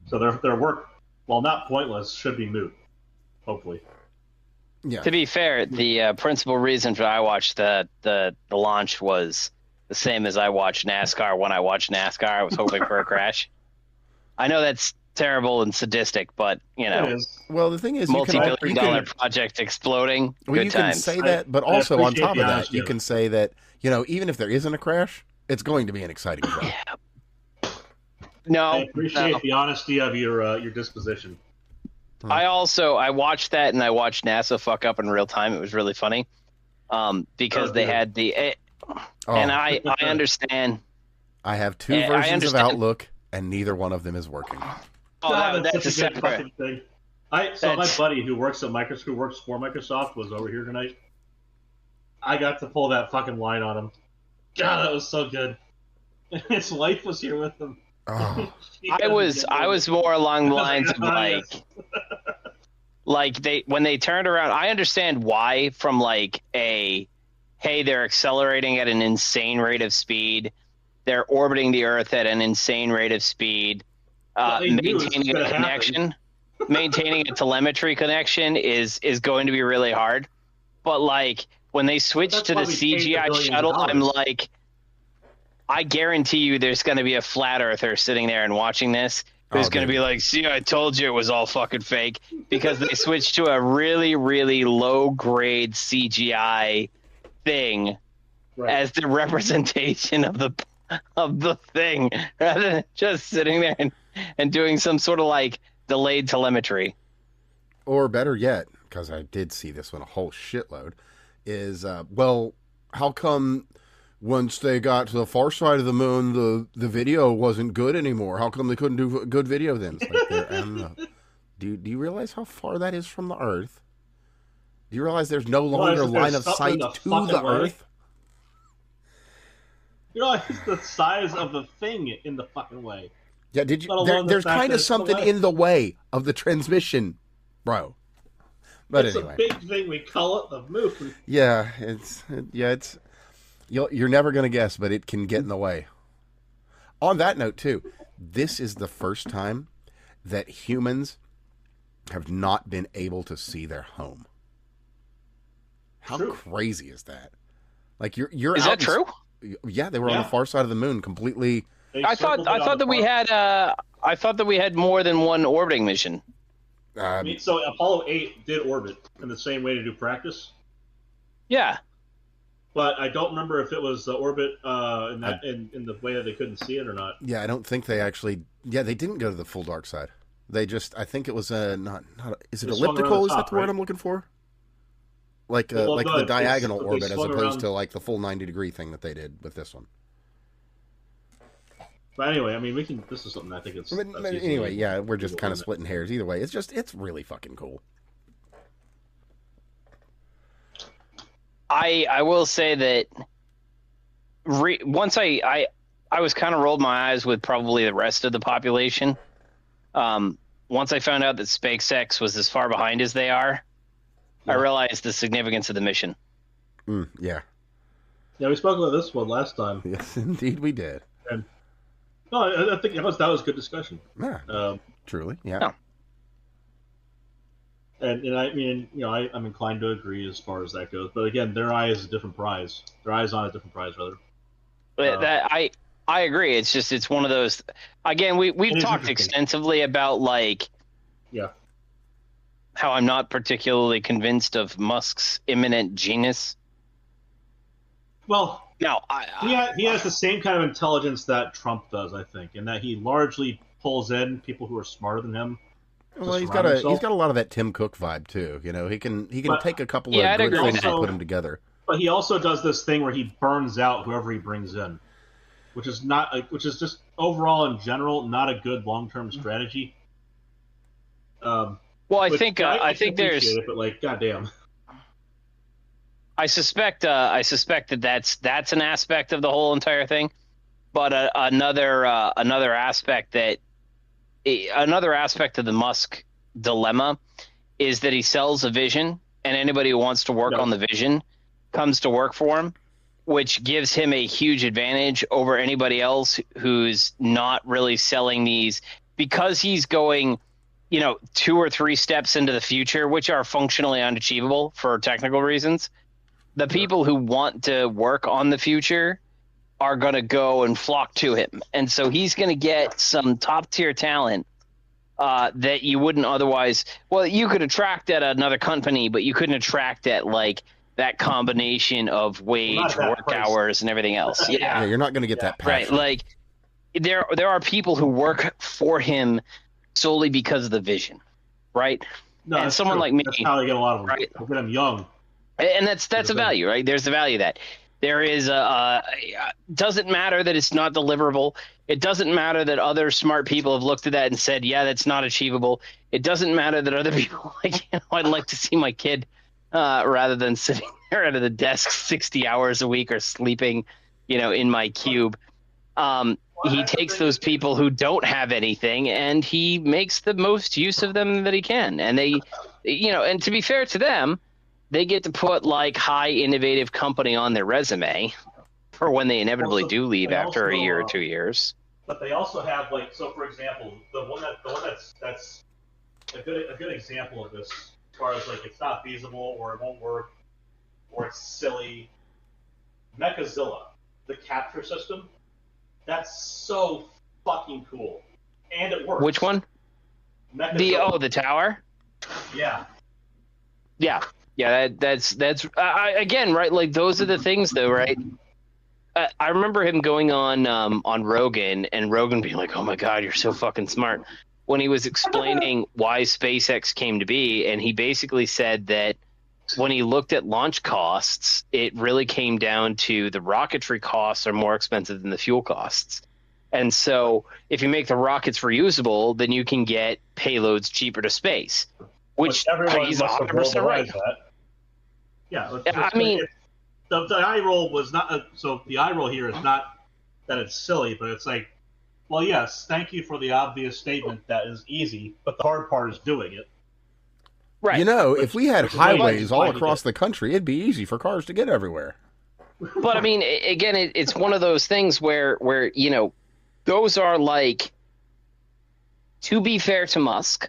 So their work, while not pointless, should be moot. Hopefully. Yeah. To be fair, the principal reason for I watched the launch was the same as I watched NASCAR when I watched NASCAR. I was hoping for a crash. I know that's terrible and sadistic, but, It is. Well, the thing is, multi-billion-dollar project exploding, well, good you can times. say that, but I also on appreciate top the of that, honesty you of can it. say that, even if there isn't a crash, it's going to be an exciting show. Yeah. No, I appreciate no. the honesty of your disposition. I watched that and I watched NASA fuck up in real time. It was really funny because they had and I understand. I have two I versions of understand. Outlook, and neither one of them is working. Oh, that's a such good separate. fucking thing. My That's- buddy who works for Microsoft was over here tonight. I got to pull that fucking line on him. God, that was so good. His wife was here with him. Oh, I was more along the lines of Yes. when they turned around. I understand why from like hey, they're accelerating at an insane rate of speed. They're orbiting the Earth at an insane rate of speed. They knew it was Maintaining gonna a happen. connection, maintaining a telemetry connection is going to be really hard. But like when they switch That's to why the we paid the CGI billions of shuttle, I'm dollars. like, I guarantee you, there's going to be a flat earther sitting there and watching this who's Oh, going to dude. be like, "See, I told you it was all fucking fake," because they switched to a really, really low grade CGI thing Right. as the representation of the thing, rather than just sitting there and doing some sort of like delayed telemetry. or better yet, because I did see this one a whole shitload, is, how come once they got to the far side of the moon, the video wasn't good anymore? How come they couldn't do good video then? It's like they're on the- do you realize how far that is from the Earth? Do you realize there's no longer Realize that line there's of sight something to the fucking the way? Earth? It's the size of the thing in the fucking way. Yeah, did you? Let alone the There's fact kind that of it's something away. in the way of the transmission, bro. But It's anyway, a big thing. We call it the moon. yeah, it's you're never gonna guess, but it can get in the way. On that note, too, this is the first time that humans have not been able to see their home. How True. crazy is that? Like you're Is out that true? Yeah, they were on the Yeah. far side of the moon, completely. They I thought circled it on that the we far- had I thought that we had more than one orbiting mission. I mean, so Apollo 8 did orbit in the same way to do practice, Yeah. but I don't remember if it was the orbit in the way that they couldn't see it or not. Yeah, I don't think they actually. Yeah, they didn't go to the full dark side. They just. I think it was not. Is it They swung around elliptical? the Is that top, the word right? I'm looking for? Like Well, like no, the they- diagonal they orbit, as swung opposed around- to like the full 90-degree thing that they did with this one. But anyway, I mean, we can. This is something I think it's. But anyway, yeah, we're just kind of splitting hairs. Either way, it's really fucking cool. I will say that once I was kind of rolled my eyes with probably the rest of the population. Once I found out that SpaceX was as far behind as they are, I realized the significance of the mission. Yeah. Yeah, we spoke about this one last time. Yes, indeed we did. And no, I think that was a good discussion. Yeah. Truly, yeah. No. And I mean, I'm inclined to agree as far as that goes. But again, their eye is a different prize. Their eye is on a different prize, rather. I agree. It's one of those. Again, we've talked extensively about how I'm not particularly convinced of Musk's imminent genius. Well, no, he has the same kind of intelligence that Trump does, I think, in that he largely pulls in people who are smarter than him. Well, he's got a lot of that Tim Cook vibe too. He can take a couple of good things and put them together. But he also does this thing where he burns out whoever he brings in, which is just overall in general not a good long-term strategy. Well, I think there's it, but goddamn. I suspect that that's an aspect of the whole entire thing, but another aspect of the Musk dilemma is that he sells a vision, and anybody who wants to work on the vision comes to work for him, which gives him a huge advantage over anybody else who's not really selling these, because he's going 2 or 3 steps into the future, which are functionally unachievable for technical reasons. The people who want to work on the future are going to go and flock to him. And so he's going to get some top tier talent that you wouldn't otherwise. Well, you could attract at another company, but you couldn't attract at that combination of wage, work hours, and everything else. Yeah, you're not going to get that passion. Right. There are people who work for him solely because of the vision, right? No, and someone like me, that's how they get a lot of them. Right? They'll get them young. And that's a value, right? There's the value that there is. Doesn't matter that it's not deliverable. It doesn't matter that other smart people have looked at that and said, "Yeah, that's not achievable." It doesn't matter that other people I'd like to see my kid rather than sitting there at the desk 60 hours a week or sleeping, in my cube. He takes those people who don't have anything and he makes the most use of them that he can. And they, and to be fair to them, they get to put high innovative company on their resume for when they inevitably do leave after a year or 2 years. But they also have so for example, the one that's a good example of this, as far as it's not feasible or it won't work or it's silly. Mechazilla, the capture system, that's so fucking cool, and it works. Which one? The tower. Yeah. Yeah. Yeah, that's again, right? Those are the things, though, right? I remember him going on Rogan, and Rogan being like, "Oh my God, you're so fucking smart," when he was explaining why SpaceX came to be, and he basically said that when he looked at launch costs, it really came down to the rocketry costs are more expensive than the fuel costs, and so if you make the rockets reusable, then you can get payloads cheaper to space, which he's 100% right. Yeah, I mean, the eye roll was not. So the eye roll here is not that it's silly, but it's well, yes, thank you for the obvious statement that is easy, but the hard part is doing it. Right. If we had highways all across the country, it'd be easy for cars to get everywhere. But I mean, again, it's one of those things where those are to be fair to Musk,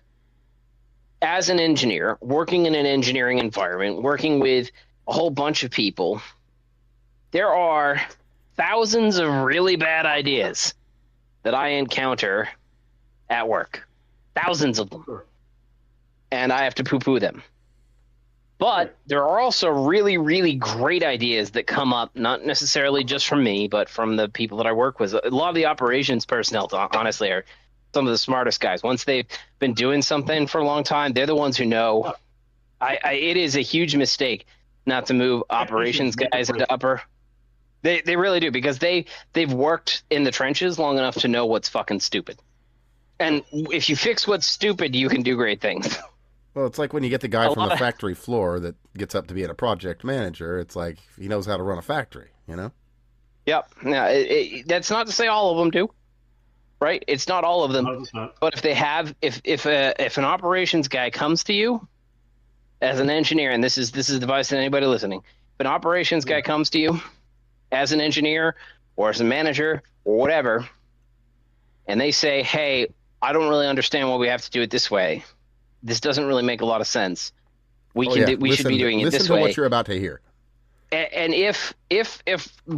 as an engineer, working in an engineering environment, working with a whole bunch of people, there are thousands of really bad ideas that I encounter at work. Thousands of them. Sure. And I have to poo-poo them. But there are also really, really great ideas that come up, not necessarily just from me, but from the people that I work with. A lot of the operations personnel, honestly, are some of the smartest guys. Once they've been doing something for a long time, they're the ones who know. It is a huge mistake not to move operations guys into upper. They really do, because they've worked in the trenches long enough to know what's fucking stupid. And if you fix what's stupid, you can do great things. Well, it's like when you get the guy from the factory floor that gets up to being a project manager. It's like he knows how to run a factory, you know? Yep. Now, that's not to say all of them do, right? It's not all of them. 100%. But if they have, if an operations guy comes to you as an engineer, and this is advice to anybody listening, if an operations guy comes to you as an engineer or as a manager or whatever, and they say, "Hey, I don't really understand why we have to do it this way. This doesn't really make a lot of sense. We should be doing it this way." Listen to what you're about to hear. And if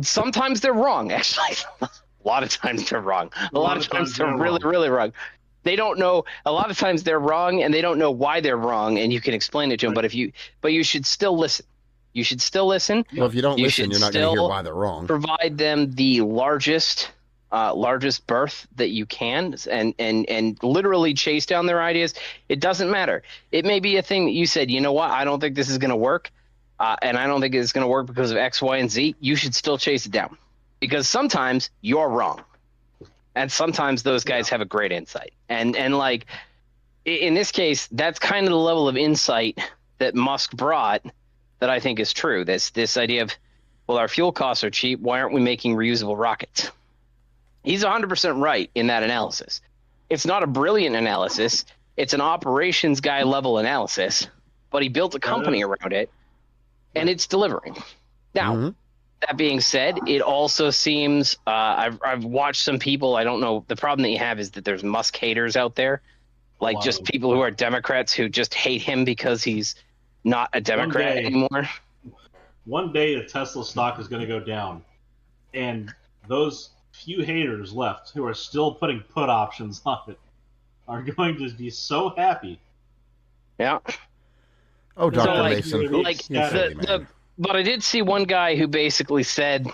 sometimes they're wrong, actually, a lot of times they're wrong. A lot of times they're really, really wrong. They don't know. A lot of times they're wrong, and they don't know why they're wrong, and you can explain it to them. But you should still listen. You should still listen. Well, if you don't listen, you're not going to hear why they're wrong. Provide them the largest berth that you can, and literally chase down their ideas. It doesn't matter. It may be a thing that you said, you know what, I don't think this is going to work, and I don't think it's going to work because of X, Y, and Z. You should still chase it down, because sometimes you're wrong, and sometimes those guys have a great insight. And like in this case, that's kind of the level of insight that Musk brought that I think is true. This idea of, well, our fuel costs are cheap. Why aren't we making reusable rockets? He's 100% right in that analysis. It's not a brilliant analysis. It's an operations guy level analysis, but he built a company around it, and it's delivering. Now, that being said, it also seems I've watched some people. I don't know. The problem that you have is that there's Musk haters out there, like just people who are Democrats who just hate him because he's not a Democrat anymore. One day the Tesla stock is going to go down, and those few haters left who are still putting put options on it are going to be so happy. Yeah. Oh, Dr. Mason. But I did see one guy who basically said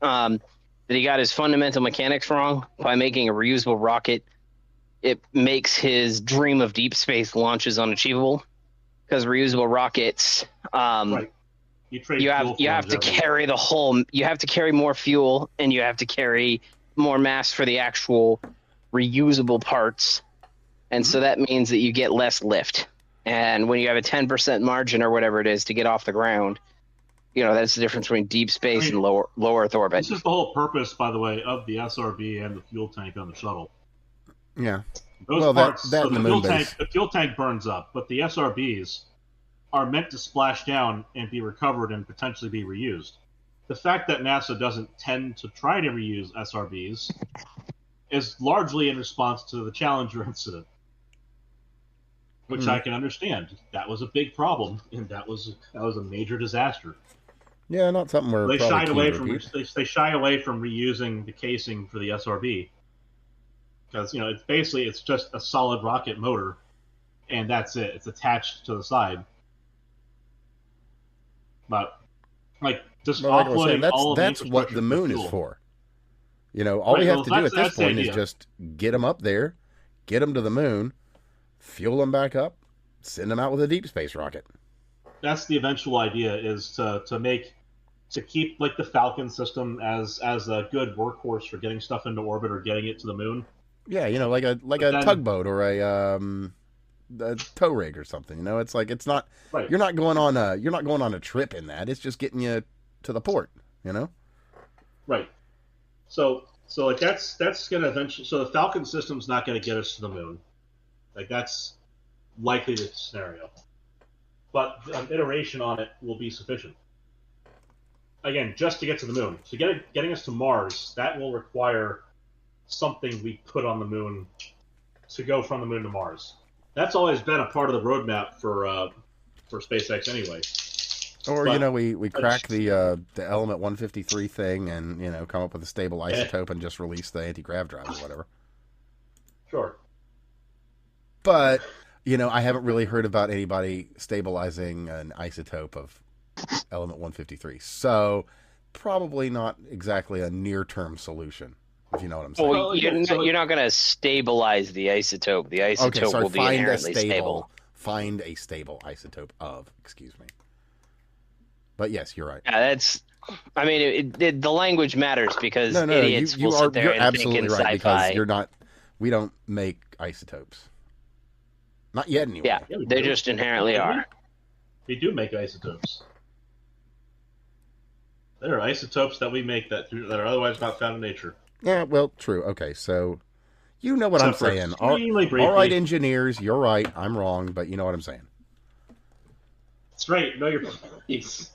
that he got his fundamental mechanics wrong by making a reusable rocket. It makes his dream of deep space launches unachievable, because reusable rockets, right. You have to carry you have to carry more fuel, and you have to carry more mass for the actual reusable parts. And so that means that you get less lift. And when you have a 10% margin or whatever it is to get off the ground, that's the difference between deep space and low Earth orbit. This is the whole purpose, by the way, of the SRB and the fuel tank on the shuttle. Yeah. Those parts, the fuel tank burns up, but the SRBs are meant to splash down and be recovered and potentially be reused. The fact that NASA doesn't tend to try to reuse SRBs is largely in response to the Challenger incident, which I can understand. That was a big problem, and that was a major disaster. Yeah, not something where they shy away from reusing the casing for the SRB, because it's just a solid rocket motor, and that's it. It's attached to the side. But just offloading all of that's what the moon is for. All we have to do at this point is just get them up there, get them to the moon, fuel them back up, send them out with a deep space rocket. That's the eventual idea, is to keep the Falcon system as a good workhorse for getting stuff into orbit or getting it to the moon. Yeah, like a tugboat or a tow rig or something. It's not right. You're not going on a trip in that. It's just getting you to the port. Right. So that's gonna eventually. So the Falcon system's not gonna get us to the moon. That's likely the scenario. But an iteration on it will be sufficient. Again, just to get to the moon. So getting us to Mars, that will require something we put on the moon to go from the moon to Mars. That's always been a part of the roadmap for SpaceX anyway. Or we crack the element 153 thing and come up with a stable isotope and just release the anti-grav drive or whatever. Sure. But I haven't really heard about anybody stabilizing an isotope of element 153. So probably not exactly a near-term solution, if you know what I'm saying. Well, you're not going to stabilize the isotope. The isotope will be inherently stable. Find a stable isotope of, excuse me. But yes, you're right. Yeah, I mean, the language matters because No, idiots will sit there you're and think in absolutely right because sci-fi. you're not. We don't make isotopes. Not yet, anyway. Yeah, Yeah, we they do. just inherently Don't we? are. We do make isotopes. There are isotopes that we make that are otherwise not found in nature. Yeah, well, true. Okay, so you know what I'm Except for saying. extremely All right, briefly. engineers, you're right. I'm wrong, but you know what I'm saying. That's right. Know your place.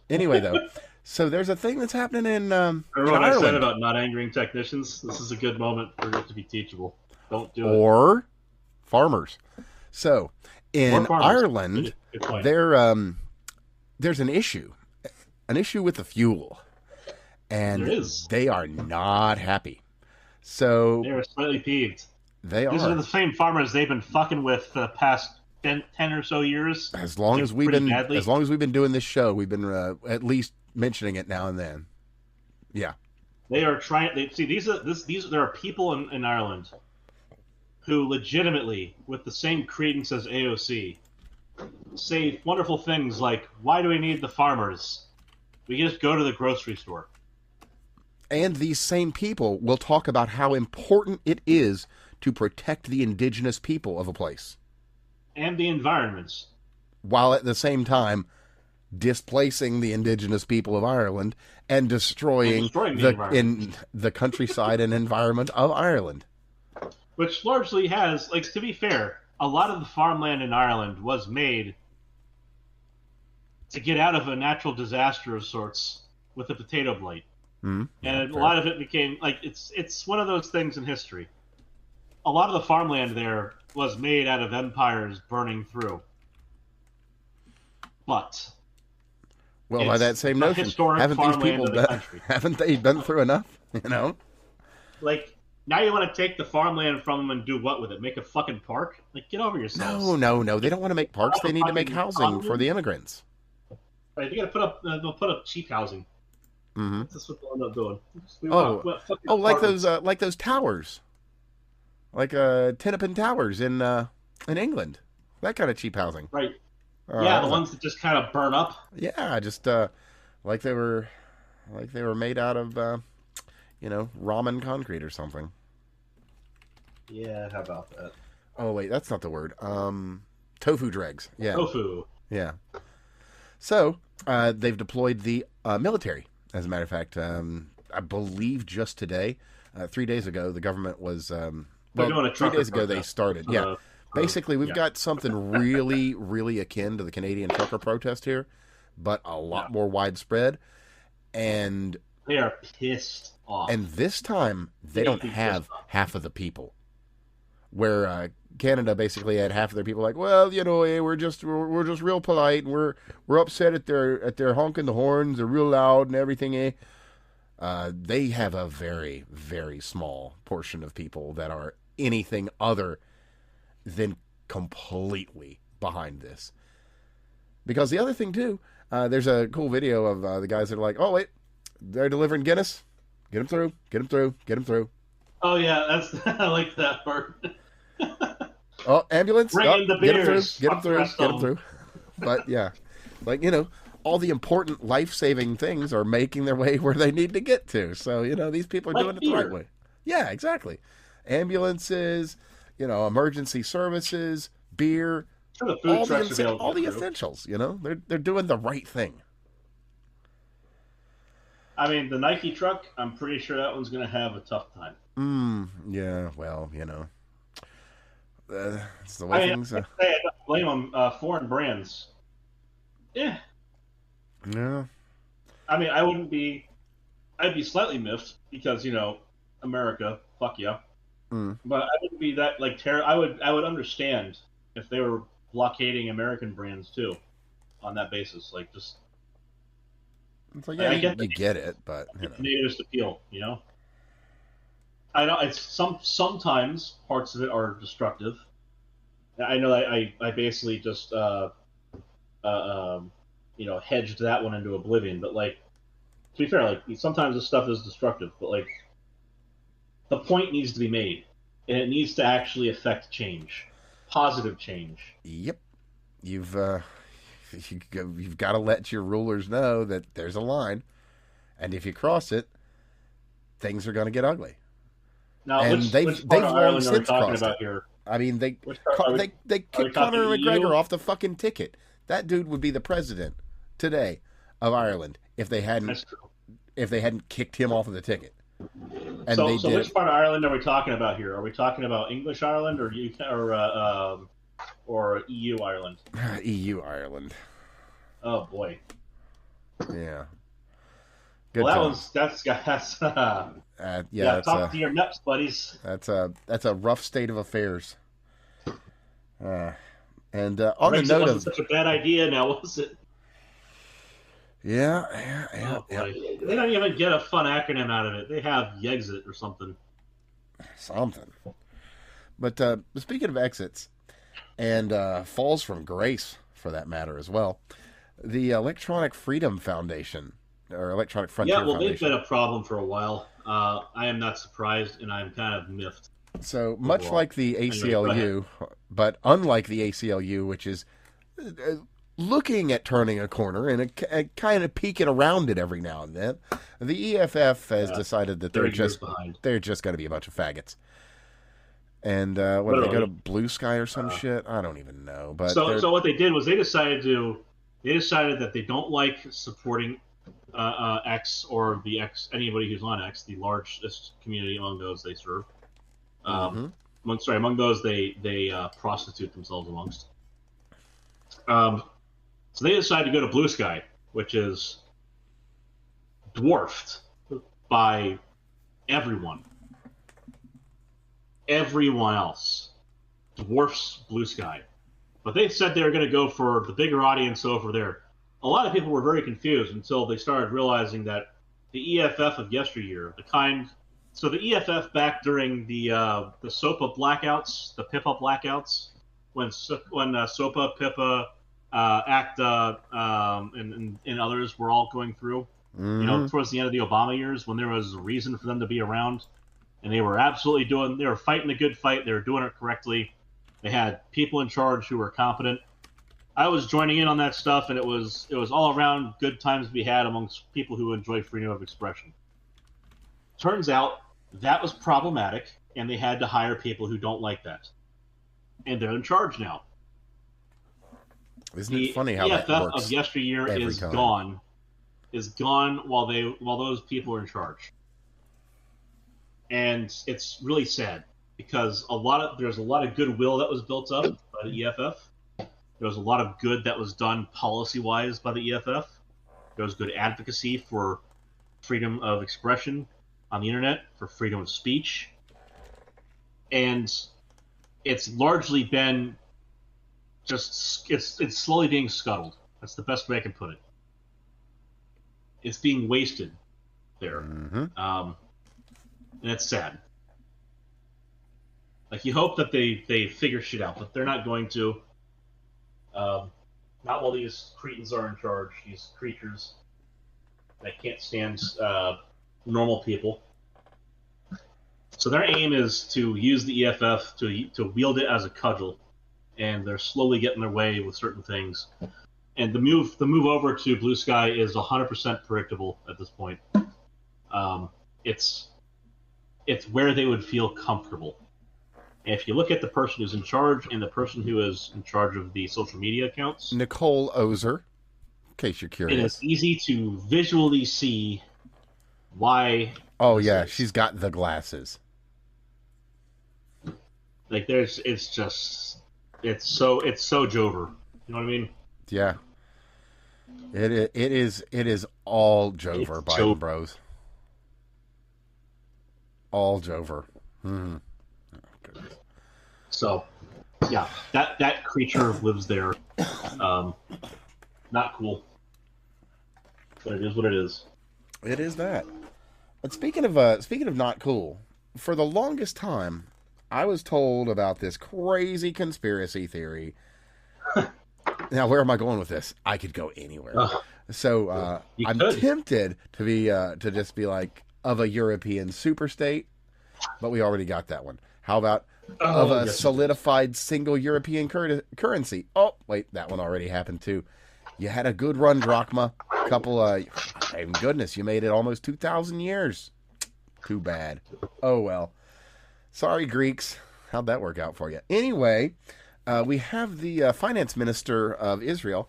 Anyway, though, so there's a thing that's happening in Remember what I said Ireland. about not angering technicians? This is a good moment for it to be teachable. Don't do it. Or farmers. So in Or farmers. Ireland, Good point. there's an issue with the fuel, and There is. they are not happy. So They are slightly peeved. they These are are. the same farmers they've been fucking with for the past 10 or so years. As long like, as we've pretty been badly. as long as we've been doing this show, we've been at least mentioning it now and then. Yeah. They are trying. There are people in Ireland who legitimately, with the same credence as AOC, say wonderful things like, "Why do we need the farmers? We can just go to the grocery store." And these same people will talk about how important it is to protect the indigenous people of a place, And the environments. while at the same time displacing the indigenous people of Ireland and destroying the environment. the countryside and environment of Ireland. Which largely has, like, to be fair, a lot of the farmland in Ireland was made to get out of a natural disaster of sorts with the potato blight. Mm-hmm. And a lot of it became, like, it's one of those things in history. A lot of the farmland there was made out of empires burning through. But Well, by it's that same the notion, historic haven't these farmland people of the country. haven't they been through enough? You know. Like, now you want to take the farmland from them and do what with it? Make a fucking park? Like, get over yourselves. No. They don't want to make parks. They need to make housing for the immigrants. Right, they gotta put up. They'll put up cheap housing. Mm-hmm. That's what they'll end up doing. Like those towers, like Tenapin Towers in England. That kind of cheap housing. Right. Yeah, the ones that just kind of burn up. Yeah, just like they were made out of ramen concrete or something. Yeah, how about that? Oh wait, that's not the word. Tofu dregs. Yeah. Tofu. Yeah. So they've deployed the military. As a matter of fact, I believe just today, 3 days ago, the government was. doing a 3 days ago trucker they protest. started. Yeah. Basically, we've got something really, really akin to the Canadian trucker protest here, but a lot more widespread. And They are pissed off. And this time, they don't have half of the people. Where Canada basically had half of their people like, well, hey, we're just real polite, and we're upset at their honking the horns, they're real loud and everything. They have a very, very small portion of people that are anything other than completely behind this. Because the other thing too, there's a cool video of the guys that are like, oh wait, they're delivering Guinness. Get them through. Get them through. Get them through. Oh yeah, that's I like that part. Oh, ambulance. Bring in the get them through. beers. Get them Fuck the through. rest Get of them through. But yeah, like all the important life-saving things are making their way where they need to get to. So these people are Like doing it the beer. right way. Yeah, exactly. Ambulances, emergency services, beer, Sure, the food all trucks are able to all the get through. essentials. They're doing the right thing. I mean, the Nike truck, I'm pretty sure that one's going to have a tough time. Yeah. Well, it's the way things. I don't blame them. Foreign brands. Yeah. Yeah. I mean, I'd be slightly miffed because, America, fuck yeah. But I wouldn't be that, like, I would understand if they were blockading American brands, too, on that basis. Like, just... It's like, yeah, you get it, but natives appeal, I know it's sometimes parts of it are destructive. I know I basically just hedged that one into oblivion, but like to be fair, like sometimes this stuff is destructive, but like the point needs to be made, and it needs to actually affect change, positive change. Yep, you've you've got to let your rulers know that there's a line, and if you cross it, things are going to get ugly. Now, And which part of Ireland are we talking crossed about it. here? I mean, they kicked talking Conor EU? McGregor off the fucking ticket. That dude would be the president today of Ireland if they That's true. hadn't kicked him off of the ticket. And So, they so did. which part of Ireland are we talking about here? Are we talking about English Ireland or UK or EU Ireland? EU Ireland. Oh boy. Yeah. Good Well, times. that's Yeah, talk to your nuts, buddies. that's a rough state of affairs. On the Brexit note wasn't of such a bad idea, now was it? yeah. Boy. They don't even get a fun acronym out of it. They have Yexit or something. But speaking of exits and falls from grace, for that matter as well, the Electronic Freedom Foundation or Electronic Frontier Yeah, well, Foundation. they've been a problem for a while. I am not surprised, and I'm kind of miffed. So much overall. like the Anyway, ACLU, but unlike the ACLU, which is looking at turning a corner and kind of peeking around it every now and then, the EFF has decided that they're just going to be a bunch of faggots. And what did they go to Blue Sky or some shit? I don't even know. But so what they did was they decided that they don't like supporting X or the X, anybody who's on X, the largest community among those they serve. Among those they prostitute themselves amongst. So they decided to go to Blue Sky, which is dwarfed by everyone. Everyone else dwarfs Blue Sky. But they said they were going to go for the bigger audience over there. A lot of people were very confused until they started realizing that the EFF of yesteryear, so the EFF back during the SOPA blackouts, the PIPA blackouts, when SOPA, PIPA, ACTA, and others were all going through, towards the end of the Obama years, when there was a reason for them to be around, and they were fighting a good fight, they were doing it correctly, they had people in charge who were competent. I was joining in on that stuff, and it was all around good times to be had amongst people who enjoy freedom of expression. Turns out that was problematic, and they had to hire people who don't like that, and they're in charge now. Isn't it funny how EFF that works? of yesteryear is gone while those people are in charge, and it's really sad because there's a lot of goodwill that was built up by the EFF. There was a lot of good that was done policy-wise by the EFF. There was good advocacy for freedom of expression on the internet, for freedom of speech. And it's largely been it's slowly being scuttled. That's the best way I can put it. It's being wasted there. And it's sad. Like, you hope that they figure shit out, but they're not going to. Not while these cretins are in charge, these creatures that can't stand normal people. So their aim is to use the EFF to wield it as a cudgel, and they're slowly getting their way with certain things. And the move over to Blue Sky is 100% predictable at this point. It's where they would feel comfortable. And if you look at the person who's in charge and the person who is in charge of the social media accounts, Nicole Ozer, in case you're curious, it is easy to visually see why. Oh yeah, she's got the glasses. Like it's so Jover. You know what I mean? Yeah. It is all Jover, Biden bros. All Jover. So, yeah, that creature lives there. Not cool, but it is what it is. It is that. But speaking of not cool, for the longest time, I was told about this crazy conspiracy theory. Now, where am I going with this? I could go anywhere. So I'm tempted to just be like of a European superstate, but we already got that one. How about of a solidified single European currency? Oh, wait, that one already happened too. You had a good run, Drachma. Thank goodness, you made it almost 2,000 years. Too bad. Oh, well. Sorry, Greeks. How'd that work out for you? Anyway, we have the finance minister of Israel,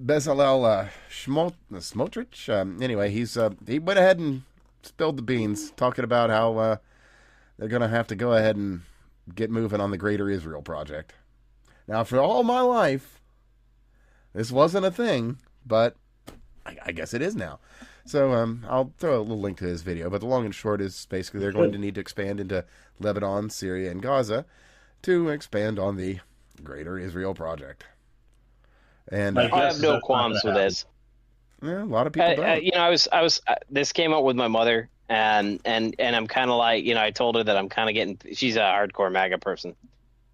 Bezalel Smotrich. Anyway, he went ahead and spilled the beans, talking about how they're going to have to go ahead and get moving on the Greater Israel Project. Now, for all my life, this wasn't a thing, but I guess it is now. So I'll throw a little link to his video, but the long and short is basically they're going to need to expand into Lebanon, Syria, and Gaza to expand on the Greater Israel Project. And I have no qualms with this. Yeah, a lot of people don't. I was. This came up with my mother, and I'm kind of like, I told her that I'm kind of getting. She's a hardcore MAGA person.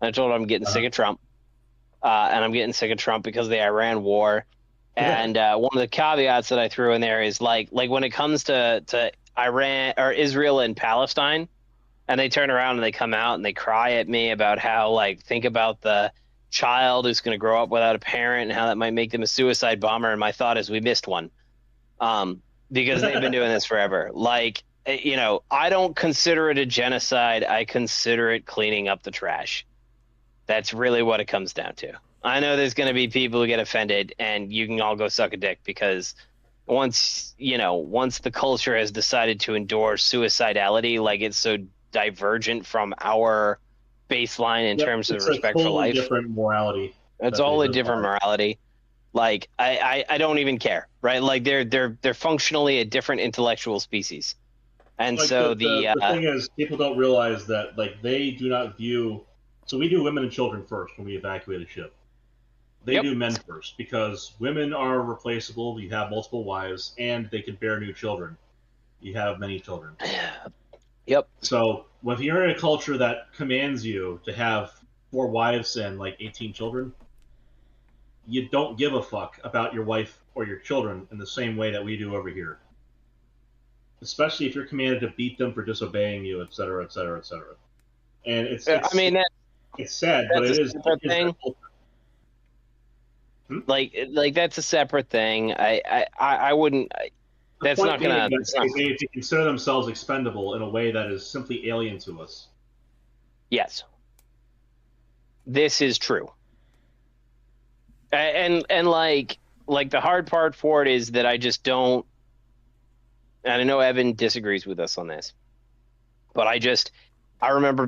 I told her I'm getting sick of Trump, and I'm getting sick of Trump because of the Iran war. And one of the caveats that I threw in there is like when it comes to Iran or Israel and Palestine, and they turn around and they come out and they cry at me about how think about the child who's going to grow up without a parent and how that might make them a suicide bomber. And my thought is we missed one, because they've been doing this forever. I don't consider it a genocide. I consider it cleaning up the trash. That's really what it comes down to. I know there's going to be people who get offended, and you can all go suck a dick, because once the culture has decided to endorse suicidality, it's so divergent from our baseline in terms of respect for life. Different morality. It's all a different morality. I don't even care, right? They're functionally a different intellectual species, and so the thing is, people don't realize that they do not view. So we do women and children first when we evacuate a ship. They do men first, because women are replaceable. You have multiple wives, and they can bear new children. You have many children. Yep. So if you're in a culture that commands you to have 4 wives and 18 children, you don't give a fuck about your wife or your children in the same way that we do over here. Especially if you're commanded to beat them for disobeying you, et cetera, et cetera, et cetera. And it's sad, but it is a thing. That's a separate thing. I wouldn't. That's not gonna. They consider themselves expendable in a way that is simply alien to us. Yes, this is true. And the hard part for it is that I just don't. And I know Evan disagrees with us on this, but I remember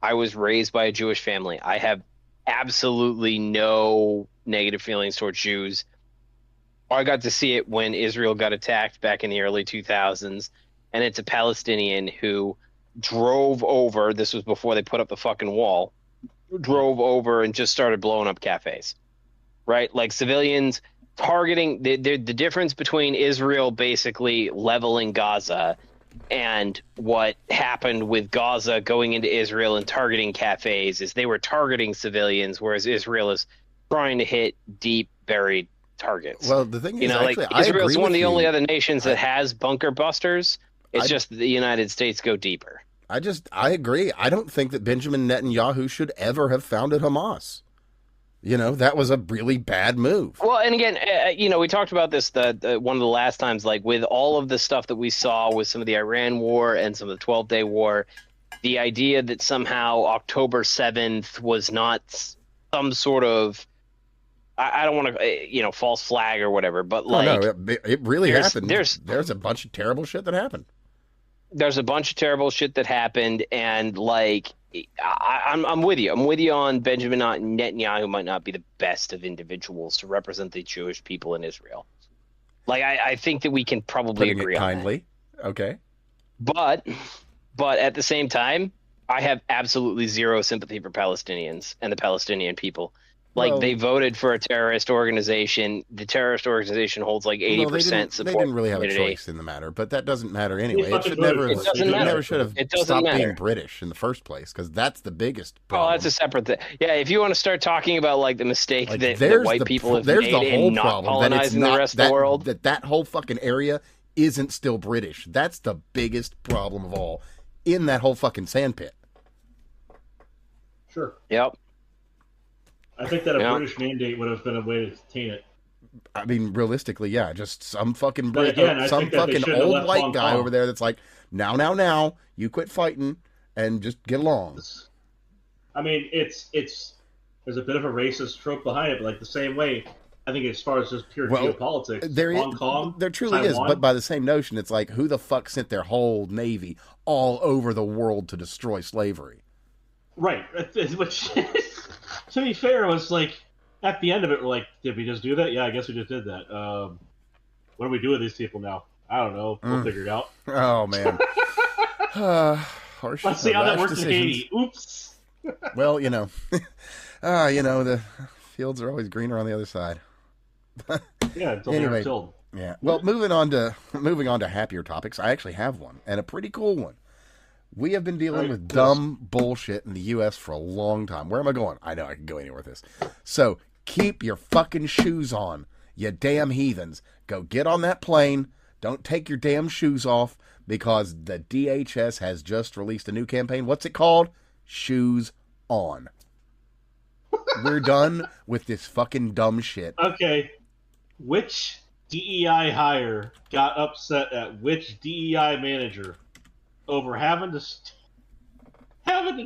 I was raised by a Jewish family. I have absolutely no negative feelings towards Jews. I got to see it when Israel got attacked back in the early 2000s, and it's a Palestinian who drove over. This was before they put up the fucking wall. Drove over and just started blowing up cafes, right? Civilians targeting. The difference between Israel basically leveling Gaza and what happened with Gaza going into Israel and targeting cafes is they were targeting civilians, whereas Israel is trying to hit deep buried targets. Well, the thing is, Israel's one of the only other nations that has bunker busters. It's just the United States go deeper. I agree. I don't think that Benjamin Netanyahu should ever have founded Hamas. That was a really bad move. Well, and again, we talked about this one of the last times, with all of the stuff that we saw with some of the Iran war and some of the 12-day war, the idea that somehow October 7th was not some sort of, I don't want to, false flag or whatever, but it really happened. There's a bunch of terrible shit that happened. There's a bunch of terrible shit that happened, and I'm with you. I'm with you on Benjamin Netanyahu might not be the best of individuals to represent the Jewish people in Israel. I think that we can probably agree on kindly. That. Okay. But at the same time, I have absolutely zero sympathy for Palestinians and the Palestinian people. They voted for a terrorist organization. The terrorist organization holds 80% support. They didn't really have a choice in the matter, but that doesn't matter anyway. It never should have stopped being British in the first place, because that's the biggest problem. Oh, that's a separate thing. Yeah, if you want to start talking about the mistake that white people have made in not colonizing the rest of the world, that whole fucking area isn't still British. That's the biggest problem of all in that whole fucking sandpit. Sure. Yep. I think that a Yeah. British mandate would have been a way to contain it. I mean, realistically, yeah, just some fucking But again, I some think that they fucking shouldn't have old left white Hong guy Kong. over there that's like, now, you quit fighting and just get along. I mean, it's there's a bit of a racist trope behind it, but like the same way, I think as far as just pure geopolitics, Hong Kong, there truly Taiwan, is, but by the same notion, it's like, who the fuck sent their whole navy all over the world to destroy slavery? right? Which, to be fair, was like at the end of it, we're like, did we just do that? Yeah, I guess we just did that. What do we do with these people now? I don't know. We'll figure it out. Oh man. Harsh, Let's see how that rash works decisions. in Haiti. Oops. Well, the fields are always greener on the other side. Yeah, until Anyway. they're tilled. Yeah. Well, moving on to happier topics. I actually have one, and a pretty cool one. We have been dealing with dumb bullshit in the U.S. for a long time. Where am I going? I know I can go anywhere with this. So keep your fucking shoes on, you damn heathens. Go get on that plane. Don't take your damn shoes off, because the DHS has just released a new campaign. What's it called? Shoes on. We're done with this fucking dumb shit. Okay, which DEI hire got upset at which DEI manager over having to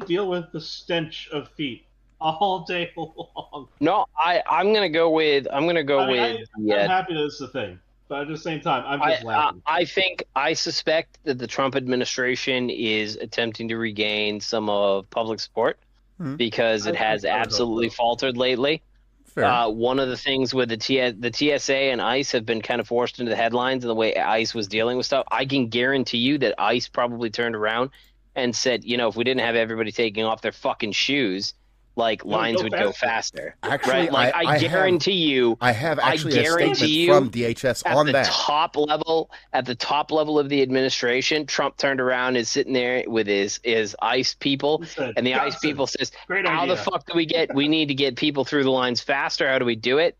deal with the stench of feet all day long? No, I'm gonna go with I'm happy that it's a thing, but at the same time, I'm just laughing. I suspect that the Trump administration is attempting to regain some of public support because it has absolutely faltered lately. Fair. One of the things with the TSA and ICE have been kind of forced into the headlines and the way ICE was dealing with stuff. I can guarantee you that ICE probably turned around and said, if we didn't have everybody taking off their fucking shoes, like lines would go faster. Actually, right? Like I guarantee you, I have actually a statement from DHS on that. At the top level of the administration, Trump turned around and is sitting there with his ICE people, and the ICE people says, "How the fuck do we need to get people through the lines faster? How do we do it?"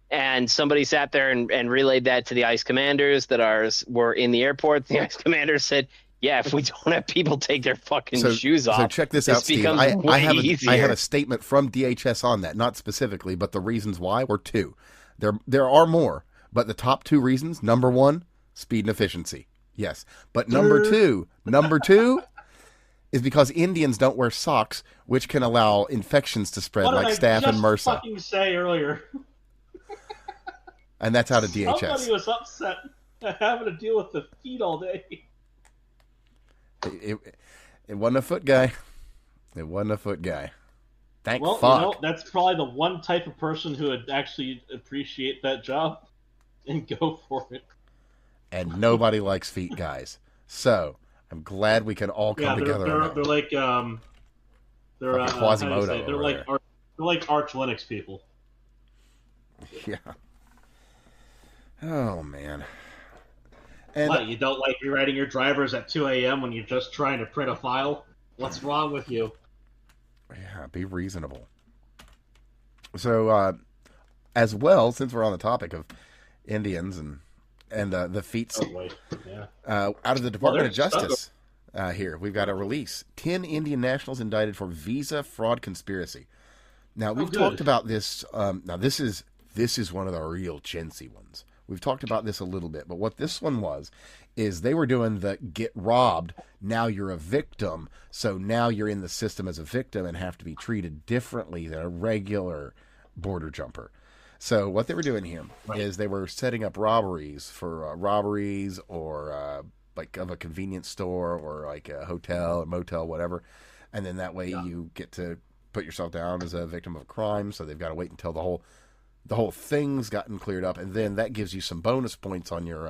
And somebody sat there and relayed that to the ICE commanders that were in the airport. The ICE commanders said, yeah, if we don't have people take their fucking shoes off, so check this out, Steve. I have a statement from DHS on that, not specifically, but the reasons why were two. There are more, but the top two reasons: number one, speed and efficiency. Yes, but number two is because Indians don't wear socks, which can allow infections to spread like staph and MRSA. What did I fucking say earlier? And that's out of DHS. Somebody was upset at having to deal with the feet all day. It wasn't a foot guy. It wasn't a foot guy. Thank fuck. Well, that's probably the one type of person who would actually appreciate that job and go for it. And nobody likes feet guys. So I'm glad we can all come together. They're like they're Quasimodo. They're like arch Linux people. Yeah. Oh man. And what, you don't like rewriting your drivers at 2 a.m. when you're just trying to print a file? What's wrong with you? Yeah, be reasonable. So, as well, since we're on the topic of Indians and the feats, out of the Department of Justice, here we've got a release: 10 Indian nationals indicted for visa fraud conspiracy. Now we've talked about this. Now this is one of the real chintzy ones. We've talked about this a little bit, but what this one is they were doing the get robbed, now you're a victim, so now you're in the system as a victim and have to be treated differently than a regular border jumper. So what they were doing here is they were setting up robberies or like of a convenience store or like a hotel, a motel, whatever, and then that way you get to put yourself down as a victim of a crime, so they've got to wait until the whole thing's gotten cleared up, and then that gives you some bonus points on your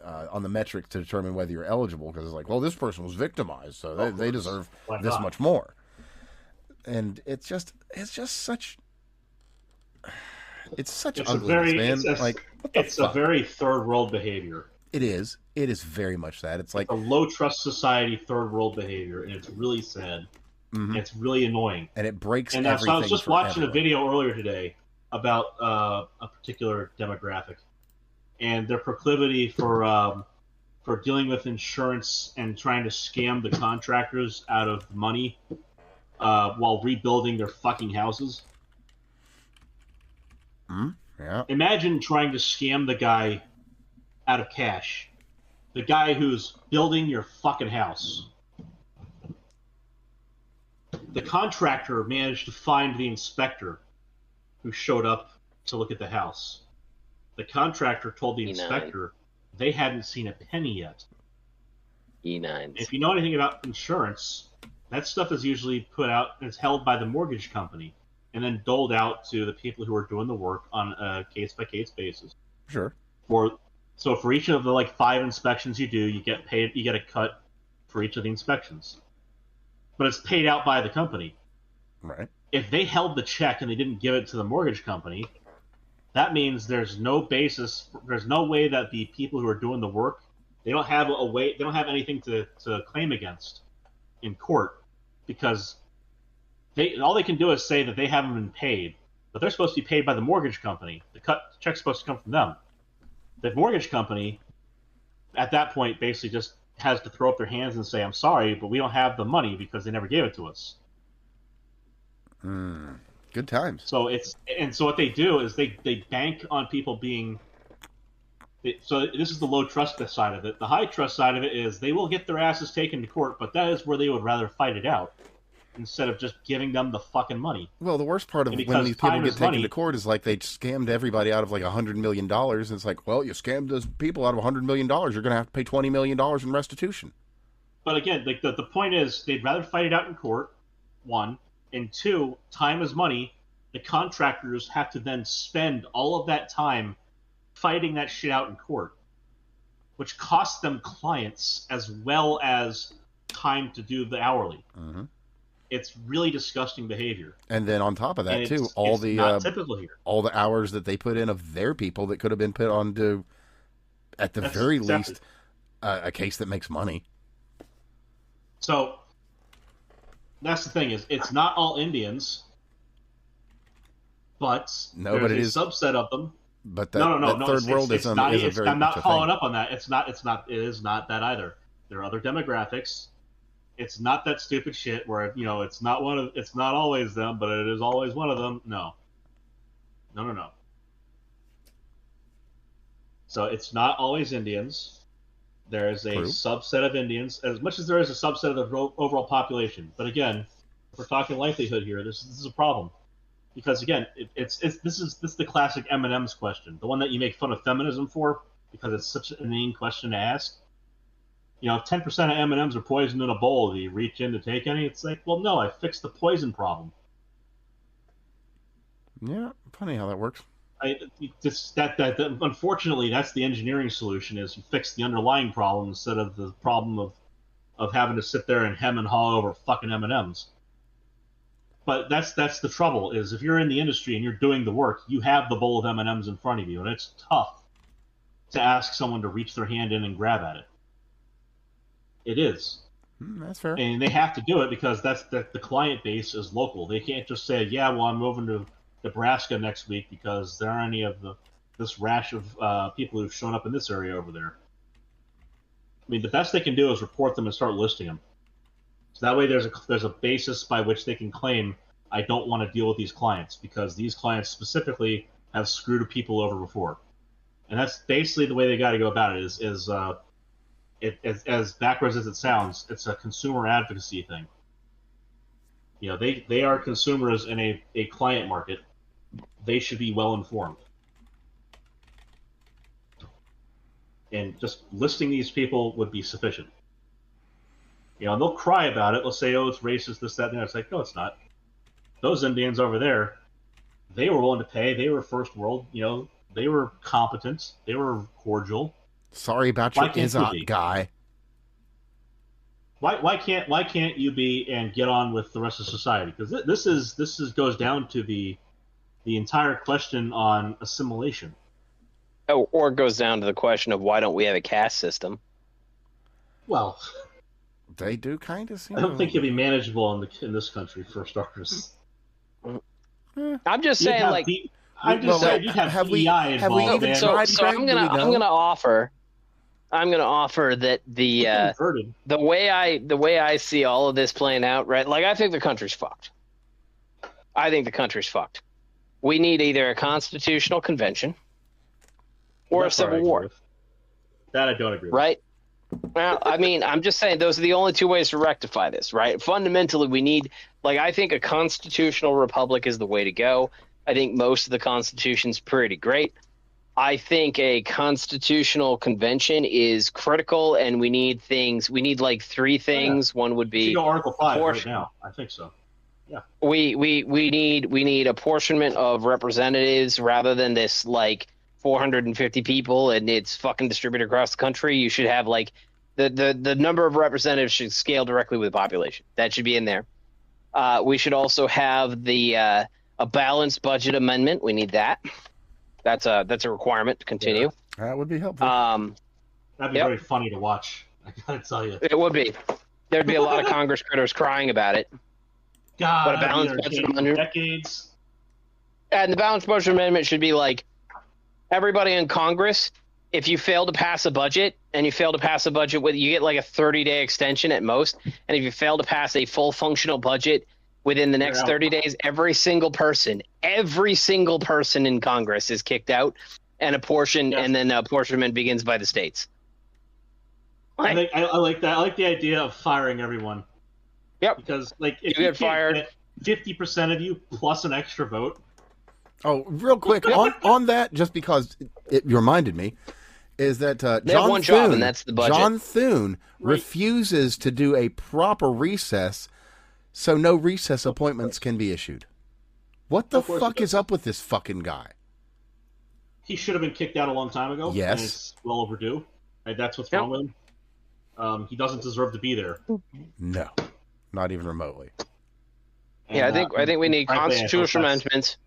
on the metric to determine whether you're eligible, because it's like, well, this person was victimized, so they deserve this much more. And it's such ugliness, man. It's a very third world behavior. It is very much that. It's like a low trust society, third world behavior, and it's really sad. Mm-hmm. It's really annoying, and it breaks. And everything so I was just watching everyone. a video earlier today about a particular demographic and their proclivity for dealing with insurance and trying to scam the contractors out of money while rebuilding their fucking houses. Yeah. Imagine trying to scam the guy out of cash. The guy who's building your fucking house. The contractor managed to find the inspector who showed up to look at the house. The contractor told the inspector they hadn't seen a penny yet. E9s. If you know anything about insurance, that stuff is usually put out and it's held by the mortgage company and then doled out to the people who are doing the work on a case-by-case basis. Sure. So for each of the 5 inspections you do, you get paid. You get a cut for each of the inspections, but it's paid out by the company. Right. If they held the check and they didn't give it to the mortgage company, that means there's no basis. There's no way that the people who are doing the work, they don't have a way. They don't have anything to claim against in court because all they can do is say that they haven't been paid, but they're supposed to be paid by the mortgage company. The check's supposed to come from them. The mortgage company, at that point, basically just has to throw up their hands and say, "I'm sorry, but we don't have the money because they never gave it to us." Good times. So what they do is they bank on people being. So this is the low trust side of it. The high trust side of it is they will get their asses taken to court, but that is where they would rather fight it out instead of just giving them the fucking money. Well, the worst part of when these people get taken to court is like they scammed everybody out of like $100 million. And it's like, well, you scammed those people out of $100 million. You're going to have to pay $20 million in restitution. But again, the point is they'd rather fight it out in court, 1. And 2, time is money. The contractors have to then spend all of that time fighting that shit out in court, which costs them clients as well as time to do the hourly. Mm-hmm. It's really disgusting behavior. And then on top of that, too, all the hours that they put in of their people that could have been put onto, at the very least, a case that makes money. So that's the thing is, it's not all Indians, but there's a subset of them. But that third worldism is a very. I'm not following up on that. It is not that either. There are other demographics. It's not that stupid shit where it's not always them, but it is always one of them. No. So it's not always Indians. There is a subset of Indians, as much as there is a subset of the overall population. But again, if we're talking livelihood here, this is a problem, because again, this is the classic M&M's question, the one that you make fun of feminism for because it's such an inane question to ask. If 10% of M&Ms are poisoned in a bowl, do you reach in to take any? It's like, well, no, I fixed the poison problem. Yeah, funny how that works. Unfortunately, that's the engineering solution: is you fix the underlying problem instead of the problem of having to sit there and hem and haw over fucking M&Ms. But that's the trouble: is if you're in the industry and you're doing the work, you have the bowl of M&Ms in front of you, and it's tough to ask someone to reach their hand in and grab at it. It is. That's fair. And they have to do it because the client base is local. They can't just say, "Yeah, well, I'm moving to Nebraska next week because there aren't any of this rash of people who've shown up in this area over there." I mean, the best they can do is report them and start listing them. So that way there's a basis by which they can claim, "I don't want to deal with these clients because these clients specifically have screwed people over before." And that's basically the way they got to go about it. As backwards as it sounds, it's a consumer advocacy thing. They are consumers in a client market. They should be well informed. And just listing these people would be sufficient. They'll cry about it. They'll say, "Oh, it's racist, this, that, and that." It's like, no, it's not. Those Indians over there, they were willing to pay. They were first world. They were competent. They were cordial. Sorry about your Izot guy. Why can't you be and get on with the rest of society? Because this goes down to the entire question on assimilation. Oh, or it goes down to the question of why don't we have a caste system? Well, they do kind of seem. I don't think it'd be manageable in this country for starters. I'm just saying, you'd have DEI involved. So I'm gonna offer that the way I see all of this playing out, right? Like, I think the country's fucked. we need either a constitutional convention or a That part I civil agree war, with. That I don't agree with. right? Well, I mean, I'm just saying those are the only two ways to rectify this, right? Fundamentally, we need, like, I think a constitutional republic is the way to go. I think most of the Constitution's pretty great. I think a constitutional convention is critical, and we need like three things. One would You should be go Article 5 right portion- now. I think so. we need apportionment of representatives rather than this like 450 people and it's fucking distributed across the country. You should have like the number of representatives should scale directly with the population. That should be in there. We should also have the a balanced budget amendment. We need that. That's a requirement to continue. That would be helpful. That'd be very funny to watch. I gotta tell you. It would be. There'd be a lot of Congress critters crying about it. God, But a balanced budget amendment. Decades. And the balanced budget amendment should be like everybody in Congress. If you fail to pass a budget, and you fail to pass a budget with, you get like a 30-day extension at most. And if you fail to pass a full functional budget within the next 30 days, every single person in Congress is kicked out and apportioned, and then apportionment begins by the states. I like that. I like the idea of firing everyone. Yep. Because like if You get fired. 50% of you plus an extra vote. Oh, real quick on that, just because it reminded me, is that They have one job, and that's the budget. John Thune refuses to do a proper recess, so no recess appointments can be issued. What the fuck is up with this fucking guy? He should have been kicked out a long time ago. Yes. And it's well overdue. Right, that's what's wrong with him. He doesn't deserve to be there. No, not even remotely. Yeah, And, I think we need frankly, I thought constitutional that's- amendments,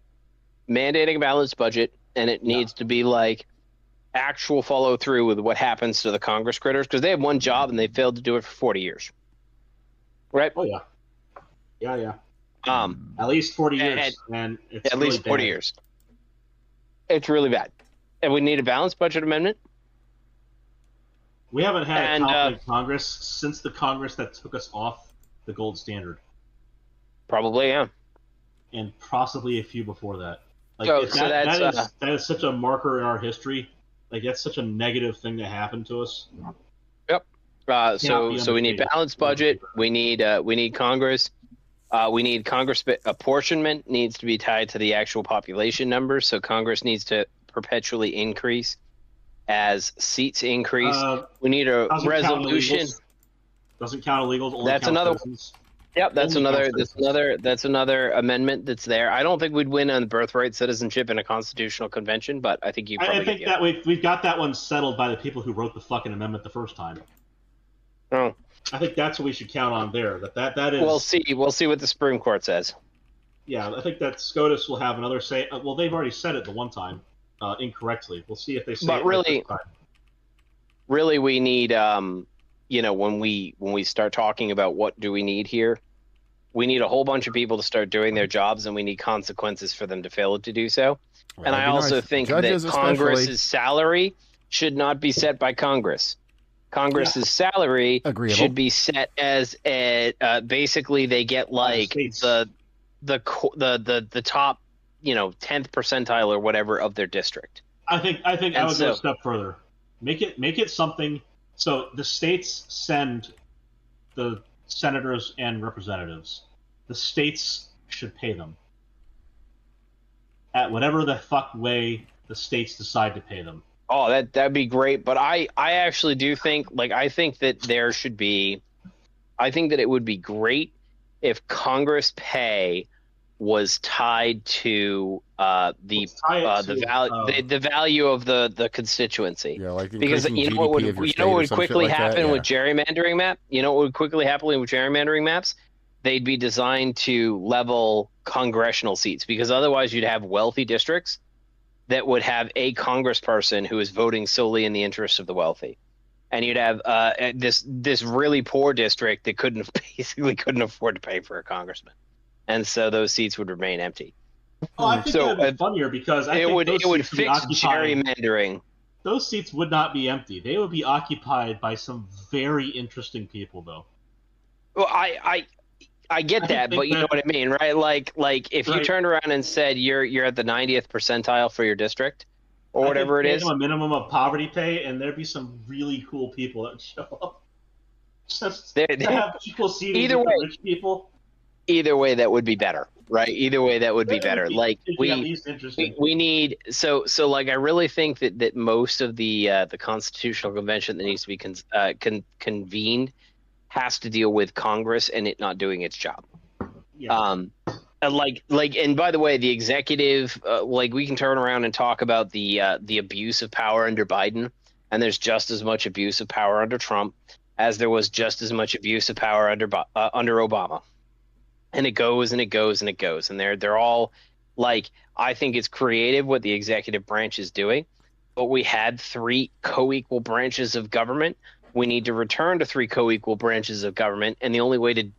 mandating a balanced budget, and it needs to be like actual follow through with what happens to the Congress critters, because they have one job and they failed to do it for 40 years. Right? Oh yeah. Yeah. Um, At least 40 years, and it's at really least 40 bad. years. It's really bad. And we need a balanced budget amendment. We haven't had And, a competent Congress since the Congress that took us off the gold standard, Probably, yeah. and possibly a few before that. Like So- if so that's, that is such a marker in our history. Like that's such a negative thing that happened to us. So we need balanced budget. We need Congress. We need Congress apportionment needs to be tied to the actual population numbers. So Congress needs to perpetually increase as seats increase. We need a Doesn't count resolution. illegals. Doesn't count illegals. Only That's counts another- citizens. Yep, that's Only another. counts That's another amendment that's there. I don't think we'd win on birthright citizenship in a constitutional convention, but I think you probably I think get that we've got that one settled by the people who wrote the fucking amendment the first time. Oh, I think that's what we should count on there. That is. we'll see. We'll see what the Supreme Court says. Yeah, I think that SCOTUS will have another say. Well, they've already said it the one time incorrectly. We'll see if they say But it really- this time. Really, we need. When we start talking about what do we need here, we need a whole bunch of people to start doing their jobs, and we need consequences for them to fail to do so. And I also think Judges that especially. Congress's salary should not be set by Congress. Congress's salary Agreeable. should be set as basically they get like states. the top 10th percentile or whatever of their district. I think I would go so- a step further. Make it something. So the states send the senators and representatives. The states should pay them at whatever the fuck way the states decide to pay them. Oh, that'd be great. But I actually do think I think that there should be. I think that it would be great if Congress pay was tied to the value of the constituency. Yeah, like Because increasing you know what GDP of your would state or some shit quickly like that, happen yeah. with gerrymandering map? You know what would quickly happen with gerrymandering maps? They'd be designed to level congressional seats, because otherwise you'd have wealthy districts that would have a congressperson who is voting solely in the interests of the wealthy, and you'd have this really poor district that basically couldn't afford to pay for a congressman, and so those seats would remain empty. Oh, I think So, it would be funnier because I it think would those it would seats would be fix occupied- gerrymandering. Those seats would not be empty. They would be occupied by some very interesting people, though. Well, I get that, but you know what I mean, right? Like if you turned around and said you're at the 90th percentile for your district, or whatever it is, a minimum of poverty pay, and there'd be some really cool people that would show up. Just to have equal seating with the rich people. Either way, that would be better, right? Either way, that would be better. Like we need so like I really think that most of the constitutional convention that needs to be convened has to deal with Congress and it not doing its job. Yeah. And by the way, the executive, like we can turn around and talk about the abuse of power under Biden, and there's just as much abuse of power under Trump as there was just as much abuse of power under Obama. And it goes and it goes and it goes. And they're all like, I think it's creative what the executive branch is doing, but we had 3 co-equal branches of government. We need to return to 3 co-equal branches of government. And the only way to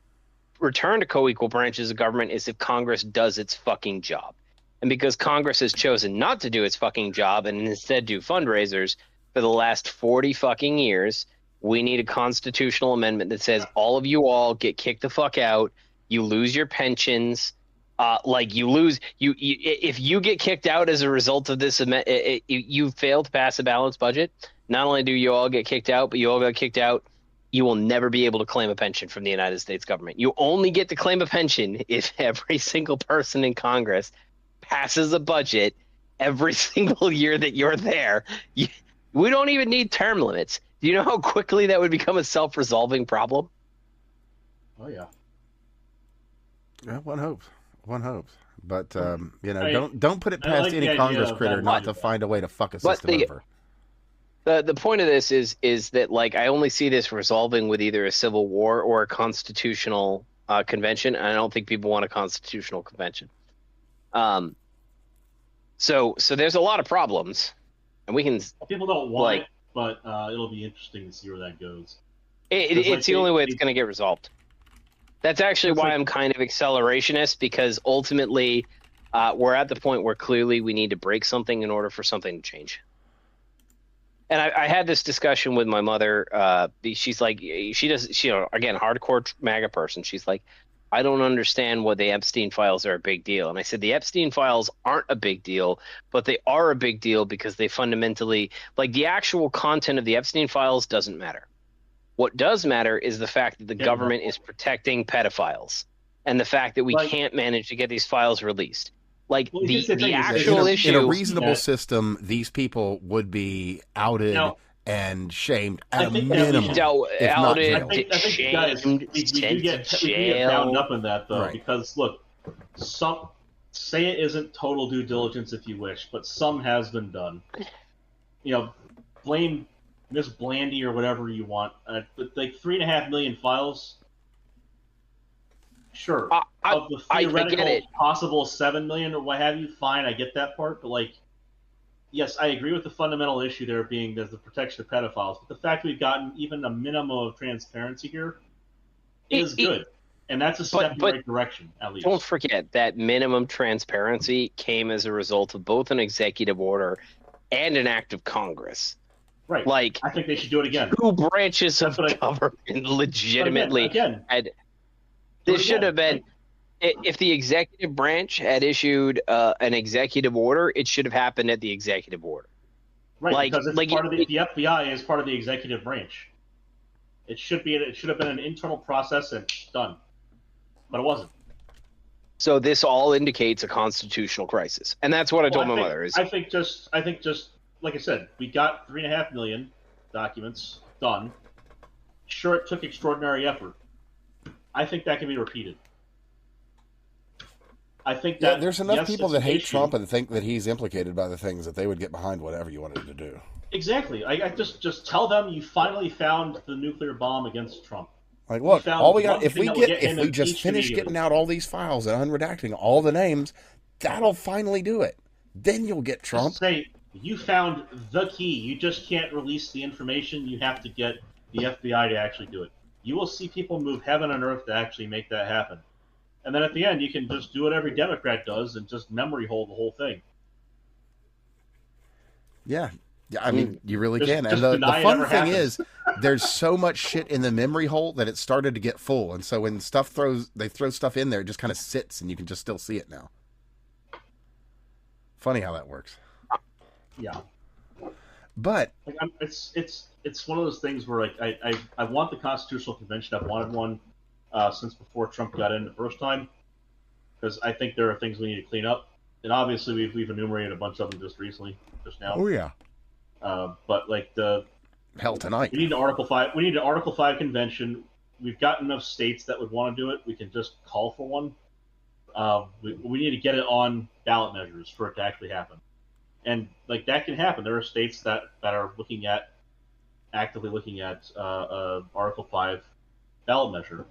return to co-equal branches of government is if Congress does its fucking job. And because Congress has chosen not to do its fucking job and instead do fundraisers for the last 40 fucking years, we need a constitutional amendment that says all of you all get kicked the fuck out. You lose your pensions. If you get kicked out as a result of this, you fail to pass a balanced budget. Not only do you all get kicked out, but you all got kicked out. You will never be able to claim a pension from the United States government. You only get to claim a pension if every single person in Congress passes a budget every single year that you're there. We don't even need term limits. Do you know how quickly that would become a self-resolving problem? Oh, yeah. Yeah, one hopes. But don't put it past any Congress critter not to find a way to fuck a system over. The point of this is that like I only see this resolving with either a civil war or a constitutional convention, and I don't think people want a constitutional convention. So there's a lot of problems, and we can. People don't want it, but it'll be interesting to see where that goes. It's the only way it's going to get resolved. That's actually why I'm kind of accelerationist, because ultimately we're at the point where clearly we need to break something in order for something to change. And I had this discussion with my mother. She's like, again, hardcore MAGA person. She's like, I don't understand why the Epstein files are a big deal. And I said, the Epstein files aren't a big deal, but they are a big deal because they fundamentally, like the actual content of the Epstein files doesn't matter. What does matter is the fact that the government is protecting pedophiles and the fact that we can't manage to get these files released. Like the actual issue in a reasonable system, these people would be outed and shamed at a minimum. Outed, we do get bound up in that though, because look, say it isn't total due diligence if you wish, but some has been done. Blame Miss Blandy or whatever you want, but like 3.5 million files. Sure. Of the theoretical possible 7 million or what have you, fine, I get that part. But yes, I agree with the fundamental issue there being there's the protection of pedophiles. But the fact we've gotten even a minimum of transparency here is good. And that's a step in the right direction, at least. Don't forget that minimum transparency came as a result of both an executive order and an act of Congress. Right. I think they should do it again. 2 branches of government legitimately had. This should have been, if the executive branch had issued an executive order, it should have happened at the executive order. Right, because it's part of the FBI is part of the executive branch. It should have been an internal process and done, but it wasn't. So this all indicates a constitutional crisis, and that's what I told my mother. I think just like I said, we got 3.5 million documents done. Sure, it took extraordinary effort. I think that can be repeated. I think that there's enough people that hate Trump and think that he's implicated by the things that they would get behind whatever you wanted to do. Exactly. I just tell them you finally found the nuclear bomb against Trump. Like, look, all we got if we just finish getting out all these files and unredacting all the names, that'll finally do it. Then you'll get Trump. Just say you found the key. You just can't release the information. You have to get the FBI to actually do it. You will see people move heaven and earth to actually make that happen. And then at the end, you can just do what every Democrat does and just memory hold the whole thing. Yeah, I mean, you really can. And the fun thing is, there's so much shit in the memory hole that it started to get full, and so when they throw stuff in there, it just kind of sits, and you can just still see it now. Funny how that works. Yeah. But like, it's one of those things where like I want the Constitutional Convention. I've wanted one since before Trump got in the first time, because I think there are things we need to clean up, and obviously we've enumerated a bunch of them just now. oh yeah, But like hell tonight. we need an Article 5. We need an Article 5 convention. We've got enough states that would want to do it. We can just call for one. We need to get it on ballot measures for it to actually happen. And like that can happen. There are states that are actively looking at Article 5 ballot measure.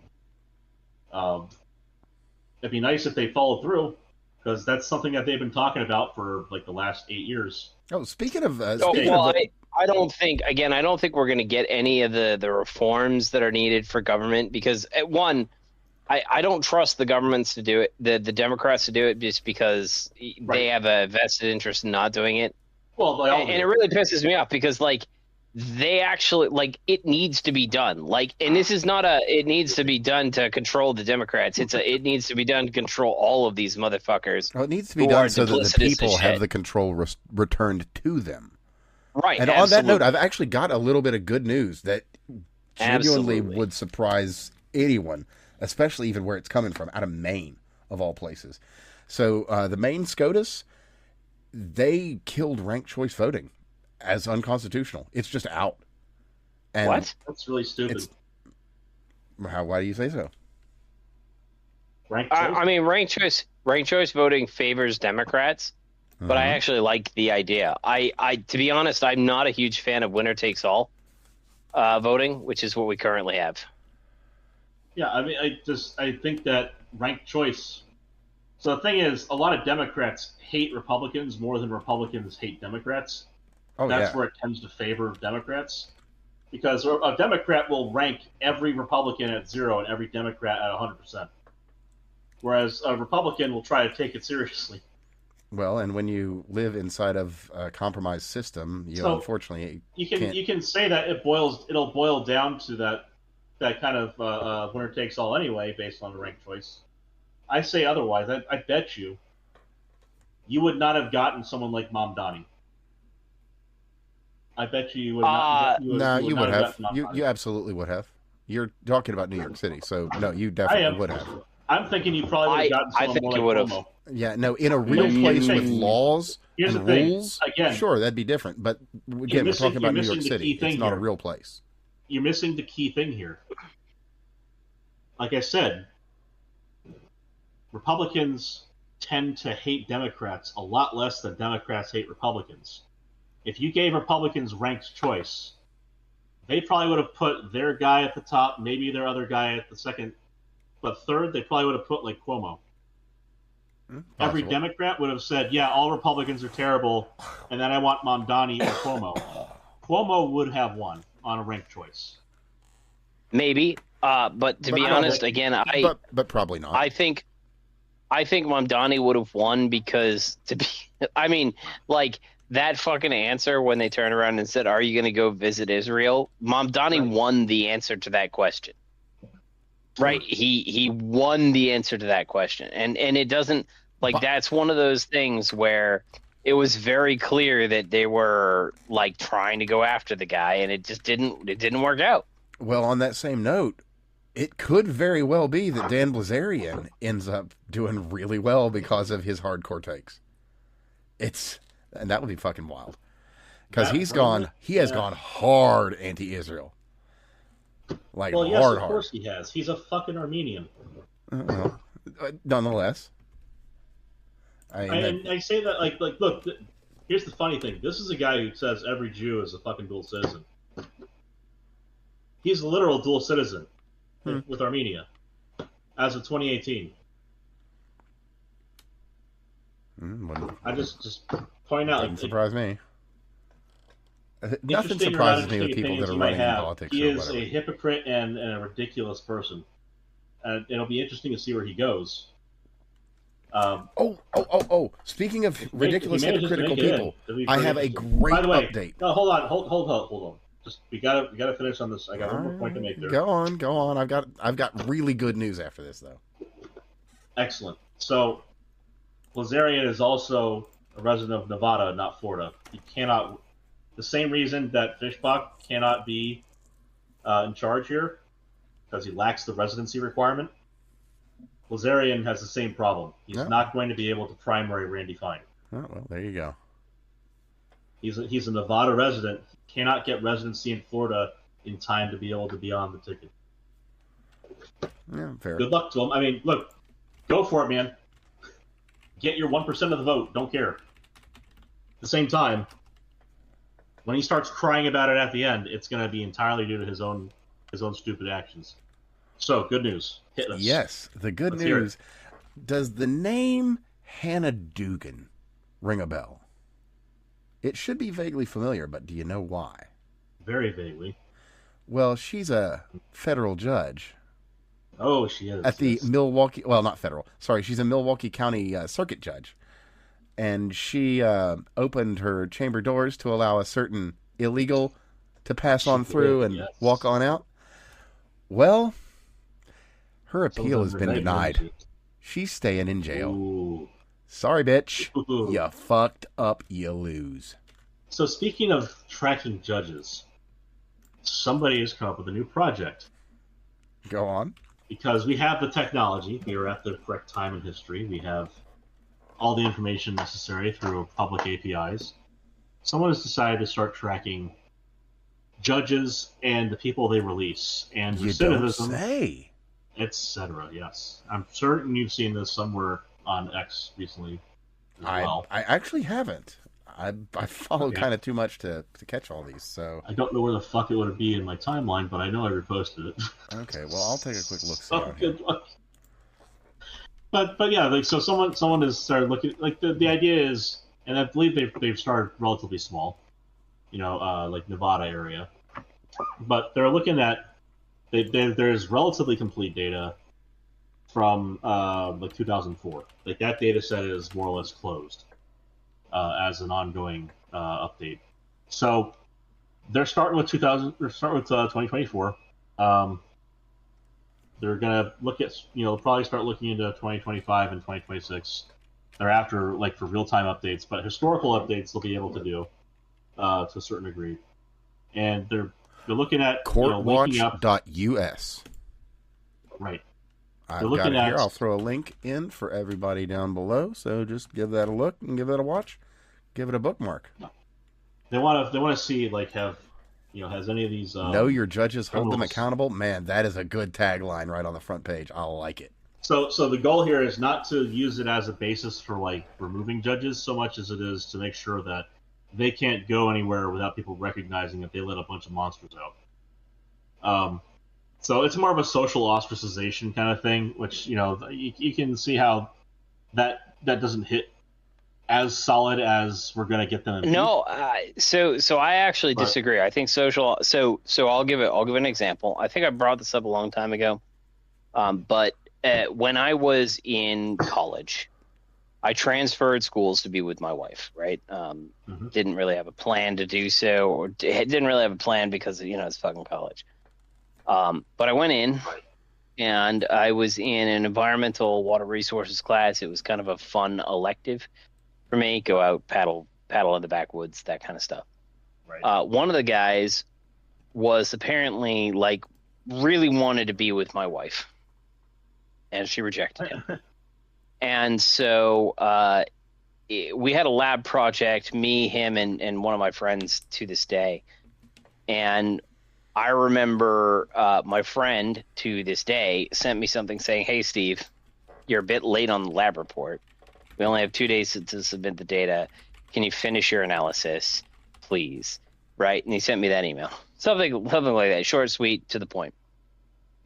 It'd be nice if they followed through, because that's something that they've been talking about for like the last 8 years. Oh, speaking of, I don't think we're going to get any of the reforms that are needed for government, because one, I don't trust the governments to do it, the Democrats to do it, just because they have a vested interest in not doing it. Well, and it really pisses me off, because like they actually, like, it needs to be done. Like, and this is not it needs to be done to control the Democrats. It needs to be done to control all of these motherfuckers. Well, it needs to be done so that the people have the control returned to them. Right. And on that note, I've actually got a little bit of good news that genuinely would surprise anyone, especially even where it's coming from, out of Maine, of all places. So the Maine SCOTUS, they killed ranked choice voting as unconstitutional. It's just out. And what? That's really stupid. Why do you say so? Ranked choice? I mean, ranked choice voting favors Democrats, but I actually like the idea. I to be honest, I'm not a huge fan of winner takes all voting, which is what we currently have. Yeah, I mean, I think that ranked choice. So the thing is, a lot of Democrats hate Republicans more than Republicans hate Democrats. That's where it tends to favor Democrats, because a Democrat will rank every Republican at 0 and every Democrat at 100%, whereas a Republican will try to take it seriously. Well, and when you live inside of a compromised system, unfortunately you can say that it'll boil down to that kind of winner takes all anyway, based on the ranked choice. I say otherwise. I bet you would not have gotten someone like Mamdani. I bet you would not. You would have. You absolutely would have. You're talking about New York City, so no, you definitely would have. I'm thinking you probably would have gotten someone more like Cuomo. Yeah, no, in a real place with laws and rules, again, sure, that'd be different. But again, we're talking about New York City. It's not a real place. You're missing the key thing here. Like I said, Republicans tend to hate Democrats a lot less than Democrats hate Republicans. If you gave Republicans ranked choice, they probably would have put their guy at the top, maybe their other guy at the second, but third, they probably would have put like Cuomo. Every Democrat would have said, yeah, all Republicans are terrible, and then I want Mamdani or Cuomo. Cuomo would have won on a ranked choice. Maybe, but to be honest, again, but probably not. I think Mamdani would have won because that fucking answer when they turned around and said, "Are you going to go visit Israel?" Mamdani won the answer to that question. Right? He won the answer to that question, and it doesn't that's one of those things where it was very clear that they were like trying to go after the guy, and it just didn't work out. Well, on that same note, it could very well be that Dan Blazarian ends up doing really well because of his hardcore takes. And that would be fucking wild. Because he has gone hard anti-Israel. Of course he has. He's a fucking Armenian. Nonetheless. I say that, look, here's the funny thing. This is a guy who says every Jew is a fucking dual citizen. He's a literal dual citizen with Armenia as of 2018. I just point out. Doesn't surprise me. Nothing surprises me with people that are running in politics. He is a hypocrite and a ridiculous person. And it'll be interesting to see where he goes. Speaking of ridiculous hypocritical people, I have a great update. No, hold on. Just we gotta finish on this. I got one more point to make there. Go on. I've got really good news after this though. Excellent. So, Blazarian is also a resident of Nevada, not Florida. He cannot. The same reason that Fishbach cannot be in charge here, because he lacks the residency requirement. Blazarian has the same problem. He's not going to be able to primary Randy Fine. Oh, well, there you go. He's a Nevada resident. He cannot get residency in Florida in time to be able to be on the ticket. Yeah, fair. Good luck to him. I mean, look, go for it, man. Get your 1% of the vote. Don't care. At the same time, when he starts crying about it at the end, it's going to be entirely due to his own stupid actions. So, good news. Hit us. Yes, the good news. Does the name Hannah Dugan ring a bell? It should be vaguely familiar, but do you know why? Very vaguely. Well, she's a federal judge. Oh, she is. At the Milwaukee... Well, not federal. Sorry, she's a Milwaukee County circuit judge. And she opened her chamber doors to allow a certain illegal to pass on through and walk on out. Well, her appeal has been denied. She's staying in jail. Ooh. Sorry, bitch. You fucked up, you lose. So speaking of tracking judges, somebody has come up with a new project. Go on. Because we have the technology. We are at the correct time in history. We have all the information necessary through public APIs. Someone has decided to start tracking judges and the people they release and recidivism, etc. Yes, I'm certain you've seen this somewhere on X recently as well. I actually haven't. I follow kind of too much to catch all these, so I don't know where the fuck it would be in my timeline, but I know I reposted it. Okay, well I'll take a quick look. So good luck. But yeah, like so someone has started looking like the idea is, and I believe they've started relatively small, like Nevada area, but they're looking at there's relatively complete data from like 2004. Like that data set is more or less closed as an ongoing update. So they're starting with 2024. They're gonna look at probably start looking into 2025 and 2026. Thereafter, like for real time updates, but historical updates they'll be able to do to a certain degree. And they're looking at courtwatch.us. Right. I've got it here. I'll throw a link in for everybody down below. So just give that a look and give that a watch. Give it a bookmark. They want to see has any of these know your judges, hold them accountable. Man, that is a good tagline right on the front page. I like it. So the goal here is not to use it as a basis for like removing judges so much as it is to make sure that they can't go anywhere without people recognizing that they let a bunch of monsters out. So it's more of a social ostracization kind of thing, which you can see how that doesn't hit as solid as we're going to get them. No, so I actually disagree. I think social. So I'll give an example. I think I brought this up a long time ago, but when I was in college, I transferred schools to be with my wife. Right? Didn't really have a plan to do so, or didn't really have a plan because it's fucking college. But I went in. And I was in an environmental water resources class. It was kind of a fun elective for me. Go out, paddle in the backwoods, that kind of stuff. Right. One of the guys was apparently like really wanted to be with my wife, and she rejected him. And so we had a lab project, me, him, and one of my friends to this day. And I remember my friend to this day sent me something saying, "Hey, Steve, you're a bit late on the lab report. We only have 2 days to submit the data. Can you finish your analysis, please?" Right? And he sent me that email. Something like that. Short, sweet, to the point.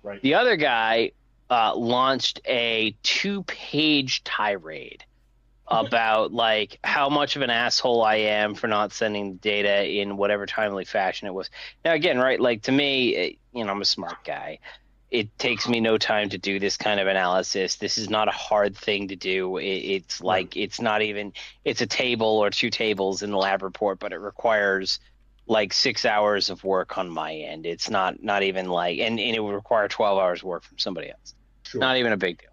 Right. The other guy launched a 2-page tirade about like how much of an asshole I am for not sending the data in whatever timely fashion it was. Now again, right, like to me, I'm a smart guy. It takes me no time to do this kind of analysis. This is not a hard thing to do. It's like it's not even it's a table or 2 tables in the lab report, but it requires like 6 hours of work on my end. It's not even like, and it would require 12 hours of work from somebody else. Sure. Not even a big deal,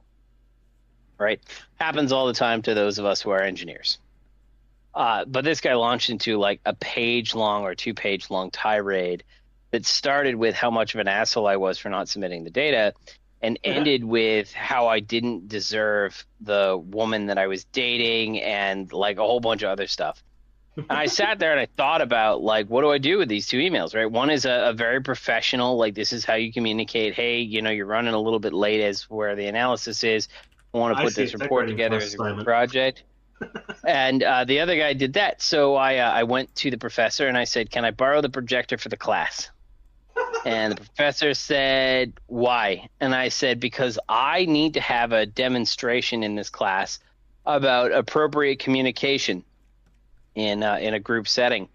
right? Happens all the time to those of us who are engineers. But this guy launched into like a page-long or 2-page-long tirade that started with how much of an asshole I was for not submitting the data, and ended with how I didn't deserve the woman that I was dating, and like a whole bunch of other stuff. And I sat there and I thought about, like, what do I do with these 2 emails, right? One is a very professional, like, this is how you communicate. Hey, you're running a little bit late as where the analysis is. I want to put this report together as a group project. And the other guy did that. So I went to the professor and I said, can I borrow the projector for the class? And the professor said, why? And I said, because I need to have a demonstration in this class about appropriate communication in a group setting.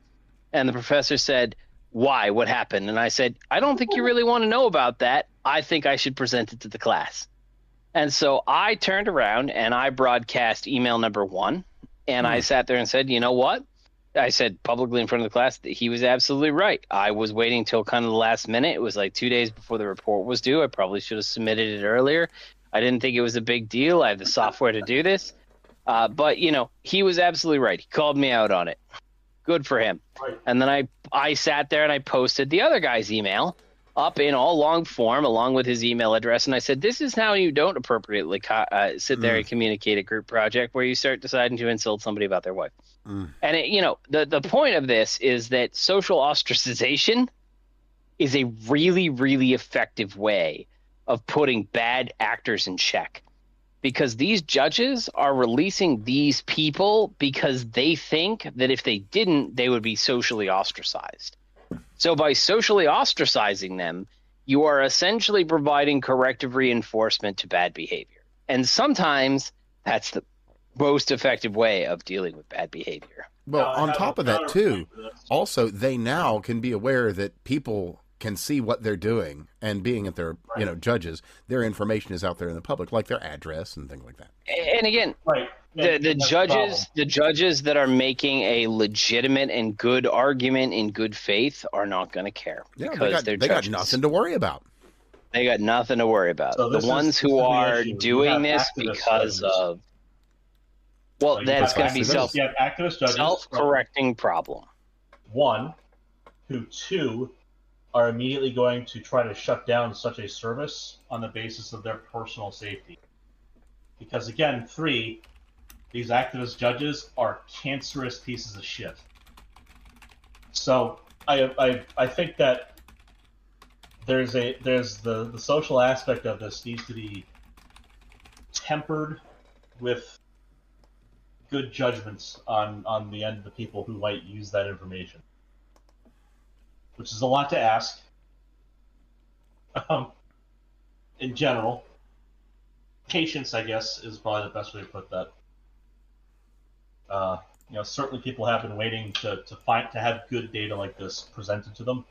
And the professor said, why? What happened? And I said, I don't think you really want to know about that. I think I should present it to the class. And so I turned around and I broadcast email number 1. And I sat there and said, you know what? I said publicly in front of the class that he was absolutely right. I was waiting till kind of the last minute. It was like 2 days before the report was due. I probably should have submitted it earlier. I didn't think it was a big deal. I have the software to do this. But, he was absolutely right. He called me out on it. Good for him. Right. And then I sat there and I posted the other guy's email up in all long form along with his email address. And I said, this is how you don't appropriately sit there and communicate a group project where you start deciding to insult somebody about their wife. And, the point of this is that social ostracization is a really, really effective way of putting bad actors in check. Because these judges are releasing these people because they think that if they didn't, they would be socially ostracized. So by socially ostracizing them, you are essentially providing corrective reinforcement to bad behavior. And sometimes that's the most effective way of dealing with bad behavior. Well, on top of that, too, also, they now can be aware that people can see what they're doing, and being at their, judges, their information is out there in the public, like their address and things like that. And again, the judges that are making a legitimate and good argument in good faith are not going to care, because they got nothing to worry about. They got nothing to worry about. So the ones who are doing this because of, that's going to be self-correcting problem. 1, who 2 are immediately going to try to shut down such a service on the basis of their personal safety. Because again, 3, these activist judges are cancerous pieces of shit. So I think that there's the social aspect of this needs to be tempered with good judgments on the end of the people who might use that information. Which is a lot to ask. In general, patience, I guess, is probably the best way to put that. Certainly people have been waiting to have good data like this presented to them.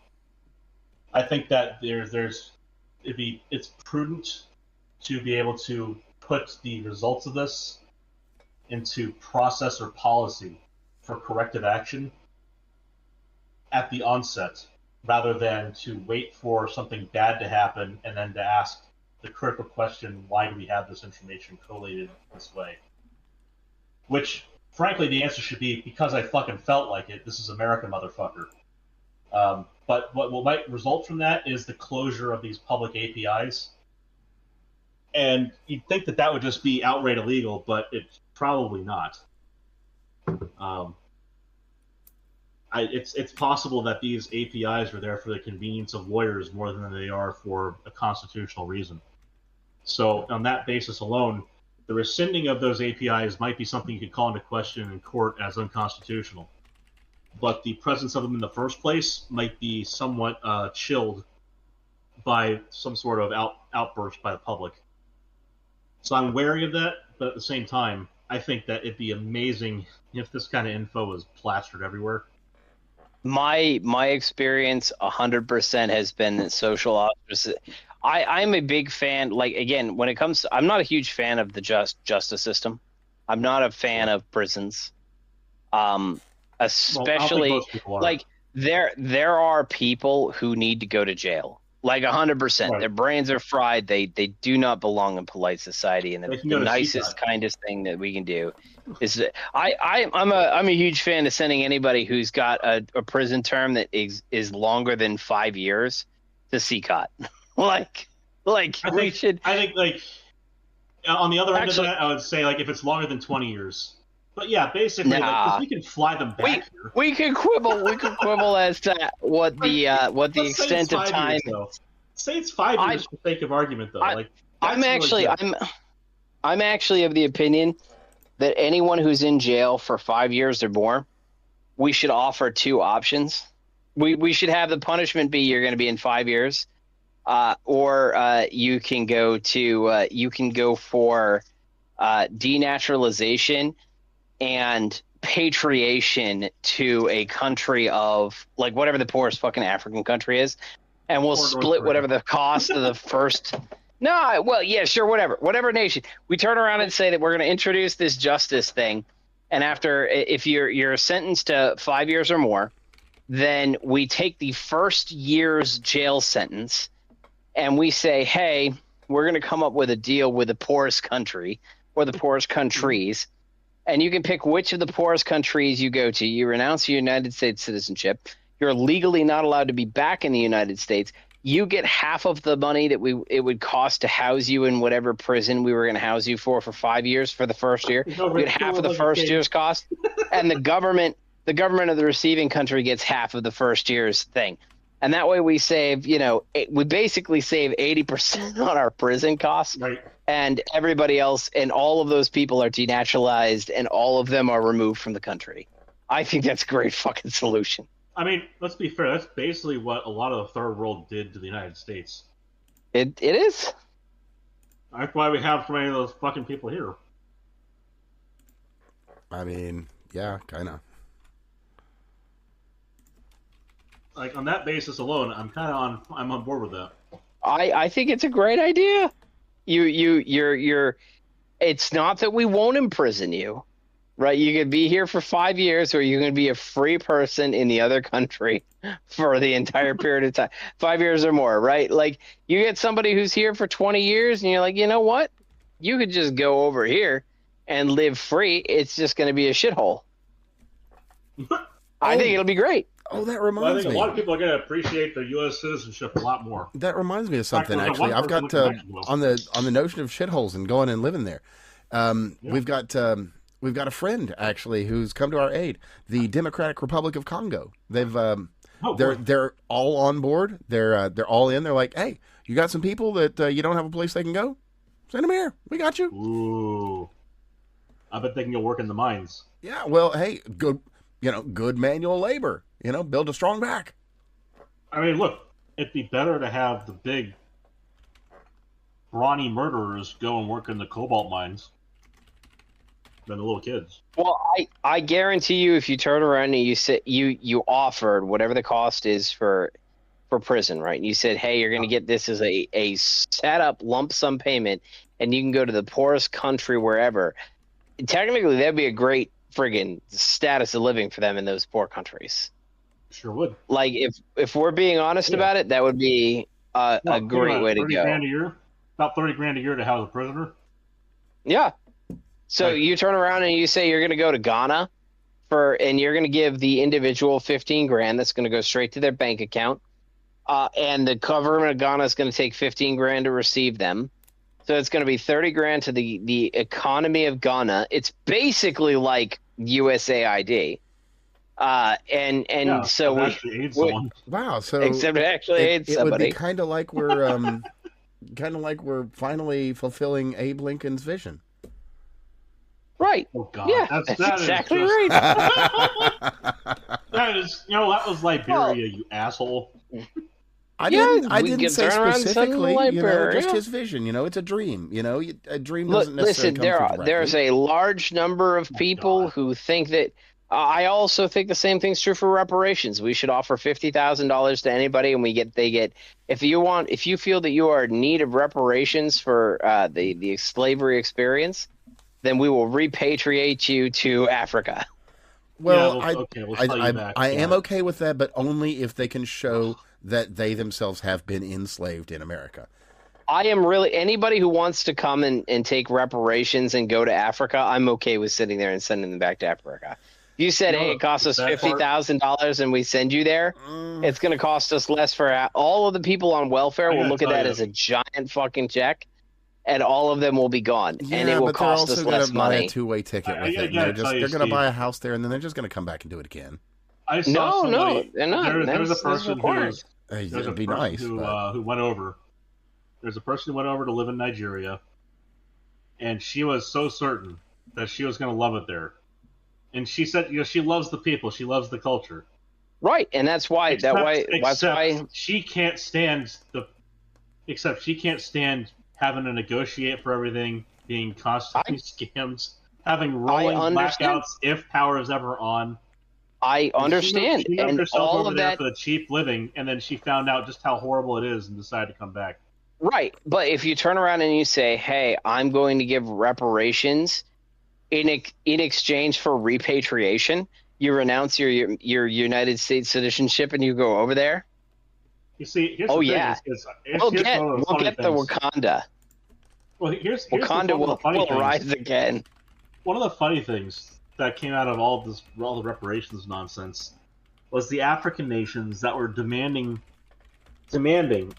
I think that it's prudent to be able to put the results of this into process or policy for corrective action at the onset, rather than to wait for something bad to happen and then to ask the critical question, why do we have this information collated this way? Which, frankly, the answer should be, because I fucking felt like it. This is America, motherfucker. But what might result from that is the closure of these public APIs. And you'd think that would just be outright illegal, but it's probably not. It's possible that these APIs are there for the convenience of lawyers more than they are for a constitutional reason. So on that basis alone, the rescinding of those APIs might be something you could call into question in court as unconstitutional. But the presence of them in the first place might be somewhat chilled by some sort of outburst by the public. So I'm wary of that, but at the same time, I think that it'd be amazing if this kind of info was plastered everywhere. My experience 100% has been that social ostracization. I'm a big fan, like, again, when it comes to, I'm not a huge fan of the justice system. I'm not a fan of prisons. Especially, there are people who need to go to jail, like 100%. Right. Their brains are fried. They do not belong in polite society, and They can the go to nicest, CCOT. kindest thing that we can do is that I'm a huge fan of sending anybody who's got a prison term that is longer than 5 years to CCOT. like we should. I think like on the other end Actually- of that, I would say like if it's longer than 20 years. But yeah, basically, like, Nah. 'cause we can fly them back here. We could quibble. We could quibble as to what the Let's say extent it's of 5 time. years, though. Say it's 5 years for sake of argument, though. Like I'm that's actually really good. I'm actually of the opinion that anyone who's in jail for 5 years or more, we should offer two options. We should have the punishment be you're going to be in 5 years, or you can go for denaturalization and patriation to a country of like whatever the poorest fucking African country is, and we'll Or North split Korea. whatever the cost of the first. No, well, yeah, sure, whatever nation. We turn around and say that we're going to introduce this justice thing, and after, if you're sentenced to 5 years or more, then we take the first year's jail sentence, and we say, hey, we're going to come up with a deal with the poorest country or the poorest countries, and you can pick which of the poorest countries you go to. You renounce your United States citizenship. You're legally not allowed to be back in the United States. You get half of the money that it would cost to house you in whatever prison we were going to house you for 5 years for the first year. No, You get half of the first year's cost, and the government of the receiving country gets half of the first year's thing. And that way we save, we basically save 80% on our prison costs. Right. And everybody else and all of those people are denaturalized and all of them are removed from the country. I think that's a great fucking solution. I mean, let's be fair. That's basically what a lot of the third world did to the United States. It is. That's why we have so many of those fucking people here. I mean, yeah, kind of. Like on that basis alone, I'm on board with that. I think it's a great idea. You're it's not that we won't imprison you, right? You could be here for 5 years or you're going to be a free person in the other country for the entire period of time. 5 years or more, right? Like you get somebody who's here for 20 years and you're like, you know what? You could just go over here and live free. It's just going to be a shithole. I think it'll be great. Oh, that Well, I reminds think me. a lot of people are going to appreciate their U.S. citizenship a lot more. That reminds me of something. there's Actually, one I've got person looking back on the notion of shitholes and going and living there. We've got a friend actually who's come to our aid. The Democratic Republic of Congo. They've they're all on board. They're all in. They're like, hey, you got some people that you don't have a place they can go? Send them here. We got you. Ooh, I bet they can go work in the mines. Yeah. Well, hey, good. Good manual labor. Build a strong back. I mean, look, it'd be better to have the big, brawny murderers go and work in the cobalt mines than the little kids. Well, I guarantee you, if you turn around and you said you offered whatever the cost is for prison, right? And you said, hey, you're going to get this as a setup lump sum payment, and you can go to the poorest country wherever. Technically, that'd be a great friggin' status of living for them in those poor countries. Sure would. Like if we're being honest about it, that would be a great way to go. $30,000 a year, about $30,000 a year to house a prisoner. Yeah. So you turn around and you say you're going to go to Ghana and you're going to give the individual $15,000 that's going to go straight to their bank account, and the government of Ghana is going to take $15,000 to receive them. So it's going to be $30,000 to the economy of Ghana. It's basically like USAID. So we aid someone. Wow. So except it actually aids it somebody. would be kind of like we're finally fulfilling Abe Lincoln's vision. Right. Oh God, Yeah, that that's is exactly just- right. That is, that was Liberia, you asshole. I Yeah, didn't we can say turn around and send them to specifically, Liberia. just his vision. It's a dream. A dream Look, doesn't necessarily listen, come from there's a large number of people God. who think that. I also think the same thing's true for reparations. We should offer $50,000 to anybody, and they get. If you feel that you are in need of reparations for the slavery experience, then we will repatriate you to Africa. Well, we'll sell you back. I am okay with that, but only if they can show that they themselves have been enslaved in America. I am really anybody who wants to come and take reparations and go to Africa. I'm okay with sitting there and sending them back to Africa. If you said, "Hey, it costs us $50,000 and we send you there," it's going to cost us less for all of the people on welfare. Will look at that as a giant fucking check, and all of them will be gone, and it will cost us less money. Buy a two-way ticket with it. They're going to buy a house there, and then they're just going to come back and do it again. I saw somebody, they're not. There was a person It'd be nice, who went over. There's a person who went over to live in Nigeria, and she was so certain that she was going to love it there. And she said, she loves the people, she loves the culture. Right, and that's why she can't stand having to negotiate for everything, being constantly scammed, having rolling blackouts if power is ever on. I understand. She moved herself over there for the cheap living, and then she found out just how horrible it is and decided to come back. Right, but if you turn around and you say, "Hey, I'm going to give reparations in exchange for repatriation," you renounce your United States citizenship and you go over there. You see, here's we'll get the Wakanda. Well, here's Wakanda will rise again. One of the funny things that came out of all the reparations nonsense was the African nations that were demanding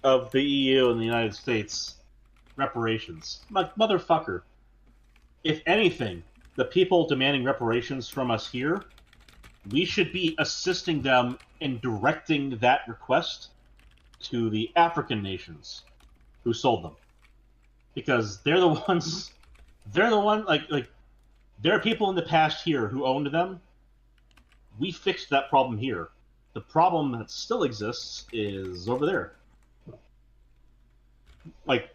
of the EU and the United States reparations. Motherfucker. If anything, the people demanding reparations from us here, we should be assisting them in directing that request to the African nations who sold them. Because they're the ones, like, there are people in the past here who owned them. We fixed that problem here. The problem that still exists is over there. Like,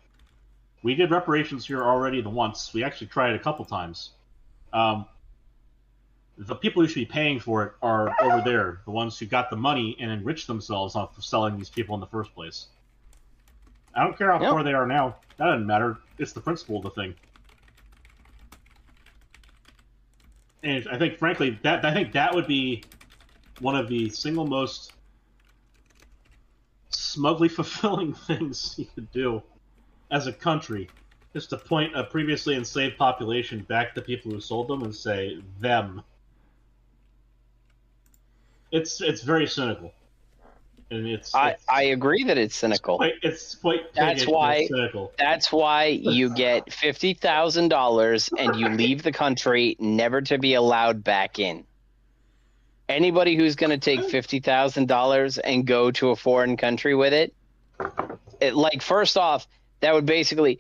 we did reparations here already once. We actually tried it a couple times. The people who should be paying for it are over there, the ones who got the money and enriched themselves off of selling these people in the first place. I don't care how poor they are now. That doesn't matter. It's the principle of the thing. And I think, frankly, that would be one of the single most smugly fulfilling things you could do as a country, just to point a previously enslaved population back to the people who sold them and say, them. It's very cynical. And I agree that it's cynical. It's quite cynical. That's why you get $50,000 and you leave the country never to be allowed back in. Anybody who's going to take $50,000 and go to a foreign country with it, first off, that would basically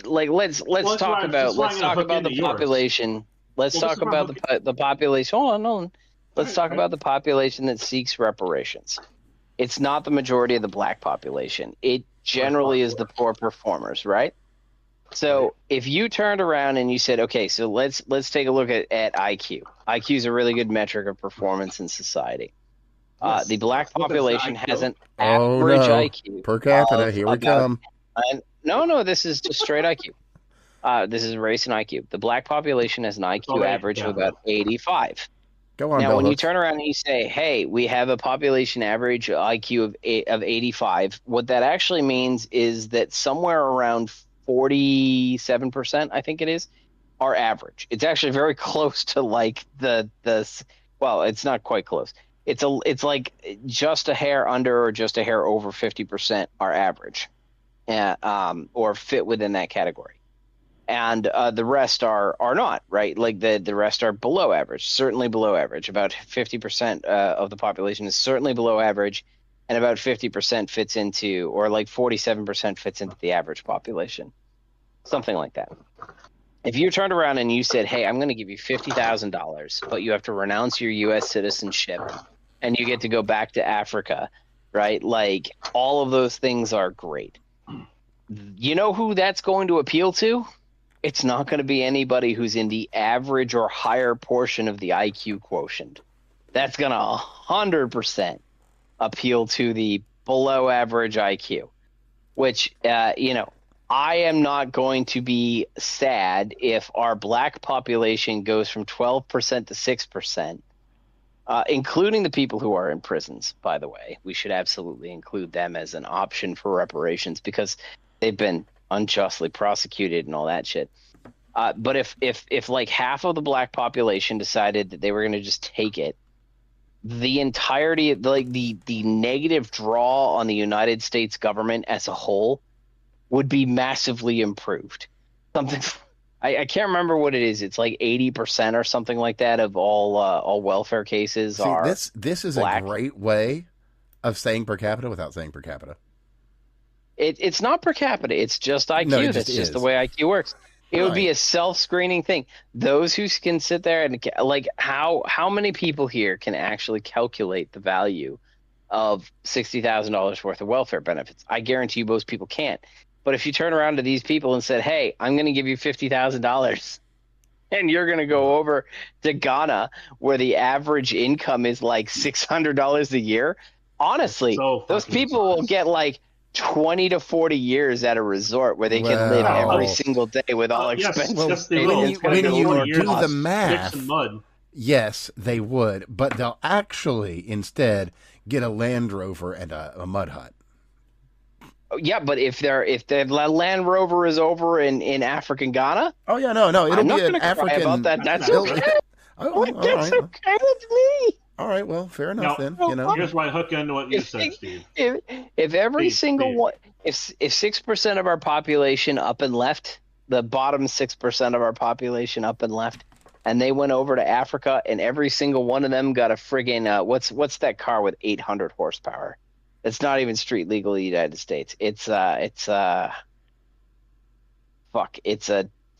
let's talk about the population. Let's talk about the population. Hold on. Let's talk about the population that seeks reparations. It's not the majority of the black population. It generally is the poor performers, right? So if you turned around and you said, okay, so let's take a look at IQ. IQ is a really good metric of performance in society. The black population has an average IQ per capita. Here we come. No, this is just straight IQ. This is race and IQ. The black population has an IQ average of about 85. Go on, now, when you turn around and you say, hey, we have a population average IQ of 85, what that actually means is that somewhere around 47%, I think it is, are average. It's actually very close to like well, it's not quite close. It's like just a hair under or just a hair over 50% are average, or fit within that category. And the rest are not, right? Like the rest are below average, certainly below average. About 50% of the population is certainly below average, and about 50% fits into, or like 47% fits into the average population, something like that. If you turned around and you said, hey, I'm going to give you $50,000, but you have to renounce your U.S. citizenship and you get to go back to Africa, right? Like all of those things are great. You know who that's going to appeal to? It's not going to be anybody who's in the average or higher portion of the IQ quotient. That's going to 100% appeal to the below average IQ, which, I am not going to be sad if our black population goes from 12% to 6%, including the people who are in prisons, by the way. We should absolutely include them as an option for reparations because they've been unjustly prosecuted and all that shit. But if like half of the black population decided that they were going to just take it, the entirety, like the negative draw on the United States government as a whole would be massively improved. Something I can't remember what it is. It's like 80% or something like that of all welfare cases are. This is black. a great way of saying per capita without saying per capita. It's not per capita. It's just IQ. No, That's just the way IQ works. It would be a self-screening thing. Those who can sit there and like how many people here can actually calculate the value of $60,000 worth of welfare benefits? I guarantee you most people can't. But if you turn around to these people and said, "Hey, I'm going to give you $50,000 and you're going to go over to Ghana where the average income is like $600 a year," honestly, those people will get like 20 to 40 years at a resort where they can live every single day with all expenses. When you do the math, yes, they would, but they'll actually instead get a Land Rover and a mud hut. Yeah, but if the Land Rover is over in African Ghana, it'll be an African. About that. That's okay. That's okay with me. All right, well, fair enough then. Here's my hook into what you said, Steve. If every single one, if 6% of our population up and left, the bottom 6% of our population up and left, and they went over to Africa, and every single one of them got a friggin' what's that car with 800 horsepower? It's not even street legal in the United States. It's a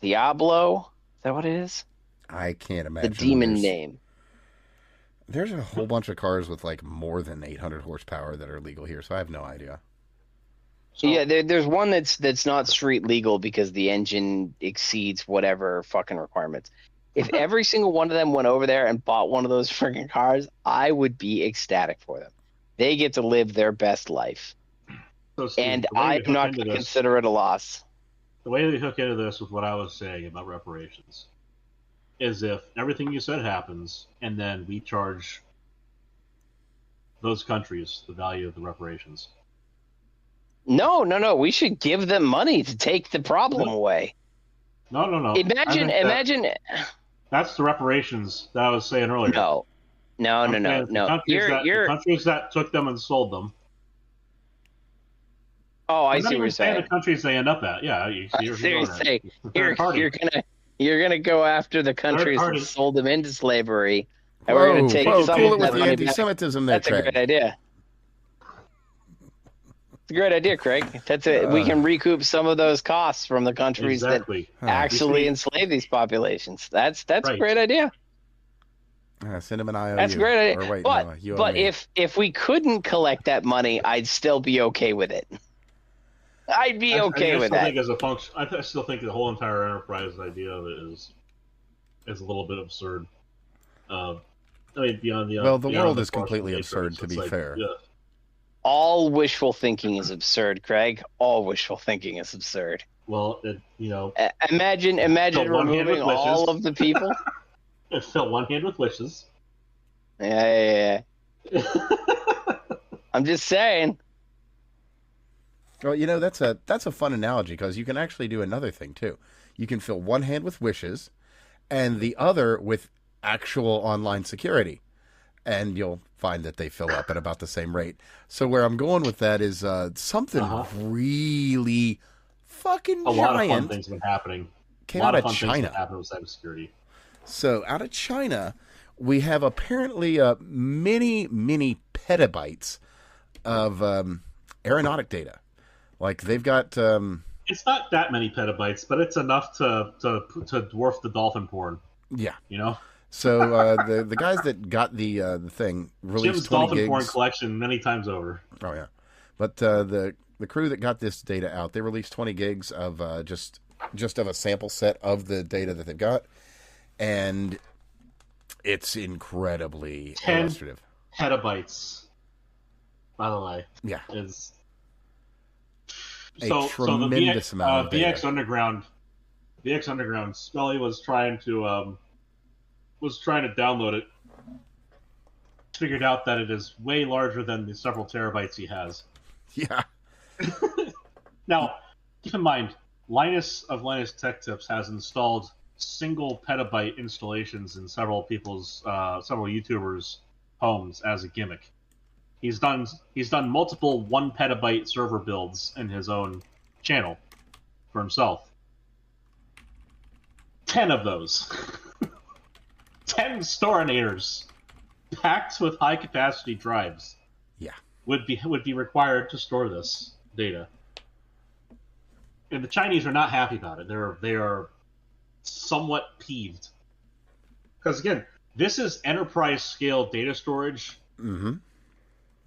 Diablo. Is that what it is? I can't imagine. The demon name. There's a whole bunch of cars with like more than 800 horsepower that are legal here, so I have no idea. So, yeah, there's one that's not street legal because the engine exceeds whatever fucking requirements. If every single one of them went over there and bought one of those freaking cars, I would be ecstatic for them. They get to live their best life. So, Steve, and I'm not going to consider it a loss. The way we hook into this with what I was saying about reparations is if everything you said happens and then we charge those countries the value of the reparations. No. We should give them money to take the problem away. No. Imagine. That's the reparations that I was saying earlier. No. The countries that took them and sold them. Oh, I see what you're saying. The countries they end up at. Yeah. You're gonna go after the countries that sold them into slavery, and we're gonna take some cool of it with that the money anti-Semitism there, That's a great idea. It's a great idea, Craig. That's it. We can recoup some of those costs from the countries that actually enslave these populations. That's a great idea. Send him an IOU. That's a great idea. Or wait, but if we couldn't collect that money, I'd still be okay with it. I'd be okay with that. I still think the whole entire enterprise idea of it is a little bit absurd. Beyond the world is completely absurd. To be fair, all wishful thinking is absurd, Craig. All wishful thinking is absurd. Well, imagine removing all of the people. Fill one hand with wishes. Yeah. I'm just saying. Well, that's a fun analogy because you can actually do another thing too. You can fill one hand with wishes, and the other with actual online security, and you'll find that they fill up at about the same rate. So where I'm going with that is something really fucking giant. A lot of fun things have been happening. Came out of China. Things have been happening with cybersecurity. So out of China, we have apparently many petabytes of aeronautic data. Like they've got. It's not that many petabytes, but it's enough to dwarf the dolphin porn. Yeah, So the guys that got the thing released Jim's 20 dolphin gigs. porn collection many times over. Oh yeah, but the crew that got this data out, they released 20 gigs of just of a sample set of the data that they've got, and it's incredibly 10 illustrative. Petabytes, by the way. Yeah, is a tremendous amount of data. VX Underground. Scully was trying to download it, figured out that it is way larger than the several terabytes he has. Yeah. Now, keep in mind, Linus of Linus Tech Tips has installed single petabyte installations in several YouTubers' homes as a gimmick. He's done multiple 1 petabyte server builds in his own channel for himself. 10 of those. 10 storinators packed with high capacity drives. Yeah. Would be required to store this data. And the Chinese are not happy about it. They are somewhat peeved. Because again, this is enterprise scale data storage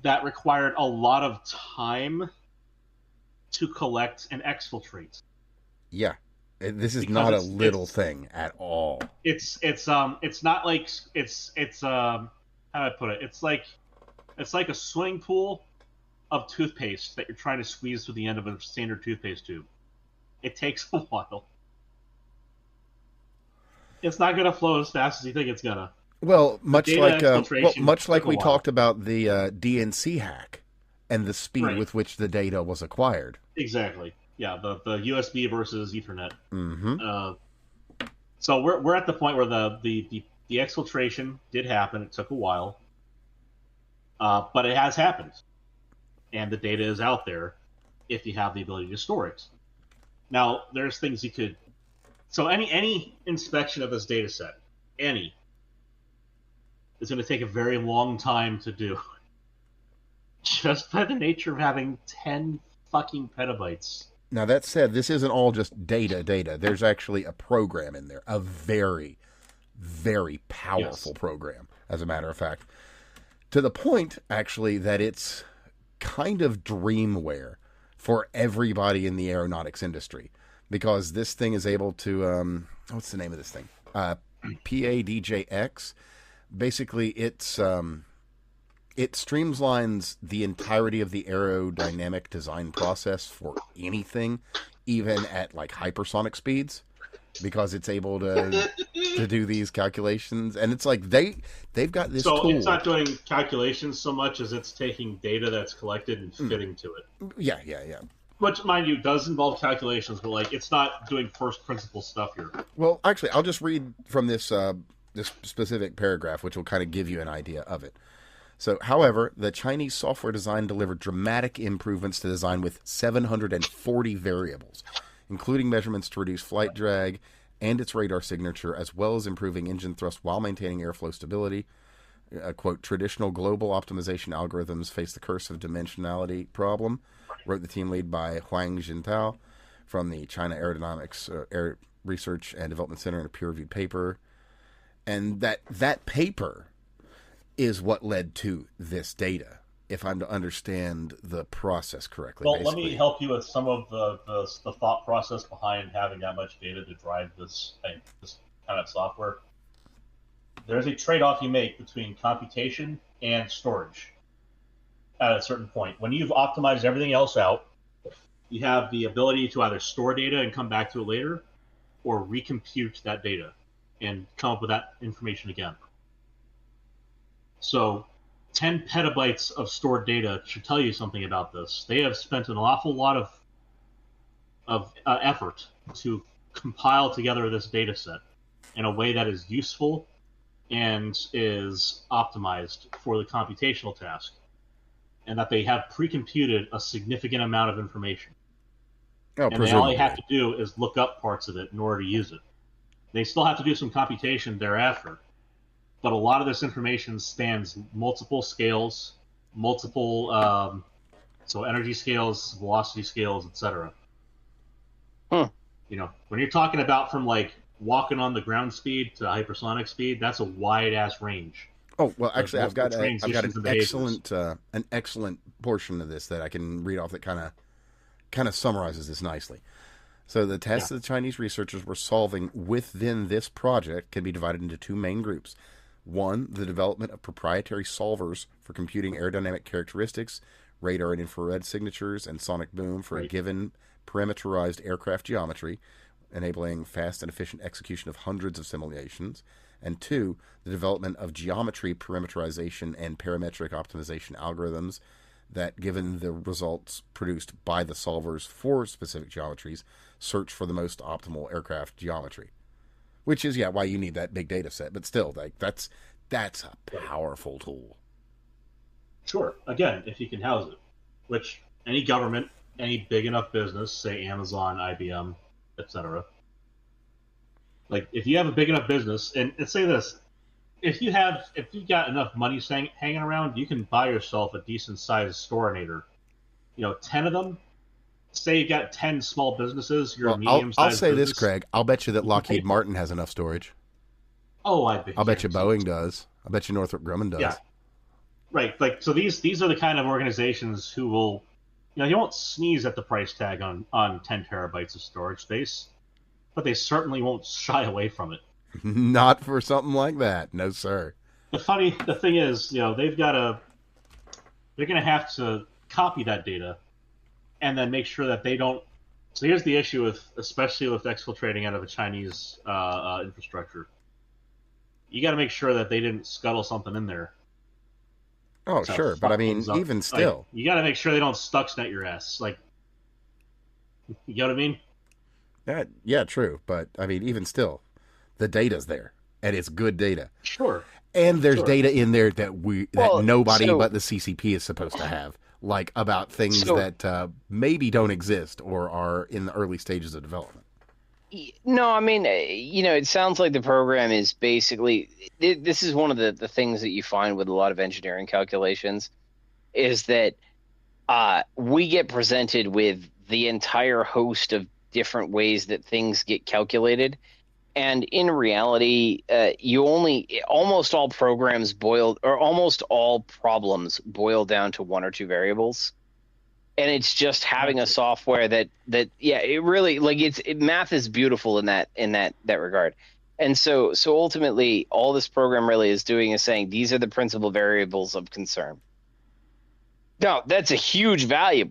that required a lot of time to collect and exfiltrate. Yeah. This is not a little thing at all. It's not like it's how do I put it? It's like a swimming pool of toothpaste that you're trying to squeeze through the end of a standard toothpaste tube. It takes a while. It's not going to flow as fast as you think it's gonna. Well, much like we while. talked about the DNC hack and the speed Right. with which the data was acquired. Exactly. Yeah, the USB versus Ethernet. Mm-hmm. So we're at the point where the exfiltration did happen. It took a while, but it has happened, and the data is out there if you have the ability to store it. Now, there's things you could. So any inspection of this data set, is going to take a very long time to do. Just by the nature of having 10 fucking petabytes. Now, that said, this isn't all just data. There's actually a program in there, a very, very powerful program, as a matter of fact. To the point, actually, that it's kind of dreamware for everybody in the aeronautics industry. Because this thing is able to, what's the name of this thing? PADJX. Basically, it streamlines the entirety of the aerodynamic design process for anything, even at like hypersonic speeds, because it's able to do these calculations. And it's like they've got this tool. So it's not doing calculations so much as it's taking data that's collected and fitting to it. Yeah. Which, mind you, does involve calculations, but like it's not doing first principle stuff here. Well, actually, I'll just read from this specific paragraph, which will kind of give you an idea of it. So, however, the Chinese software design delivered dramatic improvements to design with 740 variables, including measurements to reduce flight drag and its radar signature, as well as improving engine thrust while maintaining airflow stability. Quote, traditional global optimization algorithms face the curse of dimensionality problem, wrote the team lead by Huang Jintao from the China Aerodynamics Air Research and Development Center in a peer-reviewed paper. And that paper is what led to this data, if I'm to understand the process correctly. Well, basically. let me help you with some of the thought process behind having that much data to drive this kind of software. There's a trade-off you make between computation and storage at a certain point. When you've optimized everything else out, you have the ability to either store data and come back to it later, or recompute that data and come up with that information again. So 10 petabytes of stored data should tell you something about this. They have spent an awful lot of effort to compile together this data set in a way that is useful and is optimized for the computational task, and that they have pre-computed a significant amount of information. And all they have to do is look up parts of it in order to use it. They still have to do some computation thereafter, but a lot of this information spans multiple scales, so energy scales, velocity scales, etc. You know, when you're talking about from like walking on the ground speed to hypersonic speed, that's a wide ass range. Oh well, actually, I've got an behaviors. excellent portion of this that I can read off that kind of summarizes this nicely. So the tests that the Chinese researchers were solving within this project can be divided into two main groups. One, the development of proprietary solvers for computing aerodynamic characteristics, radar and infrared signatures, and sonic boom for a given parameterized aircraft geometry, enabling fast and efficient execution of hundreds of simulations. and 2, the development of geometry parameterization and parametric optimization algorithms that, given the results produced by the solvers for specific geometries, search for the most optimal aircraft geometry. Which is, why you need that big data set. But still, like that's a powerful tool. Sure. Again, if you can house it, which any government, any big enough business, say Amazon, IBM, etc. Like, if you have a big enough business, and say this, if you've got enough money hanging around, you can buy yourself a decent sized storinator. 10 of them. Say you got 10 small businesses, you're a medium-sized I'll say business. this, Craig. I'll bet you that Lockheed Martin has enough storage. Oh, I'll bet you Boeing does. I bet you Northrop Grumman does. Yeah. Right. Like, so these are the kind of organizations who will, you won't sneeze at the price tag on 10 terabytes of storage space, but they certainly won't shy away from it. Not for something like that. No, sir. The thing is, they're going to have to copy that data and then make sure that they don't. So here's the issue especially with exfiltrating out of a Chinese infrastructure. You got to make sure that they didn't scuttle something in there. Oh, sure, but I mean, even still, like, you got to make sure they don't Stuxnet your ass. Like, you know what I mean? Yeah, true. But I mean, even still, the data's there, and it's good data. Sure. And there's data in there that nobody but the CCP is supposed to have, like about things that maybe don't exist or are in the early stages of development. No, I mean, it sounds like the program is basically, this is one of the things that you find with a lot of engineering calculations, is that we get presented with the entire host of different ways that things get calculated. And in reality, almost all problems boil down to one or two variables. And it's just having a software that it really, like, math is beautiful in that regard. And so ultimately all this program really is doing is saying these are the principal variables of concern. Now, that's a huge value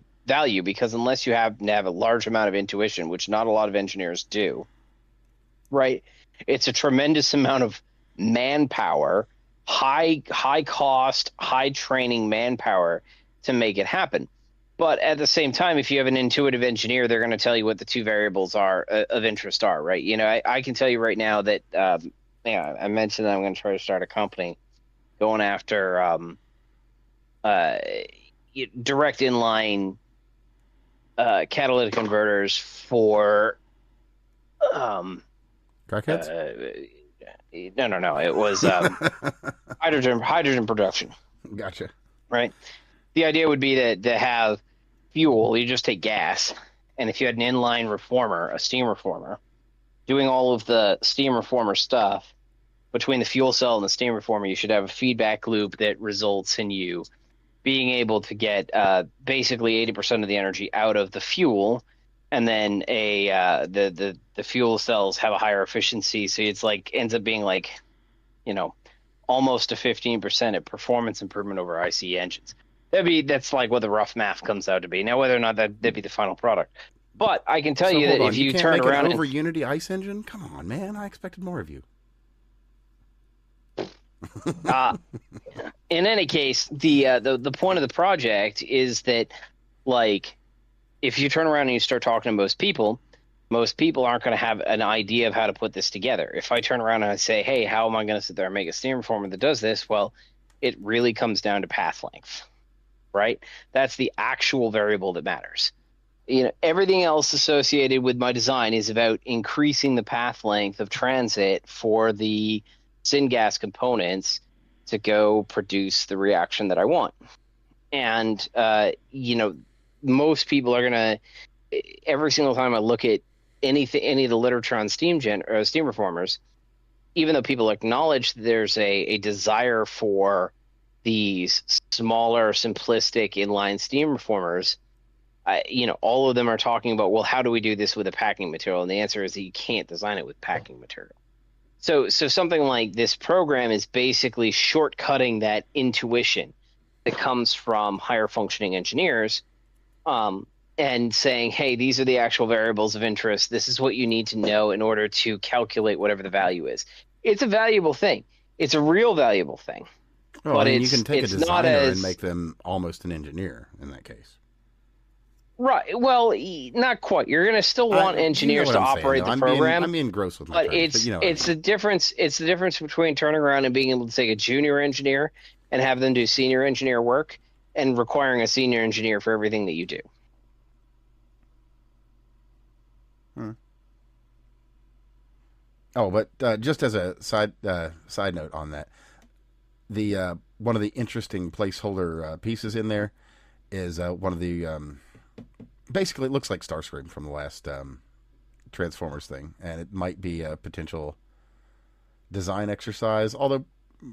because unless you have a large amount of intuition, which not a lot of engineers do, right? It's a tremendous amount of manpower, high cost, high training manpower to make it happen. But at the same time, if you have an intuitive engineer, they're going to tell you what the two variables of interest are, right? I can tell you right now that, I mentioned that I'm going to try to start a company going after direct inline catalytic converters for crackheads? No. It was hydrogen production. Gotcha. Right. The idea would be to have fuel. You just take gas, and if you had an inline reformer, a steam reformer, doing all of the steam reformer stuff between the fuel cell and the steam reformer, you should have a feedback loop that results in you being able to get basically 80% of the energy out of the fuel, and then the fuel cells have a higher efficiency, so it's like ends up being like, almost a 15% of performance improvement over ICE engines. That's like what the rough math comes out to be. Now, whether or not that'd be the final product, but I can tell you that if you turn around over Unity ICE engine, come on, man, I expected more of you. In any case, the point of the project is that, like, if you turn around and you start talking to most people aren't going to have an idea of how to put this together. If I turn around and I say, hey, how am I going to sit there and make a steam reformer that does this? Well, it really comes down to path length, right? That's the actual variable that matters. Everything else associated with my design is about increasing the path length of transit for the syngas components to go produce the reaction that I want. And, most people are going to, every single time I look at any of the literature on steam reformers, even though people acknowledge there's a desire for these smaller, simplistic inline steam reformers, all of them are talking about, well, how do we do this with a packing material? And the answer is that you can't design it with packing material. So something like this program is basically shortcutting that intuition that comes from higher functioning engineers, and saying, hey, these are the actual variables of interest. This is what you need to know in order to calculate whatever the value is. it's a valuable thing. It's a real valuable thing. Well, But I mean, you can take a it's not designer and as make them almost an engineer in that case. right. Well, not quite. You're going to still want You know engineers what to I'm saying, operate though. the program, I'm being gross with my but terms, but you know what I it's mean. the difference. It's the difference between turning around and being able to take a junior engineer and have them do senior engineer work, and requiring a senior engineer for everything that you do. Hmm. Oh, but just as a side note on that, the one of the interesting placeholder pieces in there is one of the basically it looks like Starscream from the last Transformers thing, and it might be a potential design exercise. Although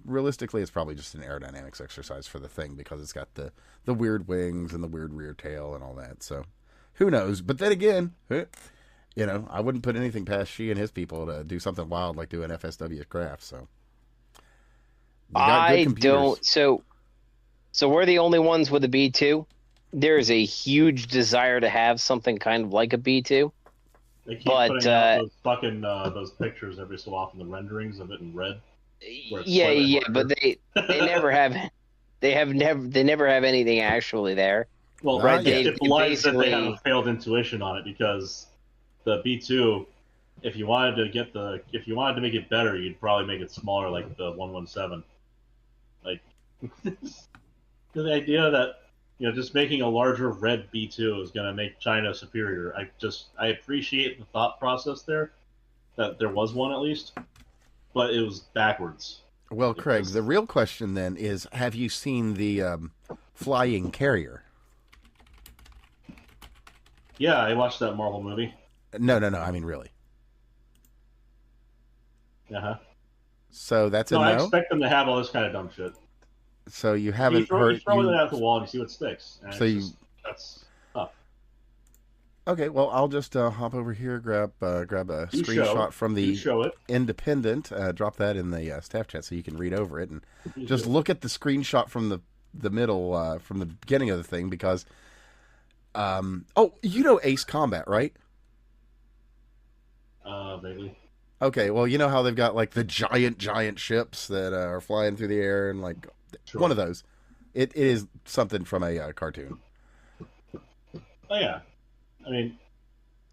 realistically, it's probably just an aerodynamics exercise for the thing because it's got the weird wings and the weird rear tail and all that. So who knows? But then again, you know, I wouldn't put anything past Shi and his people to do something wild like do an FSW craft. So they got good I computers. don't. So we're the only ones with a B2. There is a huge desire to have something kind of like a B2. They keep But putting out those fucking those pictures every so often, the renderings of it in red. yeah, but they never have. They never have anything actually there. Well, Right, it belies that they have basically a failed intuition on it because the B2, if you wanted to make it better, you'd probably make it smaller, like the 117. Like the idea that just making a larger red B2 is going to make China superior. I appreciate the thought process there, that there was one at least, but it was backwards. Well, Craig, the real question then is: have you seen the flying carrier? Yeah, I watched that Marvel movie. No. I mean, really. Uh-huh. So that's No, a no. I expect them to have all this kind of dumb shit. So you haven't heard. You throw it out the wall and you see what sticks. And that's tough. Okay, well, I'll just hop over here, grab a screenshot from the Independent, drop that in the staff chat so you can read over it, and just look at the screenshot from the middle, from the beginning of the thing, because, you know Ace Combat, right? Vaguely. Okay, well, you know how they've got, like, the giant ships that are flying through the air, and, like, Sure. one of those. It is something from a cartoon. Oh, yeah. I mean,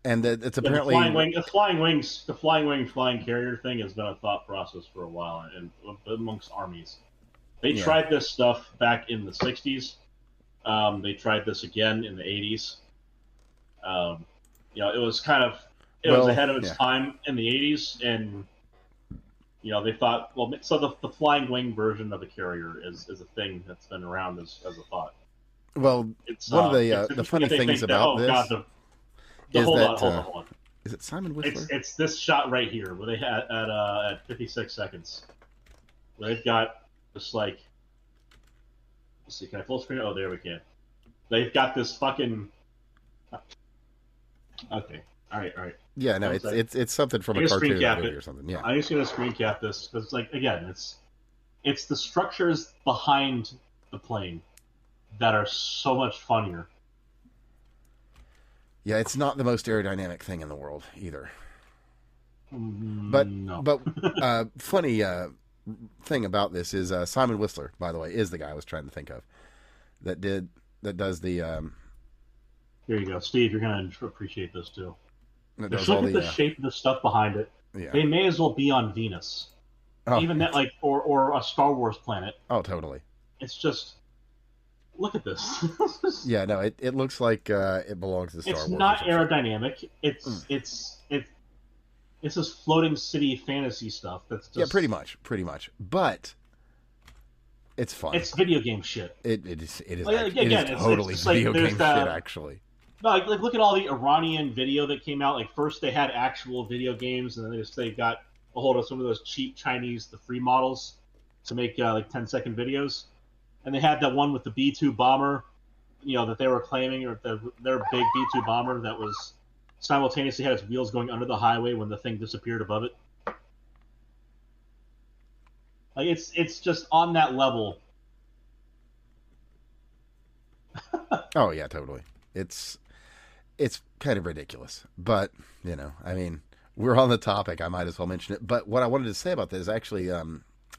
and it's apparently the flying carrier thing has been a thought process for a while, and amongst armies, they tried this stuff back in the '60s. They tried this again in the '80s. It was was ahead of its time in the '80s, and they thought, well, so the flying wing version of a carrier is a thing that's been around as a thought. Well, it's one of the funny things about this. Hold on. Is it Simon Whistler? It's this shot right here where they had at 56 seconds. Where they've got this let's see, can I full screen? Oh, there we can. They've got this fucking. Okay, all right. Yeah, no, it's something from a cartoon or something. Yeah, I'm just gonna screen cap this because it's the structures behind the plane that are so much funnier. Yeah, it's not the most aerodynamic thing in the world either. But funny thing about this is Simon Whistler, by the way, is the guy I was trying to think of that does the. Here you go, Steve. You're gonna appreciate this too. Just look at the shape of the stuff behind it. Yeah. They may as well be on Venus, even that or a Star Wars planet. Oh, totally. It's just. Look at this. Yeah, no, it looks like it belongs to Star Wars. It's not aerodynamic. It's this floating city fantasy stuff. That's just, pretty much. But it's fun. It's video game shit. It is totally it's video game shit. Actually, no, like look at all the Iranian video that came out. Like first they had actual video games, and then they got a hold of some of those cheap Chinese free models to make 10-second videos. And they had that one with the B-2 bomber, that they were claiming, or their big B-2 bomber that was simultaneously had its wheels going under the highway when the thing disappeared above it. Like it's just on that level. Oh yeah, totally. It's kind of ridiculous, but I mean, we're on the topic, I might as well mention it. But what I wanted to say about this is actually, I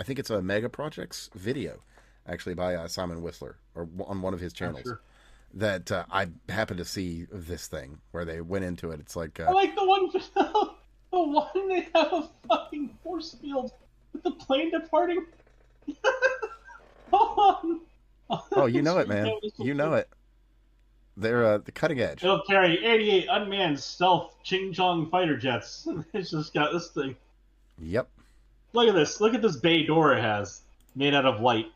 think it's a Mega Projects video, actually by Simon Whistler, or on one of his channels. Sure. That I happened to see this thing where they went into it. It's like I like the one, the one they have a fucking force field with the plane departing. Hold on. oh, you know it, man. You know it. They're the cutting edge. It'll carry 88 unmanned stealth Ching-Chong fighter jets. It's just got this thing. Yep. Look at this. Look at this bay door it has, made out of light.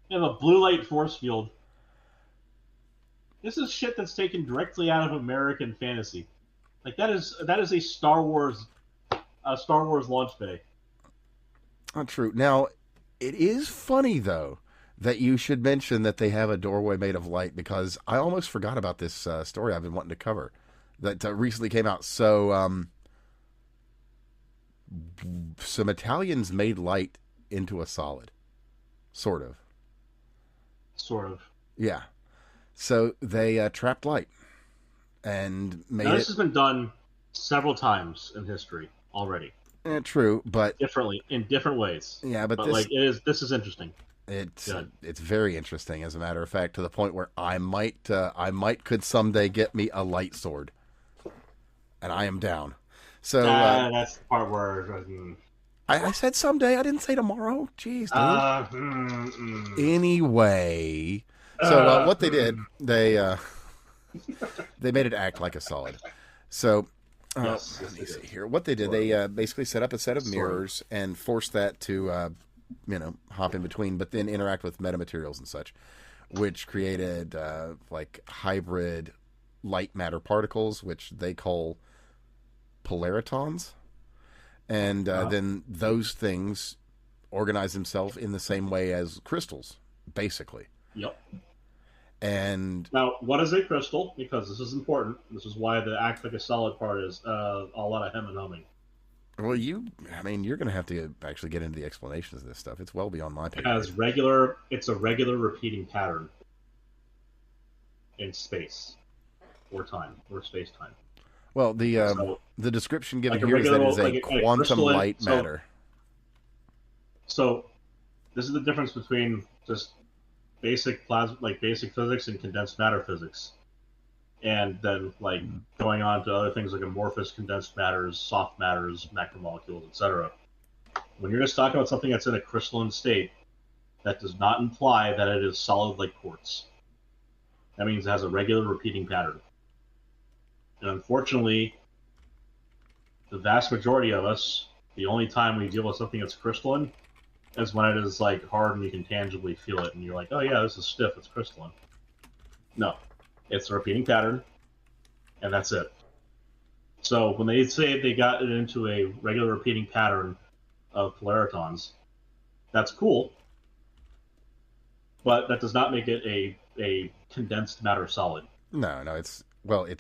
They have a blue light force field. This is shit that's taken directly out of American fantasy. Like that is a Star Wars launch bay. Not true. Now, it is funny though that you should mention that they have a doorway made of light, because I almost forgot about this story I've been wanting to cover that recently came out. So, some Italians made light into a solid, sort of. Sort of. Yeah. So they trapped light and made now, this has been done several times in history already. True, but differently in different ways. Yeah, but this is interesting. It's very interesting, as a matter of fact, to the point where I might could someday get me a light sword, and I am down. So that's the part where I said someday. I didn't say tomorrow. Jeez, dude. Anyway. So what they did, they made it act like a solid. So let me see here. What they did, they basically set up a set of mirrors and forced that to, hop in between, but then interact with metamaterials and such, which created like hybrid light matter particles, which they call polaritons, and then those things organize themselves in the same way as crystals, basically. Yep. And now, what is a crystal? Because this is important. This is why the act like a solid part is a lot of hem and humming. Well, you're going to have to actually get into the explanations of this stuff. It's well beyond my pay. It's a regular repeating pattern in space or time or space time. Well, the description given here is that it is a quantum light matter. So, this is the difference between just basic basic physics and condensed matter physics, and then going on to other things like amorphous condensed matters, soft matters, macromolecules, etc. When you're just talking about something that's in a crystalline state, that does not imply that it is solid like quartz. That means it has a regular repeating pattern. And unfortunately, the vast majority of us, the only time we deal with something that's crystalline is when it is hard and you can tangibly feel it, and you're like, oh yeah, this is stiff, it's crystalline. No, it's a repeating pattern, and that's it. So when they say they got it into a regular repeating pattern of polaritons, that's cool, but that does not make it a condensed matter solid. No, it's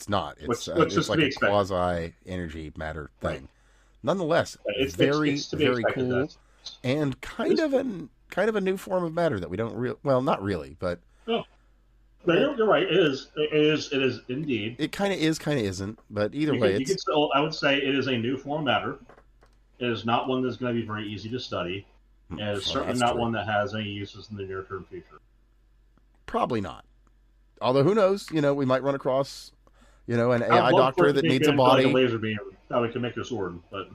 not. It's it's like a quasi-energy matter thing. Right. Nonetheless, it's very cool. And kind of a new form of matter that we don't not really, but you're right. It is indeed. It kind of is, kind of isn't, but either way, I would say it is a new form of matter. It is not one that's going to be very easy to study, and it's certainly not one that has any uses in the near-term future. Probably not. Although who knows? We might run across, an AI doctor that needs a body. Like a laser beam, that we can make a sword, but.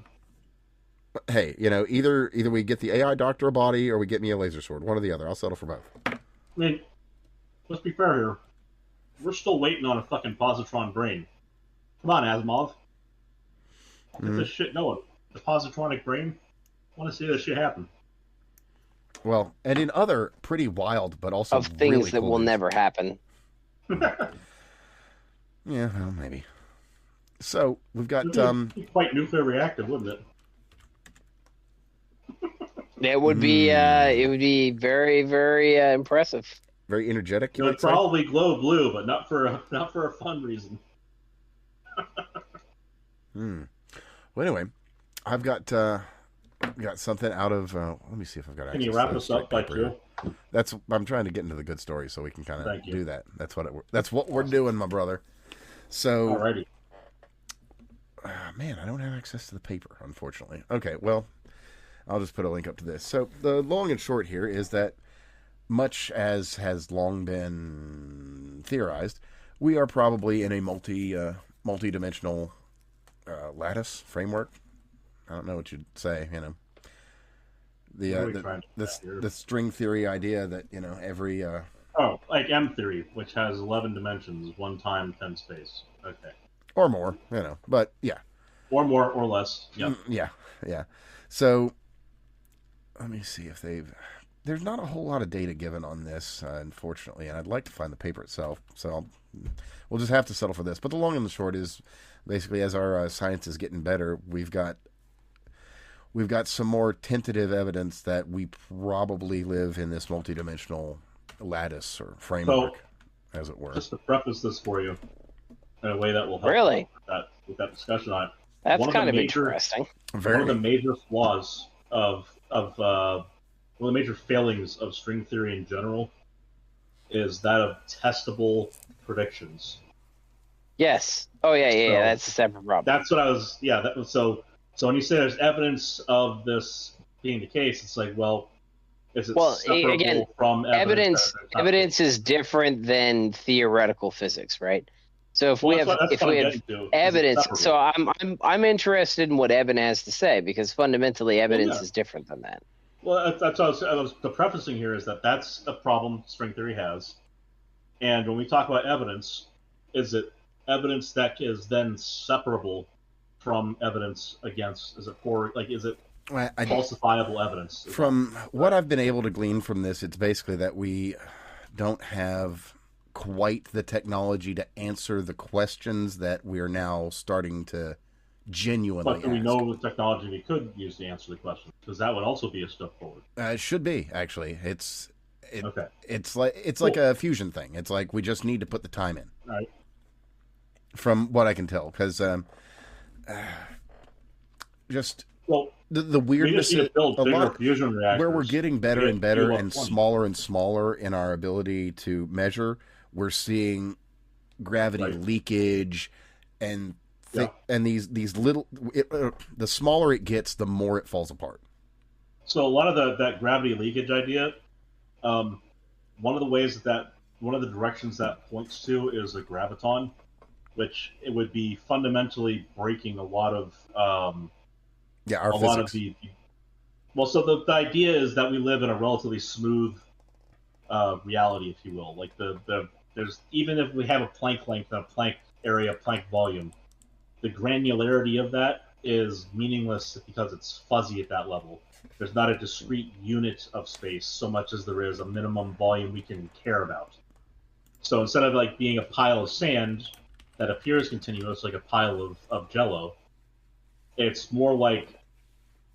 Hey, either we get the AI doctor a body or we get me a laser sword. One or the other. I'll settle for both. I mean, let's be fair here. We're still waiting on a fucking positron brain. Come on, Asimov. Get this shit going. The positronic brain. I want to see this shit happen. Well, and in other pretty wild, but also of things really that cool will news. Never happen. Yeah, well, maybe. So we've got quite nuclear reactive, wouldn't it? It would be. It would be very, very impressive. Very energetic. It would probably glow blue, but not for a fun reason. Well, anyway, I've got something out of. Let me see if I've got. Can you wrap us up by two? I'm trying to get into the good story so we can kind of do that. That's what we're doing, my brother. So, alrighty. Man, I don't have access to the paper, unfortunately. Okay, well, I'll just put a link up to this. So the long and short here is that much as has long been theorized, we are probably in a multi-dimensional lattice framework. I don't know what you'd say, the string theory idea that every Oh, like M theory, which has 11 dimensions, 1 time 10 space. Okay. or more, but yeah, or more or less. Yep. Yeah. So let me see if there's not a whole lot of data given on this, unfortunately, and I'd like to find the paper itself. So we'll just have to settle for this. But the long and the short is, basically, as our science is getting better, we've got some more tentative evidence that we probably live in this multidimensional lattice or framework, as it were. Just to preface this for you, in a way that will help really with that discussion on it. That's kind of interesting. One of the major flaws of one of the major failings of string theory in general is that of testable predictions. Yes. Oh yeah. That's a separate problem. That's what I was. Yeah. That was so. So when you say there's evidence of this being the case, it's like, well, is it separable again, from evidence? Evidence is different than theoretical physics, right? So if we have evidence, so I'm interested in what Evan has to say, because fundamentally evidence is different than that. Well, that's what the prefacing here is that that's a problem string theory has, and when we talk about evidence, is it evidence that is then separable from evidence against? Is it falsifiable evidence? From what I've been able to glean from this, it's basically that we don't have quite the technology to answer the questions that we're now starting to genuinely ask. But do we know the technology we could use to answer the question? Because that would also be a step forward. It should be, actually. It's like a fusion thing. It's like we just need to put the time in. Right. From what I can tell, because the weirdness, a lot where we're getting better and better and smaller in our ability to measure. We're seeing gravity leakage and these little. The smaller it gets, the more it falls apart. So a lot of that gravity leakage idea, one of the directions that points to is a graviton, which it would be fundamentally breaking a lot of our physics. Lot of so the idea is that we live in a relatively smooth reality, if you will. Like there's even if we have a Planck length and a Planck area, Planck volume, the granularity of that is meaningless because it's fuzzy at that level. There's not a discrete unit of space so much as there is a minimum volume we can care about. So instead of like being a pile of sand that appears continuous, like a pile of Jello, it's more like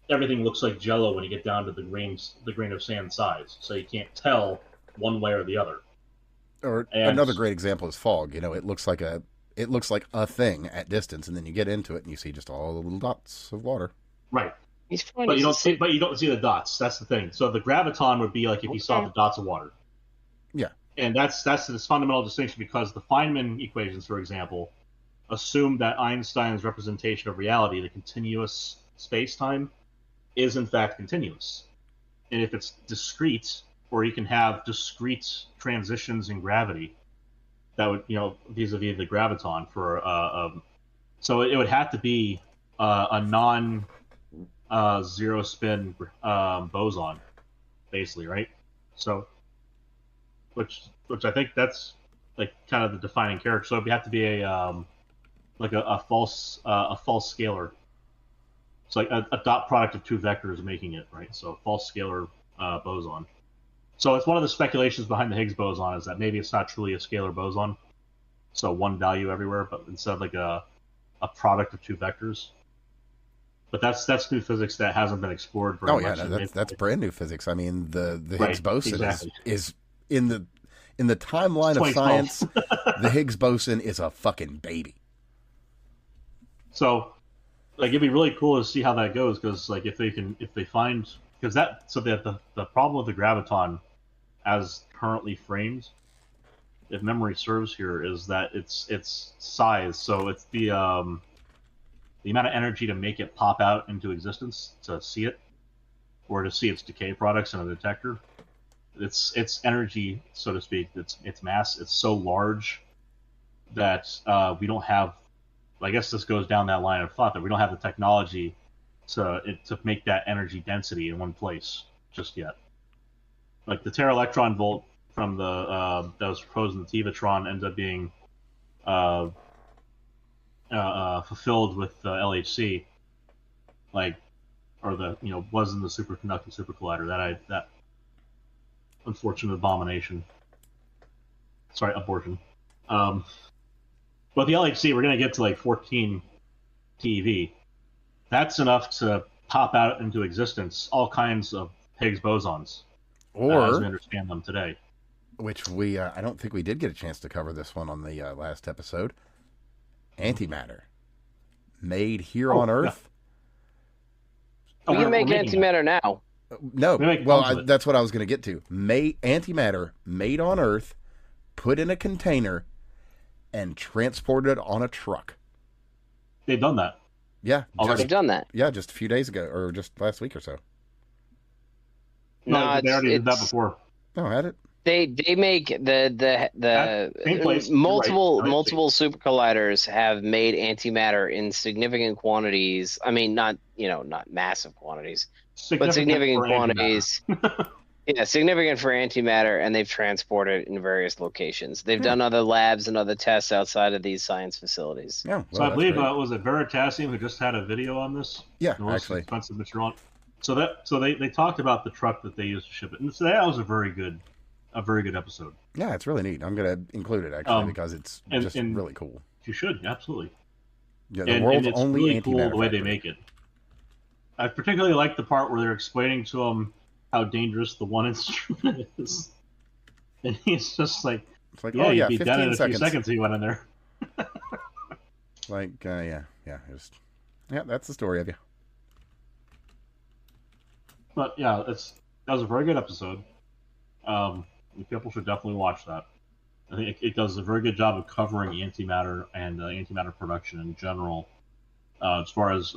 everything looks like Jello when you get down to the grain of sand size. So you can't tell one way or the other. Or another great example is fog. It looks like a thing at distance, and then you get into it and you see just all the little dots of water. Right. But you don't see the dots. That's the thing. So the graviton would be like if you saw the dots of water. Yeah. And that's this fundamental distinction, because the Feynman equations, for example, assume that Einstein's representation of reality, the continuous space-time, is in fact continuous. And if it's discrete, or you can have discrete transitions in gravity, that would, vis-a-vis the graviton so it would have to be a non zero spin boson, basically, right? So, which I think that's like kind of the defining character. So it would have to be a false scalar. It's like a dot product of two vectors making it, right? So false scalar boson. So it's one of the speculations behind the Higgs boson is that maybe it's not truly a scalar boson, so one value everywhere, but instead like a product of two vectors. But that's new physics that hasn't been explored very much. That's brand new physics. I mean, the Higgs boson is in the timeline of science. The Higgs boson is a fucking baby. So, like, it'd be really cool to see how that goes, because like if they find, because the problem with the graviton as currently framed, if memory serves here, is that it's size. So it's the amount of energy to make it pop out into existence, to see it, or to see its decay products in a detector, its energy, so to speak, its mass, it's so large that we don't have. I guess this goes down that line of thought that we don't have the technology to make that energy density in one place just yet. Like the tera electron volt from the that was proposed in the Tevatron ends up being fulfilled with the LHC, like, or the was in the superconducting super collider that unfortunate abomination. Sorry, abortion. But the LHC, we're going to get to like 14 TeV. That's enough to pop out into existence all kinds of Higgs bosons, as we understand them today. Which we, I don't think we did get a chance to cover this one on the last episode. Antimatter. Made here on Earth. Yeah. You can make antimatter now. No, well, that's what I was going to get to. Antimatter made on Earth, put in a container, and transported on a truck. They've done that. Yeah. They've done that. Yeah, just a few days ago, or just last week or so. No, they already did that before. Oh, had it? They make the multiple super colliders have made antimatter in significant quantities. I mean, not massive quantities, but significant quantities. Yeah, significant for antimatter, and they've transported it in various locations. They've done other labs and other tests outside of these science facilities. Yeah, well, so I believe was it Veritasium who just had a video on this? Yeah, the most expensive material. So they talked about the truck that they used to ship it, and so that was a very good episode. Yeah, it's really neat. I'm going to include it actually because it's just really cool. You should, absolutely. Yeah, the world's it's only really cool the way factory. they make it. I particularly like the part where they're explaining to him how dangerous the one instrument is, and he's just like, it's like, "Yeah, you'd be dead in a few seconds if you went in there." Like, yeah, that's the story of you. But yeah, that was a very good episode. People should definitely watch that. I think it does a very good job of covering antimatter and antimatter production in general, as far as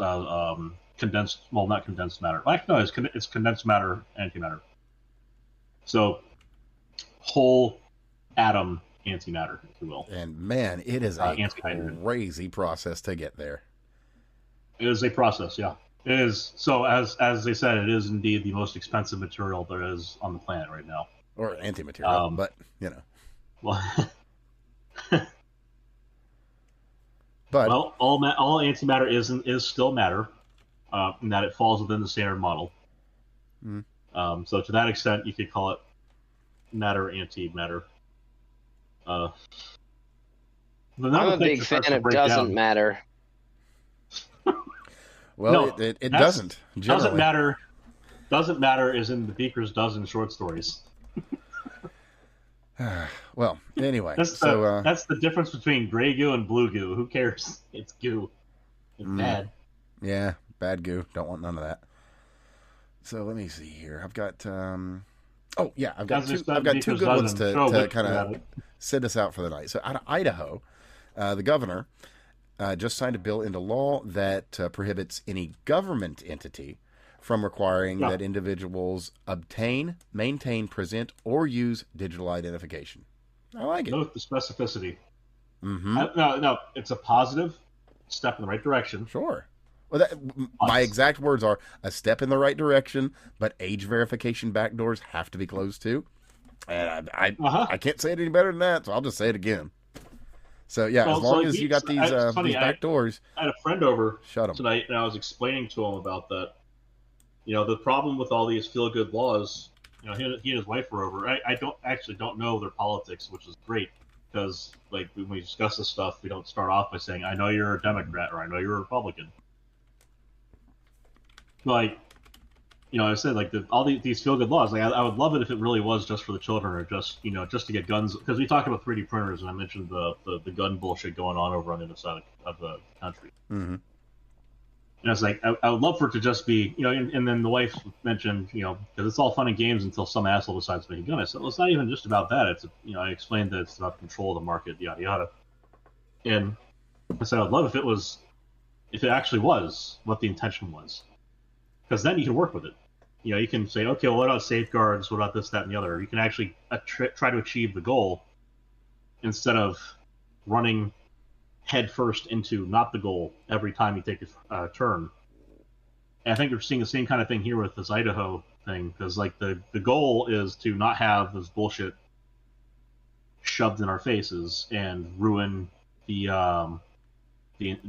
condensed, well, not condensed matter. Actually, no, it's condensed matter, antimatter. So, whole atom antimatter, if you will. And man, it is a crazy process to get there. It is a process, yeah. It is. So, as they said, it is indeed the most expensive material there is on the planet right now. Or antimaterial, but Well, but all antimatter is still matter, in that it falls within the standard model. So to that extent, you could call it matter antimatter. I'm a big fan of doesn't matter. Well, no, it doesn't. Generally. Doesn't matter is in the Beaker's Dozen short stories. Well, anyway, that's the difference between gray goo and blue goo. Who cares? It's goo. It's bad. Yeah, bad goo. Don't want none of that. So let me see here. I've got I've got two good ones to kind of send us out for the night. So out of Idaho, the governor just signed a bill into law that prohibits any government entity from requiring that individuals obtain, maintain, present, or use digital identification. I like it. Note the specificity. Mm-hmm. No, it's a positive step in the right direction. Sure. Well, my exact words are a step in the right direction, but age verification backdoors have to be closed too. And I can't say it any better than that, so I'll just say it again. So yeah, as long as you got these backdoors. I had a friend over shut them tonight, and I was explaining to him about that. The problem with all these feel-good laws, he and his wife were over. I don't know their politics, which is great, because like when we discuss this stuff, we don't start off by saying, "I know you're a Democrat" or "I know you're a Republican." Like, I said, like all these feel-good laws. Like I would love it if it really was just for the children, or just just to get guns. Because we talked about 3D printers, and I mentioned the gun bullshit going on over on the other side of the country. Mm-hmm. And I was like, I would love for it to just be, and then the wife mentioned, because it's all fun and games until some asshole decides to make a gun. I said, well, it's not even just about that. It's, I explained that it's about control of the market, yada, yada. And I said, I'd love if if it actually was what the intention was, because then you can work with it. You can say, okay, well, what about safeguards? What about this, that, and the other? You can actually try to achieve the goal instead of running head first into not the goal every time you take a turn. And I think we're seeing the same kind of thing here with this Idaho thing, because like the goal is to not have this bullshit shoved in our faces and ruin the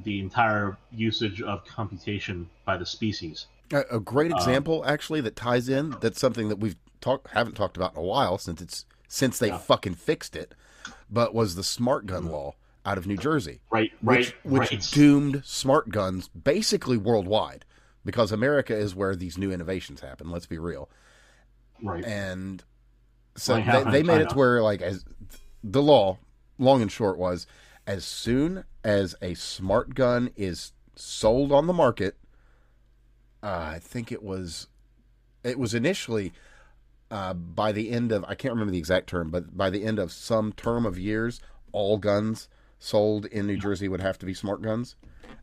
entire usage of computation by the species. A great example, actually, that ties in. That's something that we've haven't talked about in a while since they fucking fixed it. But was the smart gun law out of New Jersey, which doomed smart guns basically worldwide, because America is where these new innovations happen. Let's be real. Right. And so they made it to where, like, as the law, long and short, was as soon as a smart gun is sold on the market. I think it was initially by the end of, I can't remember the exact term, but by the end of some term of years, all guns sold in New Jersey would have to be smart guns.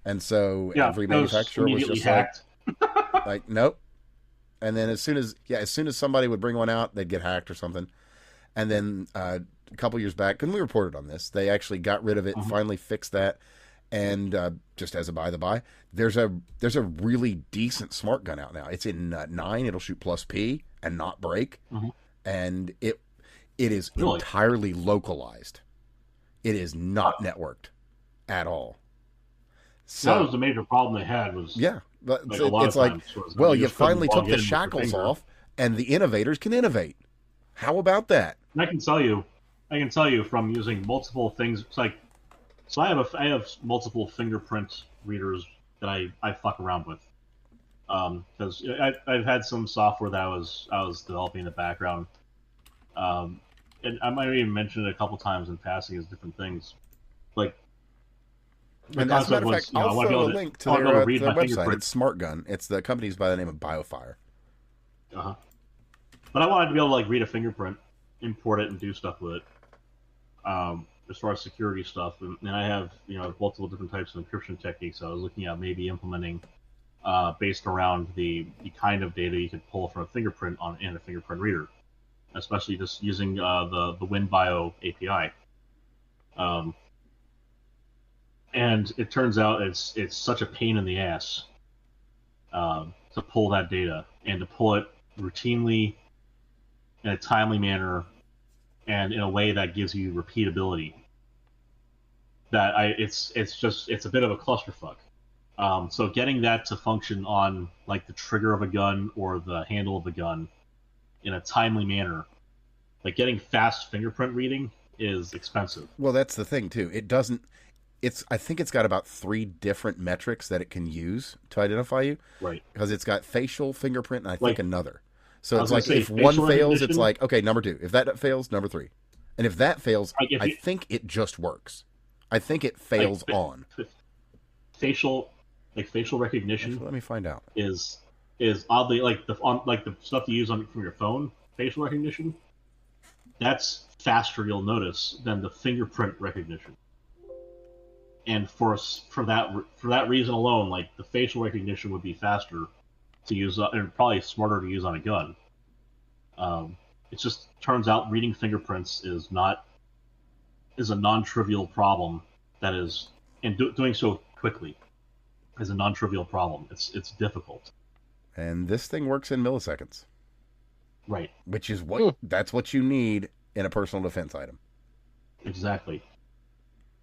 And so every manufacturer was just hacked. like, nope. And then as soon as somebody would bring one out, they'd get hacked or something. And then a couple years back, and we reported on this, they actually got rid of it and finally fixed that. And just as a by the by, there's a really decent smart gun out now. It's in 9. It'll shoot plus P and not break, and it is entirely localized. It is not networked at all. So that was the major problem they had. Was but it's like, well, you finally took the shackles off, and the innovators can innovate. How about that? And I can tell you from using multiple things. It's like. So I have multiple fingerprint readers that I fuck around with, because I've had some software that I was developing in the background, and I might have even mentioned it a couple times in passing as different things, like. And as a matter of fact, I'll throw a link to their website. It's Smart Gun. It's the company's by the name of BioFire. But I wanted to be able to like read a fingerprint, import it, and do stuff with it. As far as security stuff, and I have multiple different types of encryption techniques I was looking at maybe implementing based around the kind of data you could pull from a fingerprint in a fingerprint reader, especially just using the WinBio API. And it turns out it's such a pain in the ass to pull that data and to pull it routinely in a timely manner and in a way that gives you repeatability. It's a bit of a clusterfuck. So getting that to function on like the trigger of a gun or the handle of a gun in a timely manner, like getting fast fingerprint reading, is expensive. Well, that's the thing too. It doesn't. I think it's got about 3 different metrics that it can use to identify you. Right. Because it's got facial, fingerprint, and I think another. So it's like if one fails, it's like, okay, number 2. If that fails, number 3. And if that fails, I think it just works. I think it fails on. Facial recognition. Actually, let me find out. Is oddly like the stuff you use from your phone. Facial recognition. That's faster, you'll notice, than the fingerprint recognition. And for that reason alone, like the facial recognition would be faster to use and probably smarter to use on a gun. It just turns out reading fingerprints is a non-trivial problem. That is, and doing so quickly is a non-trivial problem. It's difficult. And this thing works in milliseconds. Right. Which is that's what you need in a personal defense item. Exactly.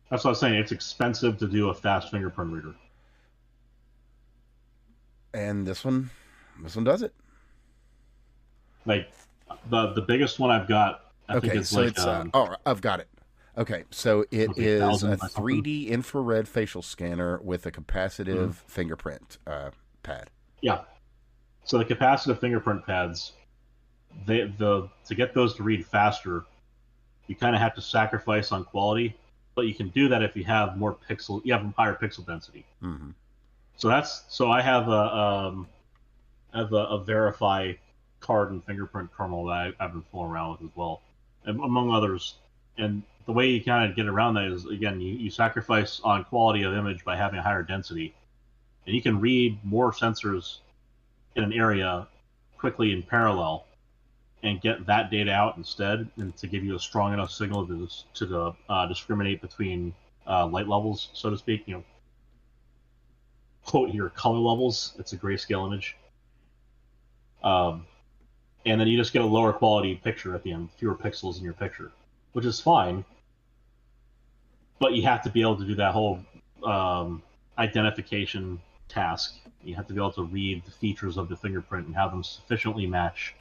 That's what I was saying. It's expensive to do a fast fingerprint reader. And this one does it. Like the biggest one I've got. I think it's I've got it. Okay, so it is a 3D infrared facial scanner with a capacitive fingerprint pad. Yeah. So the capacitive fingerprint pads, to get those to read faster, you kind of have to sacrifice on quality, but you can do that if you have higher pixel density. Mm-hmm. So I have a Verify card and fingerprint kernel that I've been fooling around with as well, and among others. And the way you kind of get around that is, again, you sacrifice on quality of image by having a higher density, and you can read more sensors in an area quickly in parallel and get that data out instead, and to give you a strong enough signal to discriminate between light levels, so to speak. Quote here, color levels. It's a grayscale image. And then you just get a lower quality picture at the end, fewer pixels in your picture, which is fine. But you have to be able to do that whole identification task. You have to be able to read the features of the fingerprint and have them sufficiently match.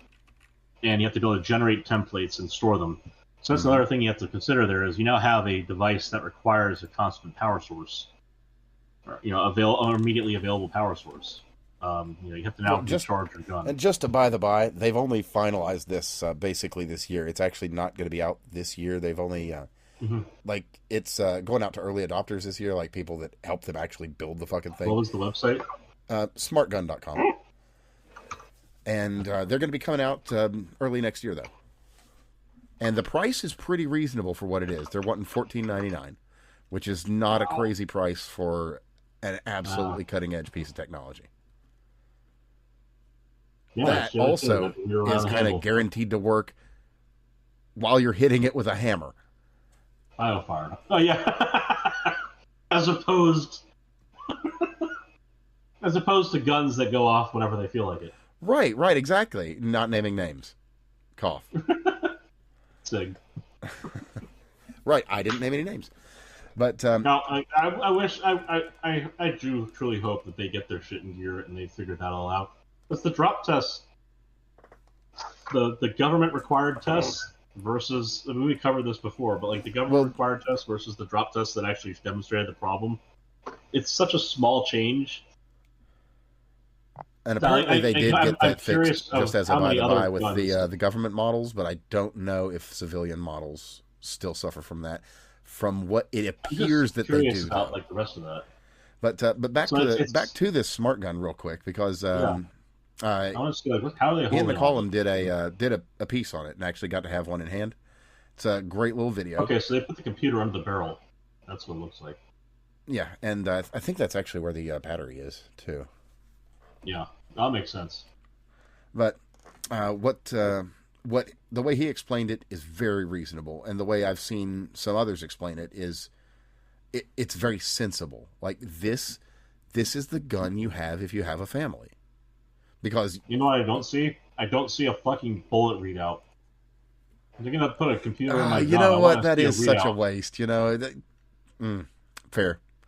And you have to be able to generate templates and store them. So that's another thing you have to consider there is you now have a device that requires a constant power source, or, or immediately available power source. You have to now recharge your gun. And just to by the by, they've only finalized this basically this year. It's actually not going to be out this year. They've only it's going out to early adopters this year, like people that help them actually build the fucking thing. What was the website? Smartgun.com. And they're going to be coming out early next year, though. And the price is pretty reasonable for what it is. They're wanting $14.99, which is not a crazy price for an absolutely cutting-edge piece of technology. Yeah, that also is kind of guaranteed to work while you're hitting it with a hammer. Fire. Oh, yeah. As opposed to guns that go off whenever they feel like it. Right, exactly. Not naming names. Cough. Sig. Right, I didn't name any names. But now, I wish, I do truly hope that they get their shit in gear and they figure that all out. Because the drop test, the government required tests versus, I mean, we covered this before, but like the government required test versus the drop test that actually demonstrated the problem, it's such a small change. And apparently they did get that fixed, just as a by with the government models, but I don't know if civilian models still suffer from that. From what it appears that they do, about, like the rest of that. But back to this smart gun real quick, because honestly, how are they Ian McCollum did a piece on it and actually got to have one in hand. It's a great little video. Okay, so they put the computer under the barrel. That's what it looks like. Yeah, and I think that's actually where the battery is too. Yeah, that makes sense. But what the way he explained it is very reasonable, and the way I've seen some others explain it is, it's very sensible. Like this is the gun you have if you have a family. Because you know what I don't see? I don't see a fucking bullet readout. They're gonna put a computer in my gun. You know what? That is such a waste. Fair.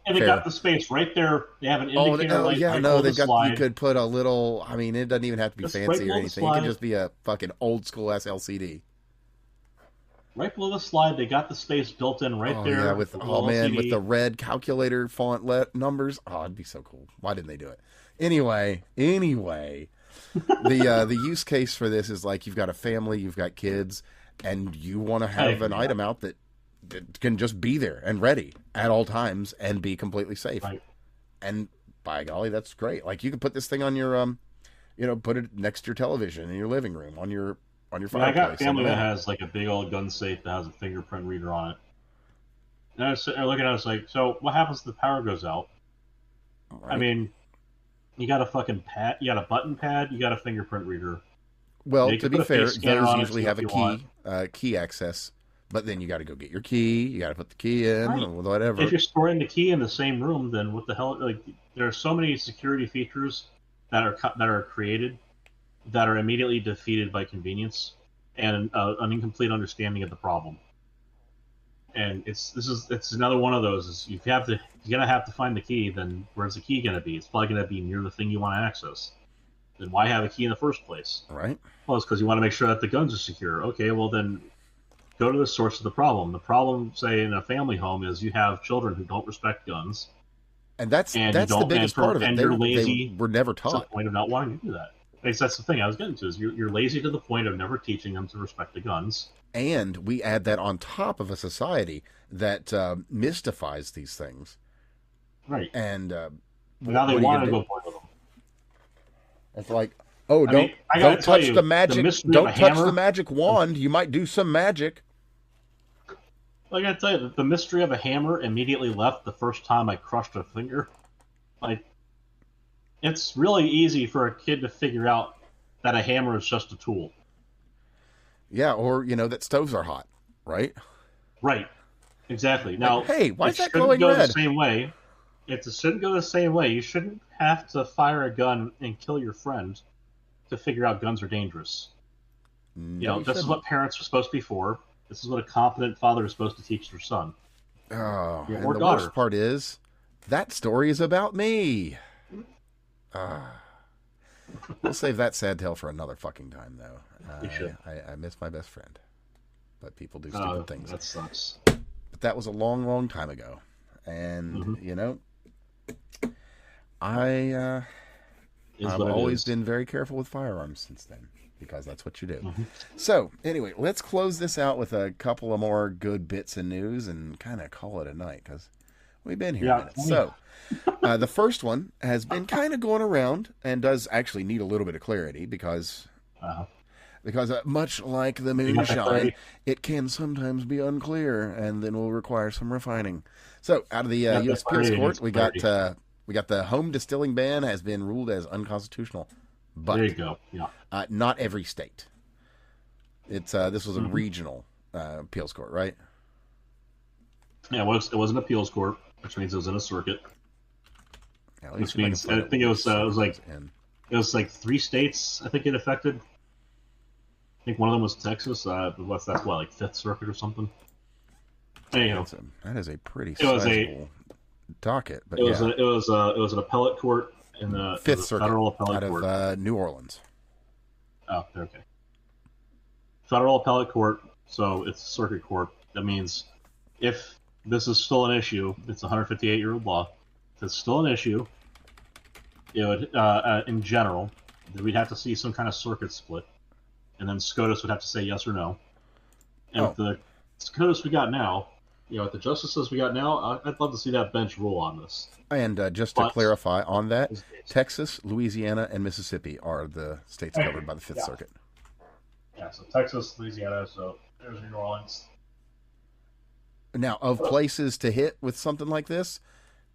And they got the space right there. They have an indicator light. Yeah, right no, they got. Slide. You could put a little. I mean, it doesn't even have to be fancy or anything. It could just be a fucking old school ass LCD. Right below the slide, they got the space built in right there. Yeah, with with the red calculator font numbers. Oh, it'd be so cool. Why didn't they do it? Anyway, the use case for this is like you've got a family, you've got kids, and you want to have an item out that can just be there and ready at all times and be completely safe. Right. And by golly, that's great. Like you could put this thing on your, put it next to your television in your living room on your fireplace. I got family that has like a big old gun safe that has a fingerprint reader on it. And I was looking at it, it's like, so what happens if the power goes out? Right. I mean, you got a fucking pad, you got a button pad, you got a fingerprint reader. Well, to be fair, those usually have a key access, but then you got to go get your key. You got to put the key in, or whatever. If you're storing the key in the same room, then what the hell? Like, there are so many security features that are created that are immediately defeated by convenience and an incomplete understanding of the problem. And it's another one of those. Is you're gonna have to find the key. Then where's the key gonna be? It's probably gonna be near the thing you want to access. Then why have a key in the first place? Right. Well, it's because you want to make sure that the guns are secure. Okay, well then go to the source of the problem. The problem, say, in a family home is you have children who don't respect guns. And that's the biggest part of it. You're lazy. They were never taught. To the point of not wanting to do that. That's the thing I was getting to, is you're lazy to the point of never teaching them to respect the guns. And we add that on top of a society that mystifies these things. Right. And now they want to go play with them. It's like, don't touch the magic. Don't touch the magic wand. You might do some magic. I gotta tell you, the mystery of a hammer immediately left the first time I crushed a finger. Like, it's really easy for a kid to figure out that a hammer is just a tool. Yeah, or that stoves are hot, right? Right. Exactly. Like, Now, hey, why it is that shouldn't glowing go the red? same way. It shouldn't go the same way. You shouldn't have to fire a gun and kill your friend to figure out guns are dangerous. No, you This is shouldn't. what parents are supposed to be for. This is what a competent father is supposed to teach their son, Oh, and or the daughter. worst part is that story is about me. Ah. We'll save that sad tale for another fucking time, though. You should. I miss my best friend, but people do stupid things. That sucks. But that was a long, long time ago, and I've always been very careful with firearms since then, because that's what you do. Mm-hmm. So, anyway, let's close this out with a couple of more good bits of news and kind of call it a night, because we've been here a minute. So, the first one has been kind of going around and does actually need a little bit of clarity, because much like the moonshine, it can sometimes be unclear and then will require some refining. So, out of the U.S. Appeals Court, we got the home distilling ban has been ruled as unconstitutional. But there you go. Yeah. Not every state. It's this was a regional appeals court, right? Yeah, it was an appeals court, which means it was in a circuit. Yeah, which means I think it was like 3 states. I think it affected. I think one of them was Texas. That's like 5th Circuit or something. Anyhow, that is a pretty sizable docket. But it was an appellate court in the 5th Circuit federal appellate out court of New Orleans. Oh, okay. Federal appellate court, so it's circuit court. That means if this is still an issue, it's a 158-year-old law. If it's still an issue, it would, in general, we'd have to see some kind of circuit split, and then SCOTUS would have to say yes or no. And with the SCOTUS we got now, with the justices we got now, I'd love to see that bench rule on this. And just to clarify on that, Texas, Louisiana, and Mississippi are the states covered by the 5th Circuit. Yeah, so Texas, Louisiana, so there's New Orleans. Now, of places to hit with something like this,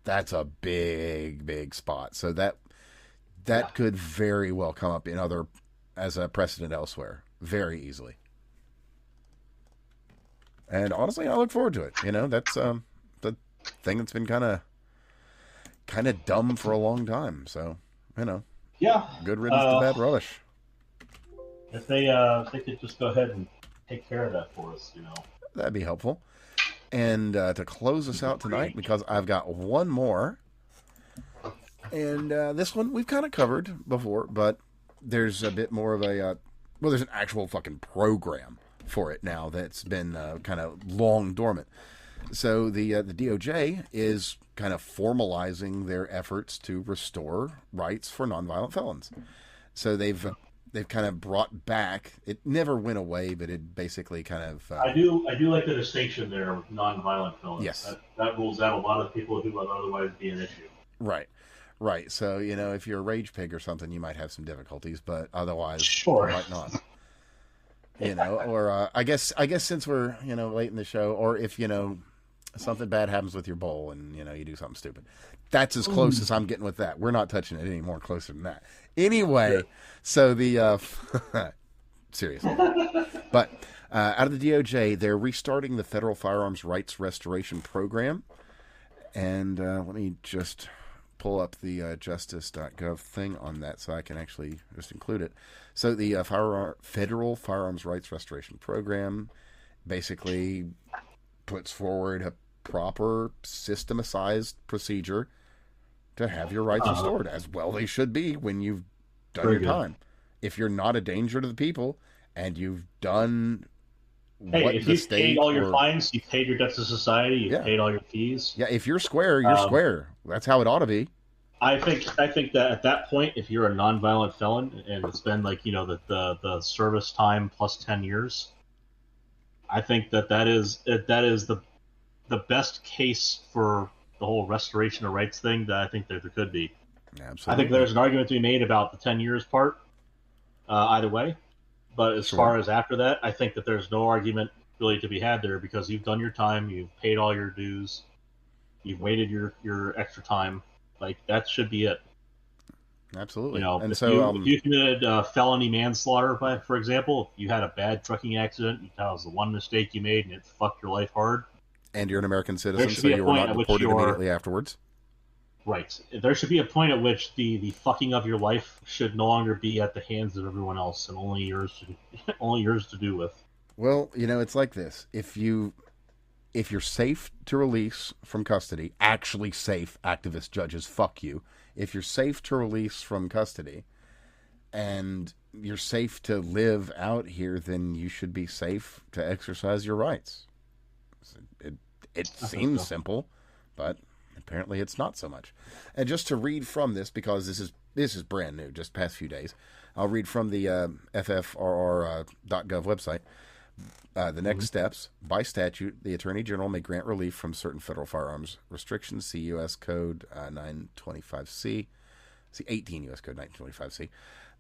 that's a big, big spot. So that could very well come up as a precedent elsewhere, very easily. And honestly, I look forward to it. That's the thing that's been kind of dumb for a long time. So, yeah, good riddance to bad rubbish. If they could just go ahead and take care of that for us, that'd be helpful. And to close us out tonight, because I've got one more, and this one we've kind of covered before, but there's a bit more of there's an actual fucking program for it now that's been kind of long dormant. So the DOJ is kind of formalizing their efforts to restore rights for nonviolent felons. So they've kind of brought back. It never went away, but it basically kind of. I do like the distinction there with nonviolent felons. Yes, that rules out a lot of people who would otherwise be an issue. Right. So if you're a rage pig or something, you might have some difficulties, but otherwise, sure, you might not. Or I guess since we're late in the show, or if something bad happens with your bowl and you do something stupid, that's as close as I'm getting with that. We're not touching it any more closer than that. Anyway, so the seriously, but out of the DOJ, they're restarting the Federal Firearms Rights Restoration Program, and let me just pull up the justice.gov thing on that so I can actually just include it. So the Federal Firearms Rights Restoration Program basically puts forward a proper systematized procedure to have your rights restored, as well they should be when you've done your time. If you're not a danger to the people and you've done if you've paid all your fines, you've paid your debts to society, you've paid all your fees. Yeah, if you're square, you're square. That's how it ought to be. I think that at that point, if you're a nonviolent felon and it's been the service time plus 10 years, I think that is the best case for the whole restoration of rights thing that I think there could be. Absolutely. I think there's an argument to be made about the 10 years part, either way. But as far as after that, I think that there's no argument really to be had there, because you've done your time, you've paid all your dues, you've waited your extra time. Like, that should be it. Absolutely. You know, And if so, you committed felony manslaughter, for example, if you had a bad trucking accident, that was the one mistake you made, and it fucked your life hard. and you're an American There citizen, should so be a you were point not at which deported you're immediately afterwards. right. There should be a point at which the fucking of your life should no longer be at the hands of everyone else, and only yours only yours to do with. Well, it's like this. If you're safe to release from custody, actually safe, activist judges, fuck you. If you're safe to release from custody and you're safe to live out here, then you should be safe to exercise your rights. It seems simple, but apparently it's not so much. And just to read from this, because this is brand new, just past few days, I'll read from the ffrr.gov website. The next steps. By statute, the Attorney General may grant relief from certain federal firearms restrictions. See U.S. Code 925C. See 18 U.S. Code 925C.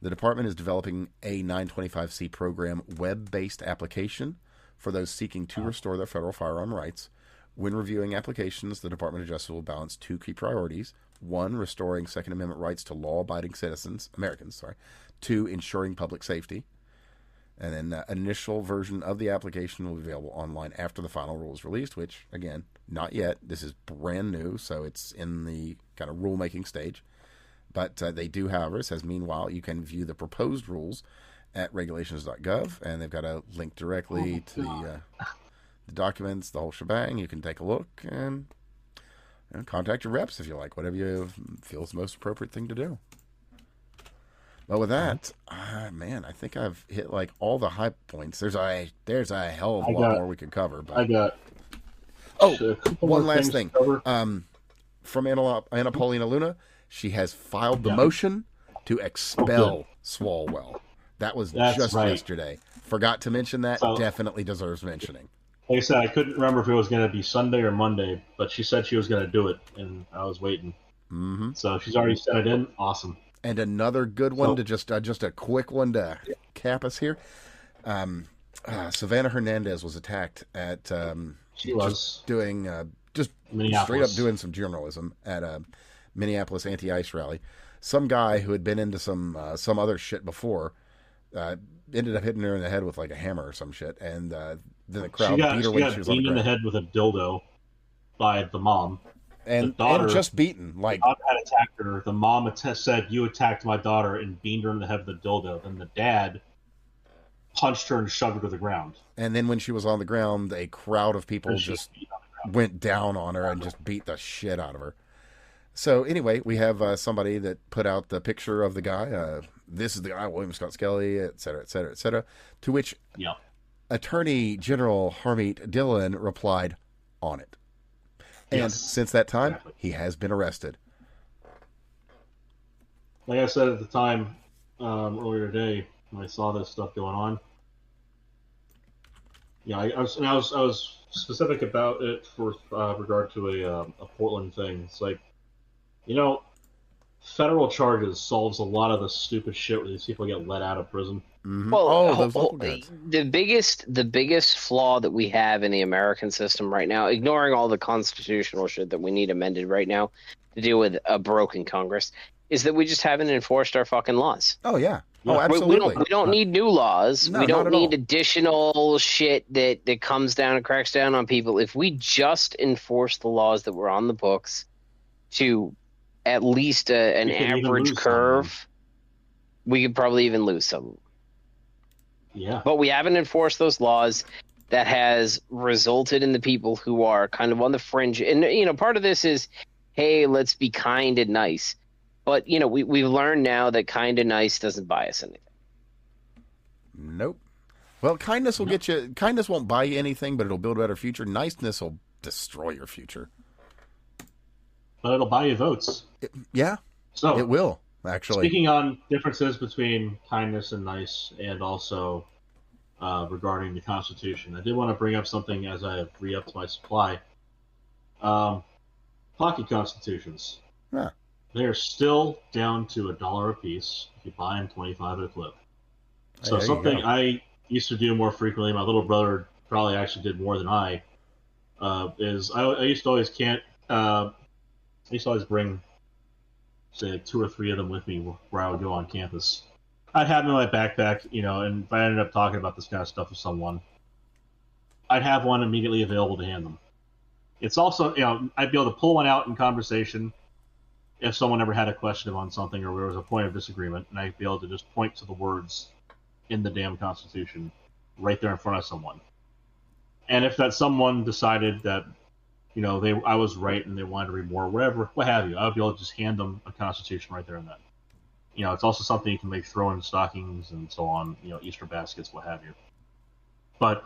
The Department is developing a 925C program web-based application for those seeking to restore their federal firearm rights. When reviewing applications, the Department of Justice will balance two key priorities. One, restoring Second Amendment rights to law-abiding Americans. Two, ensuring public safety. And then the initial version of the application will be available online after the final rule is released, which, again, not yet. This is brand new, so it's in the kind of rulemaking stage. But they do, however, it says, meanwhile, you can view the proposed rules at regulations.gov, and they've got a link directly to the documents, the whole shebang. You can take a look and contact your reps if you like, whatever you feel is the most appropriate thing to do. But with that, man, I think I've hit like all the high points. There's a hell of a lot more we could cover. But... I got one last thing. From Anna Paulina Luna, she has filed the motion to expel Swallwell. That was just yesterday. Forgot to mention that. So, definitely deserves mentioning. Like I said, I couldn't remember if it was going to be Sunday or Monday, but she said she was going to do it, and I was waiting. Mm-hmm. So she's already sent it in. Awesome. And another good one to just a quick one to cap us here. Savannah Hernandez was attacked at she was doing just straight up doing some journalism at a Minneapolis anti-ICE rally. Some guy who had been into some other shit before ended up hitting her in the head with like a hammer or some shit, and then the crowd beat her when she was on the ground. In the head with a dildo by the mom. And just beaten. Like, the daughter had attacked her. The mom said, "You attacked my daughter," and beamed her in the head with a dildo. Then the dad punched her and shoved her to the ground. And then when she was on the ground, a crowd of people just went down on her and just beat the shit out of her. So anyway, we have somebody that put out the picture of the guy. This is the guy, William Scott Skelly, et cetera, et cetera, et cetera. To which Attorney General Harmeet Dillon replied, "On it." And since that time, he has been arrested. Like I said at the time earlier today, when I saw this stuff going on, I was specific about it for regard to a Portland thing. It's like, federal charges solves a lot of the stupid shit where these people get let out of prison. Mm-hmm. Well, the biggest flaw that we have in the American system right now, ignoring all the constitutional shit that we need amended right now to deal with a broken Congress, is that we just haven't enforced our fucking laws. Oh yeah. Oh, absolutely. We don't need new laws. No, we don't need additional shit that comes down and cracks down on people. If we just enforce the laws that were on the books to at least an average curve, we could probably even lose some. Yeah. But we haven't enforced those laws. That has resulted in the people who are kind of on the fringe. And, part of this is, hey, let's be kind and nice. But, we've learned now that kind and nice doesn't buy us anything. Nope. Well, kindness will get you. Kindness won't buy you anything, but it'll build a better future. Niceness will destroy your future. But it'll buy you votes. So it will, actually. Speaking on differences between kindness and nice, and also regarding the Constitution, I did want to bring up something as I re-upped my supply. Pocket constitutions. Yeah. They are still down to $1 a piece if you buy them 25 at a clip. So something I used to do more frequently, my little brother probably actually did more than I, is I used to always bring say, like 2 or 3 of them with me where I would go on campus. I'd have them in my backpack, and if I ended up talking about this kind of stuff with someone, I'd have one immediately available to hand them. It's also, I'd be able to pull one out in conversation if someone ever had a question on something or there was a point of disagreement, and I'd be able to just point to the words in the damn Constitution right there in front of someone. And if that someone decided that, I was right and they wanted to read more, whatever, what have you, I would be able to just hand them a Constitution right there and then. It's also something you can make throw in stockings and so on, Easter baskets, what have you. But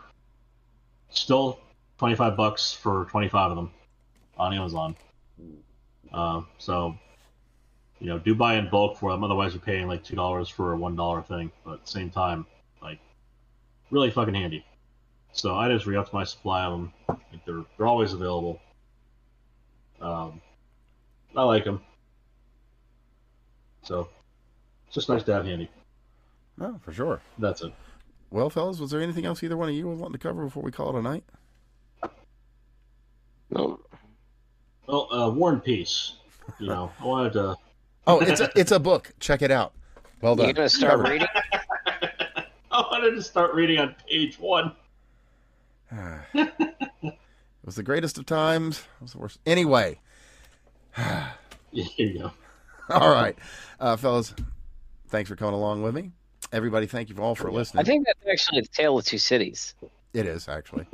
still, $25 for 25 of them on Amazon. So, do buy in bulk for them. Otherwise, you're paying like $2 for a $1 thing. But at the same time, like, really fucking handy. So I just re-upped my supply of them. Like, they're always available. I like them. So it's just nice to have handy. No, for sure. That's it. Well, fellas, was there anything else either one of you was wanting to cover before we call it a night? No. Well, War and Peace. I wanted to. Oh, it's a book. Check it out. Well done. You're gonna start reading? I wanted to start reading on page 1. It was the greatest of times. It was the worst. Anyway. Here you go. All right. Fellas, thanks for coming along with me. Everybody, thank you all for listening. I think that's actually the Tale of Two Cities. It is, actually.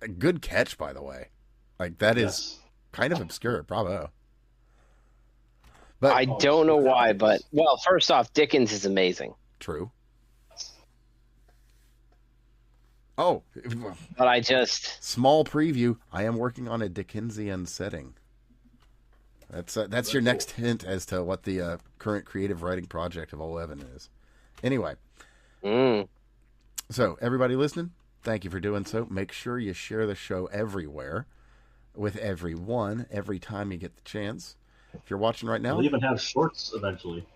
A good catch, by the way. Like, that is kind of obscure. Bravo. But I don't know why, but, well, first off, Dickens is amazing. True. Oh. But I just... Small preview. I am working on a Dickensian setting. That's your next hint as to what the current creative writing project of 11 is. Anyway. So, everybody listening, thank you for doing so. Make sure you share the show everywhere with everyone every time you get the chance. If you're watching right now... We'll even have shorts eventually.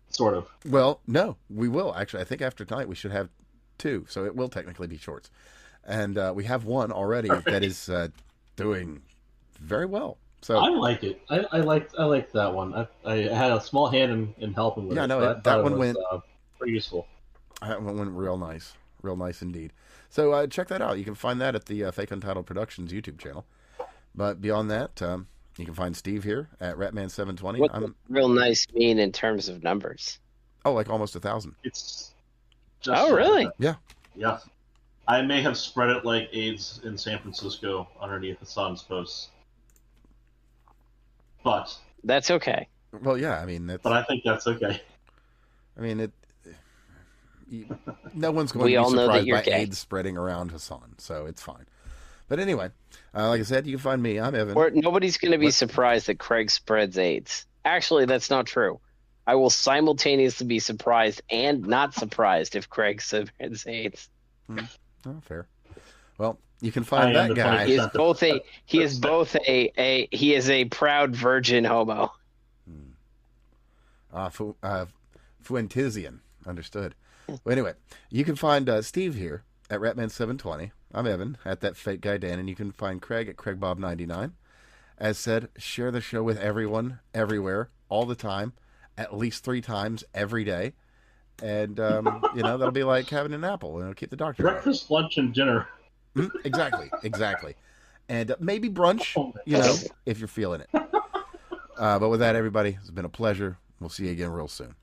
Sort of. Well, no, we will. Actually, I think after tonight we should have 2, so it will technically be shorts. And we have one already that is doing very well. So I like it. I liked that one. I had a small hand in helping with it. Yeah, no, that one went pretty useful. That one went real nice indeed. So check that out. You can find that at the Fake Untitled Productions YouTube channel. But beyond that, you can find Steve here at Ratman720. What does real nice mean in terms of numbers? Oh, like almost 1,000. It's just oh, really? Yeah. Yeah. I may have spread it like AIDS in San Francisco underneath Hassan's posts. But that's okay. Well, yeah, I mean, but I think that's okay. I mean, no one's going to be surprised by AIDS spreading around Hassan, so it's fine. But anyway, like I said, you can find me. I'm Evan. Nobody's going to be surprised that Craig spreads AIDS. Actually, that's not true. I will simultaneously be surprised and not surprised if Craig spreads AIDS. Oh, fair. Well, you can find that guy. He is a proud virgin homo. Fuentizian. Understood. Well, anyway, you can find Steve here at Ratman720. I'm Evan at That Fake Guy Dan, and you can find Craig at CraigBob99. As said, share the show with everyone, everywhere, all the time, at least 3 times every day. And, that'll be like having an apple, and it'll keep the doctor breakfast, lunch, and dinner. Exactly. And maybe brunch, if you're feeling it. But with that, everybody, it's been a pleasure. We'll see you again real soon.